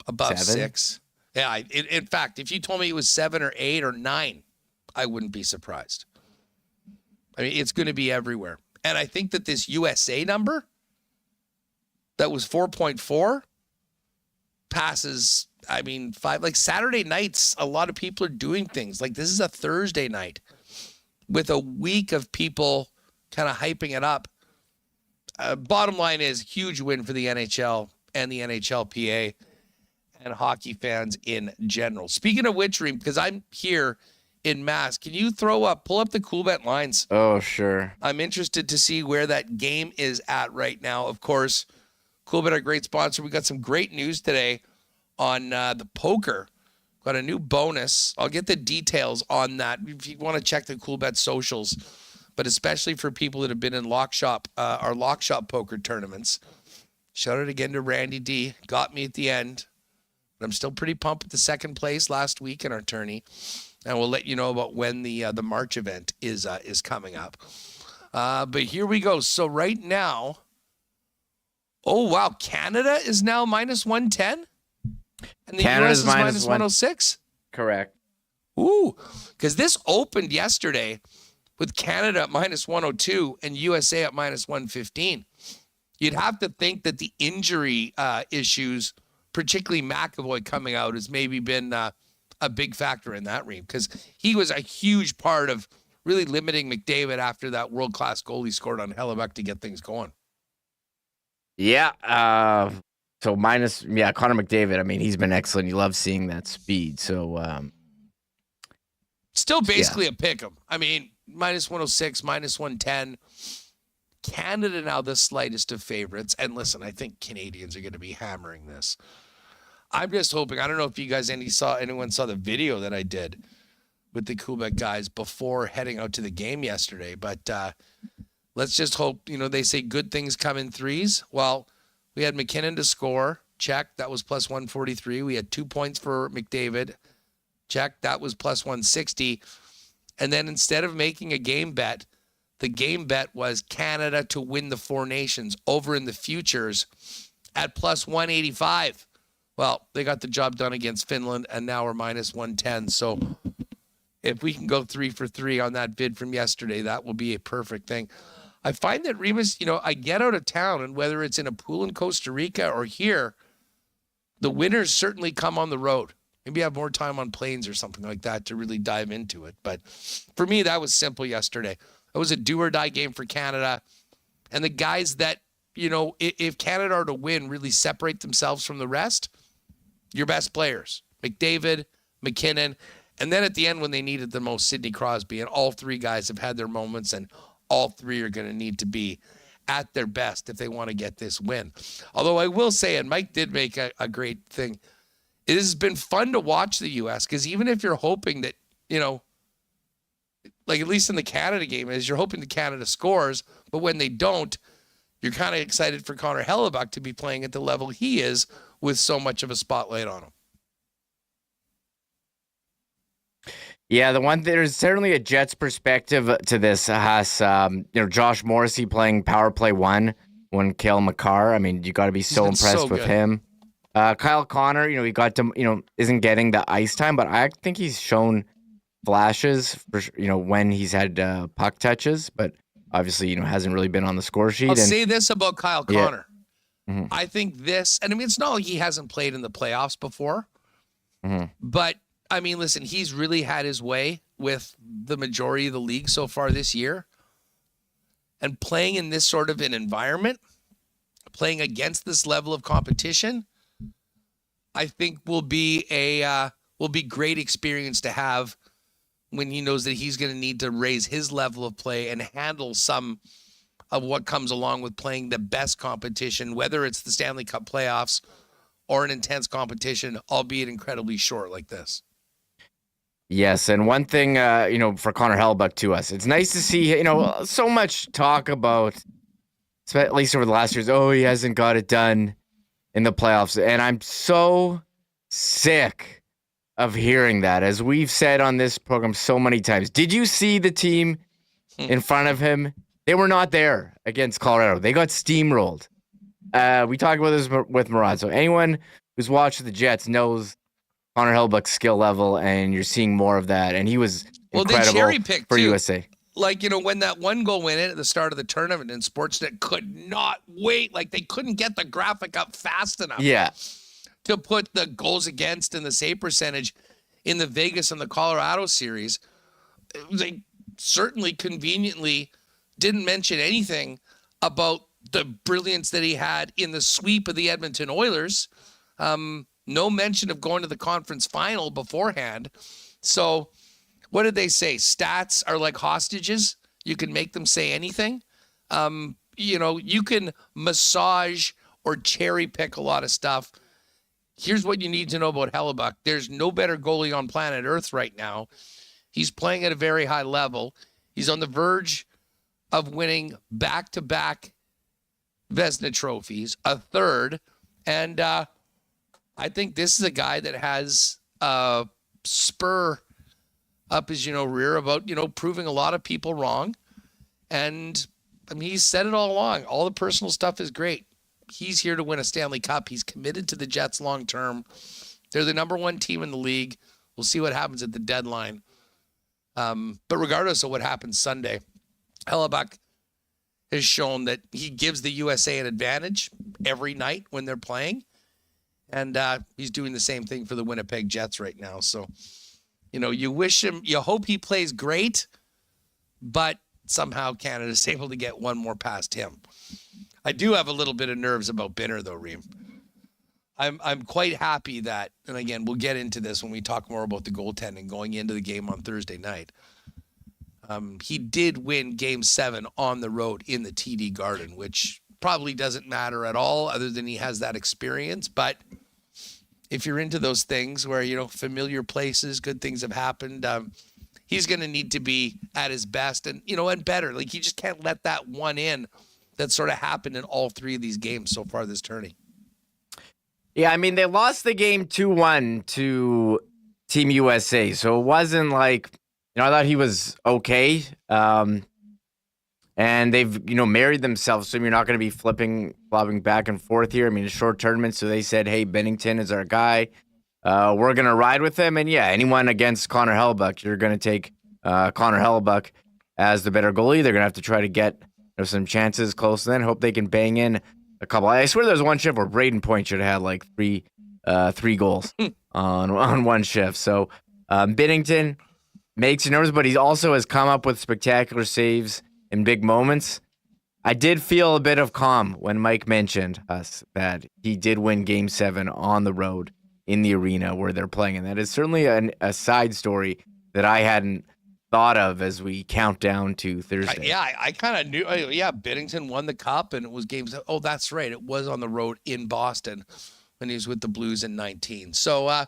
above 6. Yeah, in fact, if you told me it was 7 or 8 or 9, I wouldn't be surprised. I mean, it's going to be everywhere. And I think that this USA number that was 4.4 passes, 5. Like Saturday nights, a lot of people are doing things. Like this is a Thursday night with a week of people kind of hyping it up. Bottom line is huge win for the NHL and the NHLPA and hockey fans in general. Speaking of which, Reem, because I'm here in Mass, can you pull up the Coolbet lines? Oh, sure. I'm interested to see where that game is at right now. Of course, Coolbet, our great sponsor. We got some great news today on the poker. Got a new bonus. I'll get the details on that if you want to check the Coolbet socials, but especially for people that have been in our Lock Shop poker tournaments. Shout out again to Randy D. Got me at the end. But I'm still pretty pumped with the second place last week in our tourney. And we'll let you know about when the March event is coming up. But here we go. So right now, oh, wow, Canada is now minus 110? And the Canada's US is minus 106? Correct. Ooh, because this opened yesterday with Canada at minus 102 and USA at minus 115. You'd have to think that the injury issues, particularly McAvoy coming out, has maybe been a big factor in that, Reem, because he was a huge part of really limiting McDavid after that world-class goal he scored on Hellebuck to get things going. Yeah. So Connor McDavid, I mean, he's been excellent. You love seeing that speed. So still basically a pick 'em. I mean, minus 106, minus 110. Canada now the slightest of favorites. And listen, I think Canadians are going to be hammering this. I'm just hoping, I don't know if you guys anyone saw the video that I did with the Coolbet guys before heading out to the game yesterday, but let's just hope, they say good things come in threes. Well, we had McKinnon to score. Check. That was plus 143. We had 2 points for McDavid. Check. That was plus 160. And then instead of making a game bet, the game bet was Canada to win the Four Nations over in the futures at plus 185. Well, they got the job done against Finland, and now we're minus 110. So if we can go 3 for 3 on that bid from yesterday, that will be a perfect thing. I find that Remis, I get out of town, and whether it's in a pool in Costa Rica or here, the winners certainly come on the road. Maybe have more time on planes or something like that to really dive into it. But for me, that was simple yesterday. It was a do-or-die game for Canada. And the guys that, if Canada are to win, really separate themselves from the rest, your best players, McDavid, McKinnon, and then at the end when they needed the most, Sidney Crosby. And all three guys have had their moments, and all three are going to need to be at their best if they want to get this win. Although I will say, and Mike did make a great thing, it has been fun to watch the U.S. because even if you're hoping that, like at least in the Canada game, is you're hoping that Canada scores, but when they don't, you're kind of excited for Connor Hellebuck to be playing at the level he is with so much of a spotlight on him. Yeah, there's certainly a Jets perspective to this. Has Josh Morrissey playing power play 1 when Cale Makar. I mean, you got to be so impressed with him. Kyle Connor, he got to isn't getting the ice time, but I think he's shown flashes for when he's had puck touches, but obviously hasn't really been on the score sheet. I'll say this about Kyle Connor. Mm-hmm. I think this, and I mean, it's not like he hasn't played in the playoffs before, but I mean, listen, he's really had his way with the majority of the league so far this year. And playing in this sort of an environment, playing against this level of competition, I think will be great experience to have when he knows that he's going to need to raise his level of play and handle some of what comes along with playing the best competition, whether it's the Stanley Cup playoffs or an intense competition, albeit incredibly short like this. Yes, and one thing, for Connor Hellebuck to us, it's nice to see, so much talk about, at least over the last years, he hasn't got it done in the playoffs. And I'm so sick of hearing that, as we've said on this program so many times. Did you see the team in front of him? They were not there against Colorado. They got steamrolled. We talked about this with Murad. So anyone who's watched the Jets knows Connor Hellebuck's skill level, and you're seeing more of that. And he was incredible they cherry-picked for too. USA. Like, when that one goal went in at the start of the tournament, and Sportsnet could not wait. Like, they couldn't get the graphic up fast enough to put the goals against and the save percentage in the Vegas and the Colorado series. They certainly conveniently didn't mention anything about the brilliance that he had in the sweep of the Edmonton Oilers. No mention of going to the conference final beforehand. So what did they say? Stats are like hostages. You can make them say anything. You can massage or cherry pick a lot of stuff. Here's what you need to know about Hellebuck. There's no better goalie on planet Earth right now. He's playing at a very high level. He's on the verge of winning back-to-back Vezina trophies, a third. And I think this is a guy that has a spur up his, rear about, proving a lot of people wrong. And I mean, he's said it all along. All the personal stuff is great. He's here to win a Stanley Cup. He's committed to the Jets long term. They're the number one team in the league. We'll see what happens at the deadline. But regardless of what happens Sunday, Hellebuck has shown that he gives the USA an advantage every night when they're playing. And he's doing the same thing for the Winnipeg Jets right now. So, you wish him, you hope he plays great, but somehow Canada's able to get one more past him. I do have a little bit of nerves about Binner, though, Reem. I'm quite happy that, and again, we'll get into this when we talk more about the goaltending going into the game on Thursday night. He did win Game 7 on the road in the TD Garden, which probably doesn't matter at all other than he has that experience. But if you're into those things where, familiar places, good things have happened, he's going to need to be at his best and, and better. Like, you just can't let that one in that sort of happened in all three of these games so far this tourney. Yeah, I mean, they lost the game 2-1 to Team USA, so it wasn't like, I thought he was okay. And they've, married themselves, so you're not going to be flopping back and forth here. I mean, it's a short tournament, so they said, hey, Binnington is our guy. We're going to ride with him. And yeah, anyone against Connor Hellebuck, you're going to take Connor Hellebuck as the better goalie. They're going to have to try to get some chances close, and then hope they can bang in a couple. I swear there's one shift where Braden Point should have had like three goals on one shift. So Binnington makes numbers, but he also has come up with spectacular saves in big moments. I did feel a bit of calm when Mike mentioned us that he did win Game 7 on the road in the arena where they're playing, and that is certainly a side story that I hadn't thought of as we count down to Thursday. I kind of knew. Binnington won the cup, and it was games. Oh, that's right. It was on the road in Boston when he was with the Blues in 19. So,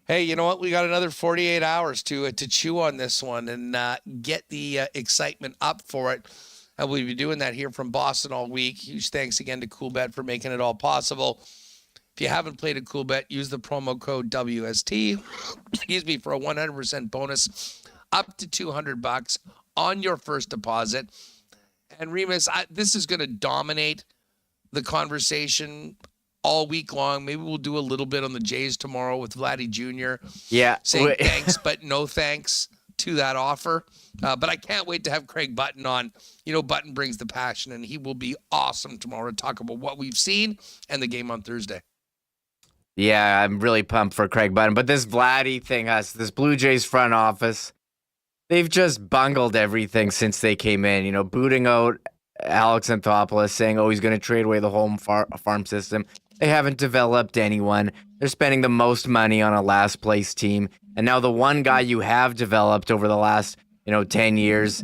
hey, you know what? We got another 48 hours to chew on this one and get the excitement up for it. And we'll be doing that here from Boston all week. Huge thanks again to Coolbet for making it all possible. If you haven't played a Coolbet, use the promo code WST, for a 100% bonus up to $200 on your first deposit. And Remis, this is going to dominate the conversation all week long. Maybe we'll do a little bit on the Jays tomorrow with Vladdy Jr. Yeah. Saying thanks, but no thanks to that offer. But I can't wait to have Craig Button on. Button brings the passion, and he will be awesome tomorrow to talk about what we've seen and the game on Thursday. Yeah, I'm really pumped for Craig Button. But this Vladdy thing, this Blue Jays front office, they've just bungled everything since they came in. Booting out Alex Anthopoulos, saying, he's going to trade away the home farm system. They haven't developed anyone. They're spending the most money on a last place team. And now the one guy you have developed over the last, 10 years,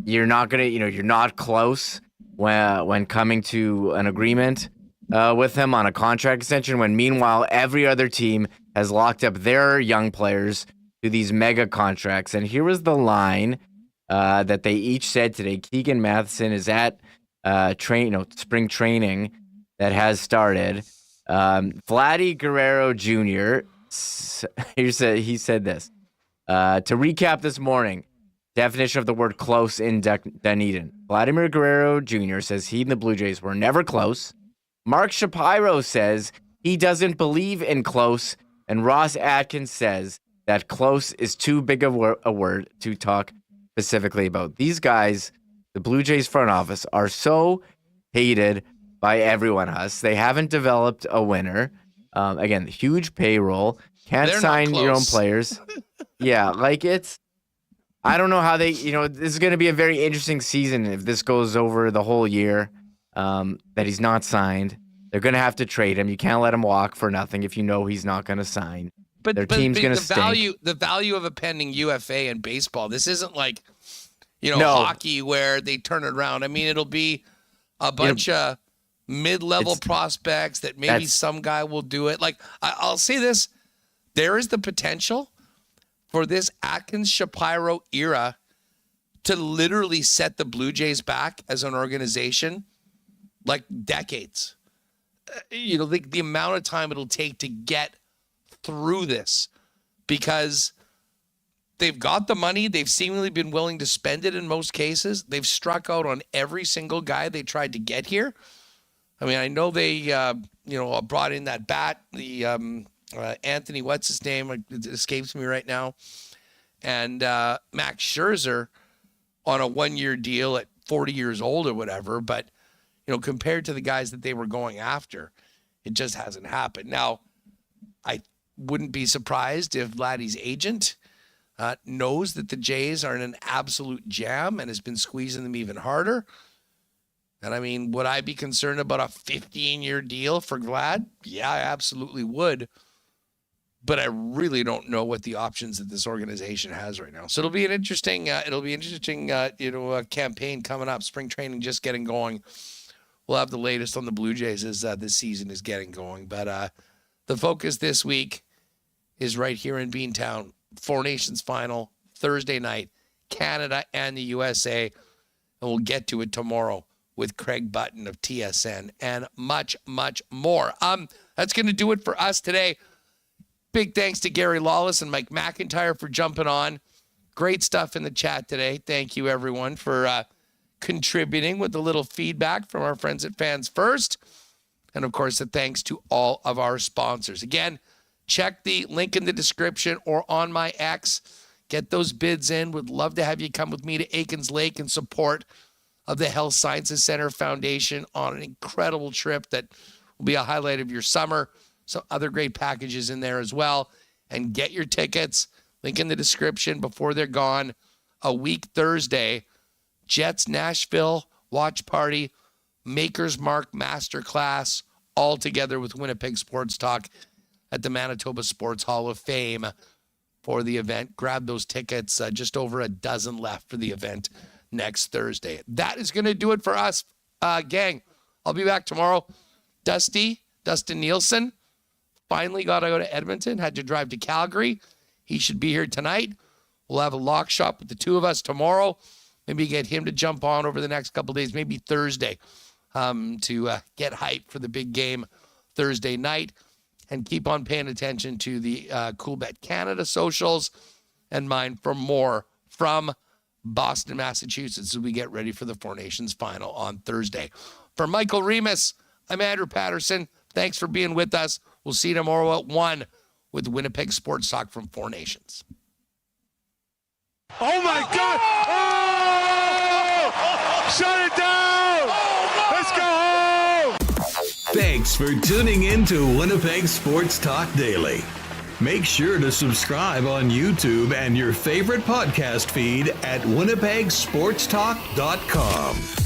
you're not going to, you're not close when coming to an agreement with him on a contract extension, when meanwhile every other team has locked up their young players to these mega contracts. And here was the line that they each said today. Keegan Matheson is at spring training that has started. Vladdy Guerrero Jr. He said this. To recap this morning, definition of the word close in Dunedin. Vladimir Guerrero Jr. says he and the Blue Jays were never close. Mark Shapiro says he doesn't believe in close. And Ross Atkins says that close is too big of a word to talk specifically about. These guys, the Blue Jays front office, are so hated by everyone else. They haven't developed a winner. Again, huge payroll. Can't sign your own players. Yeah, I don't know how they, this is going to be a very interesting season if this goes over the whole year, that he's not signed. They're going to have to trade him. You can't let him walk for nothing if you know he's not going to sign. But their team's going to stink. The value of a pending UFA in baseball, this isn't like, hockey where they turn it around. I mean, it'll be a bunch of mid-level prospects that maybe some guy will do it. Like, I'll say this. There is the potential for this Atkins-Shapiro era to literally set the Blue Jays back as an organization like decades. The amount of time it'll take to get through this, because they've got the money. They've seemingly been willing to spend it in most cases. They've struck out on every single guy they tried to get here. I mean, I know they, brought in that bat, the Anthony, what's his name? It escapes me right now. And Max Scherzer on a 1-year deal at 40 years old or whatever. But, compared to the guys that they were going after, it just hasn't happened. Now, I wouldn't be surprised if Vladdy's agent knows that the Jays are in an absolute jam and has been squeezing them even harder. And I mean, would I be concerned about a 15-year deal for Vlad? Yeah, I absolutely would. But I really don't know what the options that this organization has right now. So it'll be an interesting, campaign coming up. Spring training just getting going. We'll have the latest on the Blue Jays as this season is getting going. But the focus this week is right here in Beantown. Four Nations final, Thursday night, Canada and the USA. And we'll get to it tomorrow with Craig Button of TSN and much, much more. That's going to do it for us today. Big thanks to Gary Lawless and Mike McIntyre for jumping on. Great stuff in the chat today. Thank you, everyone, for contributing with a little feedback from our friends at Fans First. And, of course, a thanks to all of our sponsors. Again, check the link in the description or on my X. Get those bids in. Would love to have you come with me to Aikens Lake in support of the Health Sciences Center Foundation on an incredible trip that will be a highlight of your summer. Some other great packages in there as well. And get your tickets. Link in the description before they're gone. A week Thursday, Jets Nashville watch party, Maker's Mark Masterclass, all together with Winnipeg Sports Talk at the Manitoba Sports Hall of Fame for the event. Grab those tickets. Just over a dozen left for the event next Thursday. That is going to do it for us, gang. I'll be back tomorrow. Dustin Nielsen finally got to go to Edmonton, had to drive to Calgary. He should be here tonight. We'll have a lock shop with the two of us tomorrow. Maybe get him to jump on over the next couple of days, maybe Thursday, to get hyped for the big game Thursday night. And keep on paying attention to the Coolbet Canada socials and mine for more from Boston, Massachusetts, as we get ready for the Four Nations final on Thursday. For Michael Remis, I'm Andrew Paterson. Thanks for being with us. We'll see you tomorrow at 1 with Winnipeg Sports Talk from Four Nations. Oh, my God! Oh! Shut it down! Let's go home! Thanks for tuning in to Winnipeg Sports Talk Daily. Make sure to subscribe on YouTube and your favorite podcast feed at winnipegsportstalk.com.